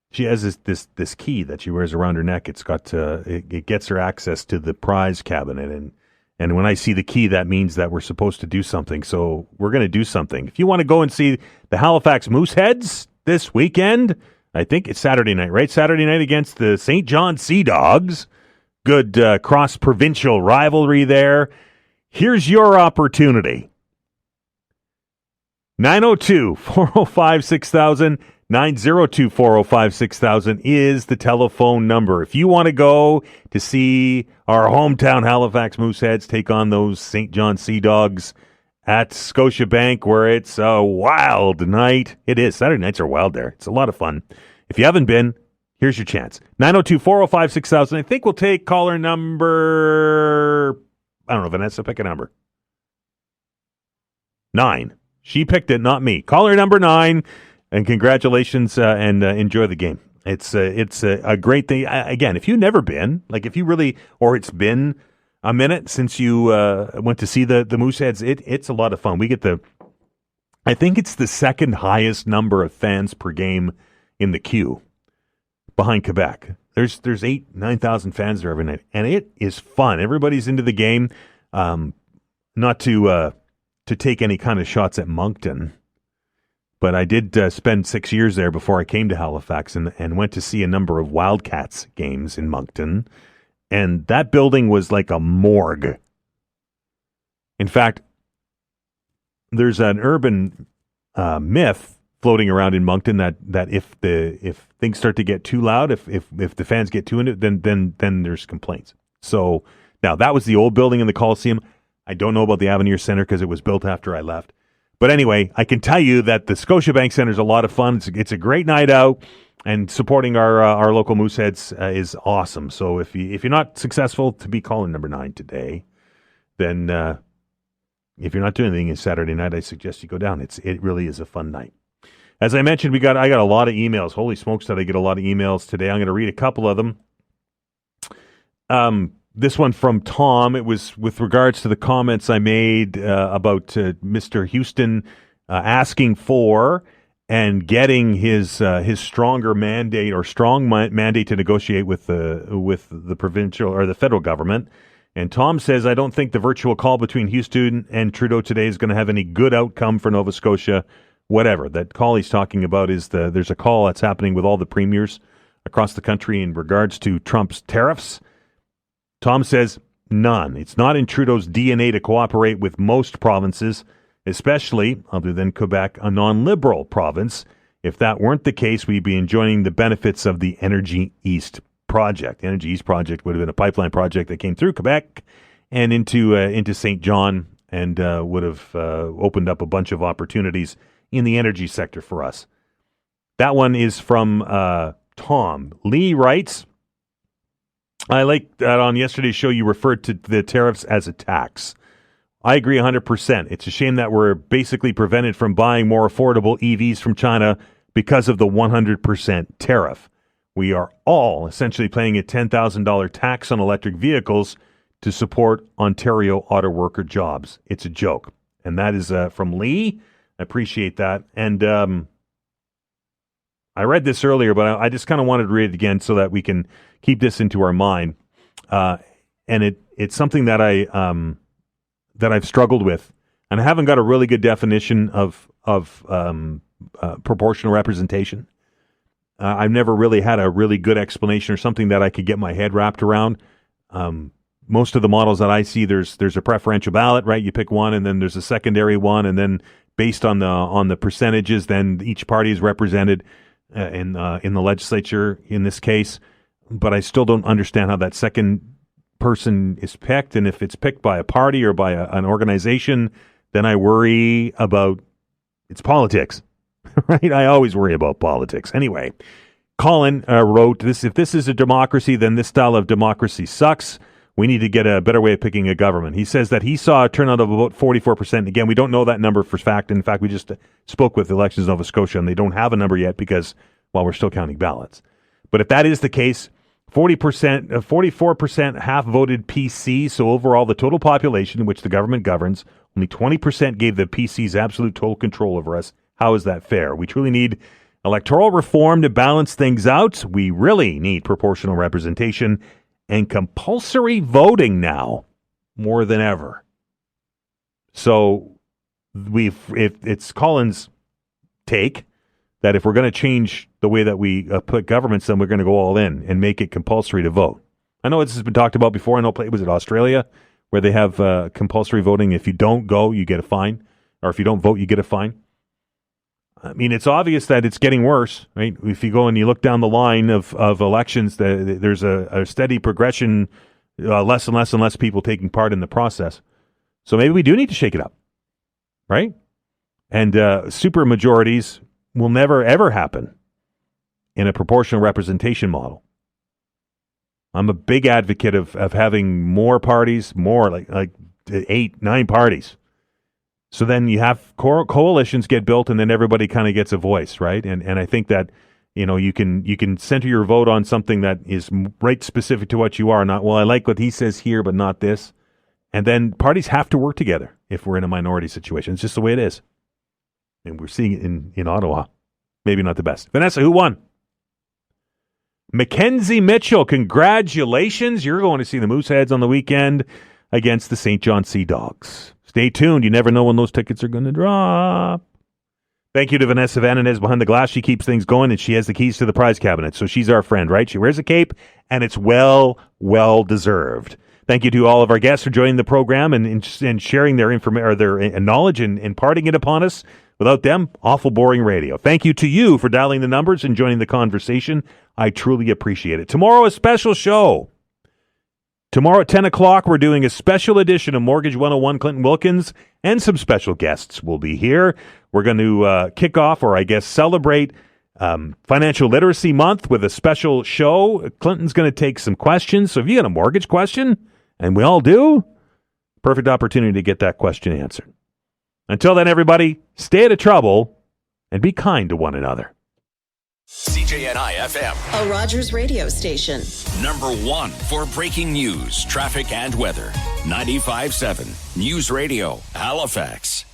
she has this key that she wears around her neck. It's got it gets her access to the prize cabinet, and when I see the key, that means that we're supposed to do something. So we're going to do something. If you want to go and see the Halifax Mooseheads this weekend, I think it's Saturday night, right? Saturday night against the St. John Sea Dogs. Good cross-provincial rivalry there. Here's your opportunity. 902-405-6000, 902-405-6000 is the telephone number. If you want to go to see our hometown Halifax Mooseheads take on those St. John Sea Dogs at Scotiabank, where it's a wild night. It is. Saturday nights are wild there. It's a lot of fun. If you haven't been, here's your chance. 902-405-6000. I think we'll take caller number, I don't know, Vanessa, pick a number. 9. She picked it, not me. Caller number 9, and congratulations, and enjoy the game. It's a great thing. Again, if you've never been, like if you really, or it's been a minute since you went to see the Mooseheads, it's a lot of fun. We get I think it's the second highest number of fans per game in the queue behind Quebec. There's 8,000-9,000 fans there every night, and it is fun. Everybody's into the game. Not to take any kind of shots at Moncton, but I did spend 6 years there before I came to Halifax, and went to see a number of Wildcats games in Moncton. And that building was like a morgue. In fact, there's an urban myth floating around in Moncton that if things start to get too loud, if the fans get too into it, then there's complaints. So now that was the old building in the Coliseum. I don't know about the Avenir Center because it was built after I left. But anyway, I can tell you that the Scotiabank Center is a lot of fun. It's a great night out. And supporting our local Mooseheads is awesome. So if you're not successful to be calling number 9 today, then if you're not doing anything on Saturday night, I suggest you go down. It really is a fun night. As I mentioned, I got a lot of emails. Holy smokes, did I get a lot of emails today. I'm going to read a couple of them. This one from Tom. It was with regards to the comments I made about Mr. Houston asking for and getting his stronger mandate or strong mandate to negotiate with the provincial or the federal government. And Tom says, I don't think the virtual call between Houston and Trudeau today is going to have any good outcome for Nova Scotia. Whatever. That call he's talking about is there's a call that's happening with all the premiers across the country in regards to Trump's tariffs. Tom says, none. It's not in Trudeau's DNA to cooperate with most provinces, especially, other than Quebec, a non-liberal province. If that weren't the case, we'd be enjoying the benefits of the Energy East project. The Energy East project would have been a pipeline project that came through Quebec and into St. John and would have opened up a bunch of opportunities in the energy sector for us. That one is from Tom. Lee writes, I like that on yesterday's show you referred to the tariffs as a tax. I agree 100%. It's a shame that we're basically prevented from buying more affordable EVs from China because of the 100% tariff. We are all essentially paying a $10,000 tax on electric vehicles to support Ontario auto worker jobs. It's a joke. And that is from Lee. I appreciate that. And I read this earlier, but I just kind of wanted to read it again so that we can keep this into our mind. And it's something that I've struggled with, and I haven't got a really good definition of proportional representation. I've never really had a really good explanation or something that I could get my head wrapped around. Most of the models that I see, there's a preferential ballot, right? You pick one, and then there's a secondary one, and then based on the percentages, then each party is represented in the legislature in this case. But I still don't understand how that second person is picked, and if it's picked by a party or by an organization, then I worry about its politics. Right? I always worry about politics. Anyway, Colin wrote this: if this is a democracy, then this style of democracy sucks. We need to get a better way of picking a government. He says that he saw a turnout of about 44%. Again, we don't know that number for fact. In fact, we just spoke with Elections Nova Scotia, and they don't have a number yet because, well, we're still counting ballots. But if that is the case, 44% half voted PC. So overall, the total population in which the government governs, only 20% gave the PCs absolute total control over us. How is that fair? We truly need electoral reform to balance things out. We really need proportional representation and compulsory voting now more than ever. So it's Colin's take that if we're going to change the way that we put governments, then we're going to go all in and make it compulsory to vote. I know this has been talked about before. I know, was it Australia, where they have compulsory voting? If you don't go, you get a fine. Or if you don't vote, you get a fine. I mean, it's obvious that it's getting worse, right? If you go and you look down the line of elections, there's a steady progression, less and less and less people taking part in the process. So maybe we do need to shake it up, right? And super majorities will never, ever happen in a proportional representation model. I'm a big advocate of having more parties, more like 8, 9 parties. So then you have coalitions get built, and then everybody kind of gets a voice, right? And I think that, you know, you can center your vote on something that is right specific to what you are. Not, well, I like what he says here, but not this. And then parties have to work together if we're in a minority situation. It's just the way it is. And we're seeing it in Ottawa. Maybe not the best. Vanessa, who won? Mackenzie Mitchell, congratulations. You're going to see the Mooseheads on the weekend against the St. John Sea Dogs. Stay tuned. You never know when those tickets are going to drop. Thank you to Vanessa Vananez behind the glass. She keeps things going, and she has the keys to the prize cabinet. So she's our friend, right? She wears a cape, and it's well deserved. Thank you to all of our guests for joining the program and sharing their information or their knowledge and imparting it upon us. Without them, awful boring radio. Thank you to you for dialing the numbers and joining the conversation. I truly appreciate it. Tomorrow, a special show. Tomorrow at 10 o'clock, we're doing a special edition of Mortgage 101 Clinton Wilkins, and some special guests will be here. We're going to kick off, or I guess celebrate, Financial Literacy Month with a special show. Clinton's going to take some questions. So if you got a mortgage question, and we all do, Perfect opportunity to get that question answered. Until then, everybody, stay out of trouble and be kind to one another. CJNI FM, a Rogers radio station. number 1 for breaking news, traffic, and weather. 95.7 News Radio, Halifax.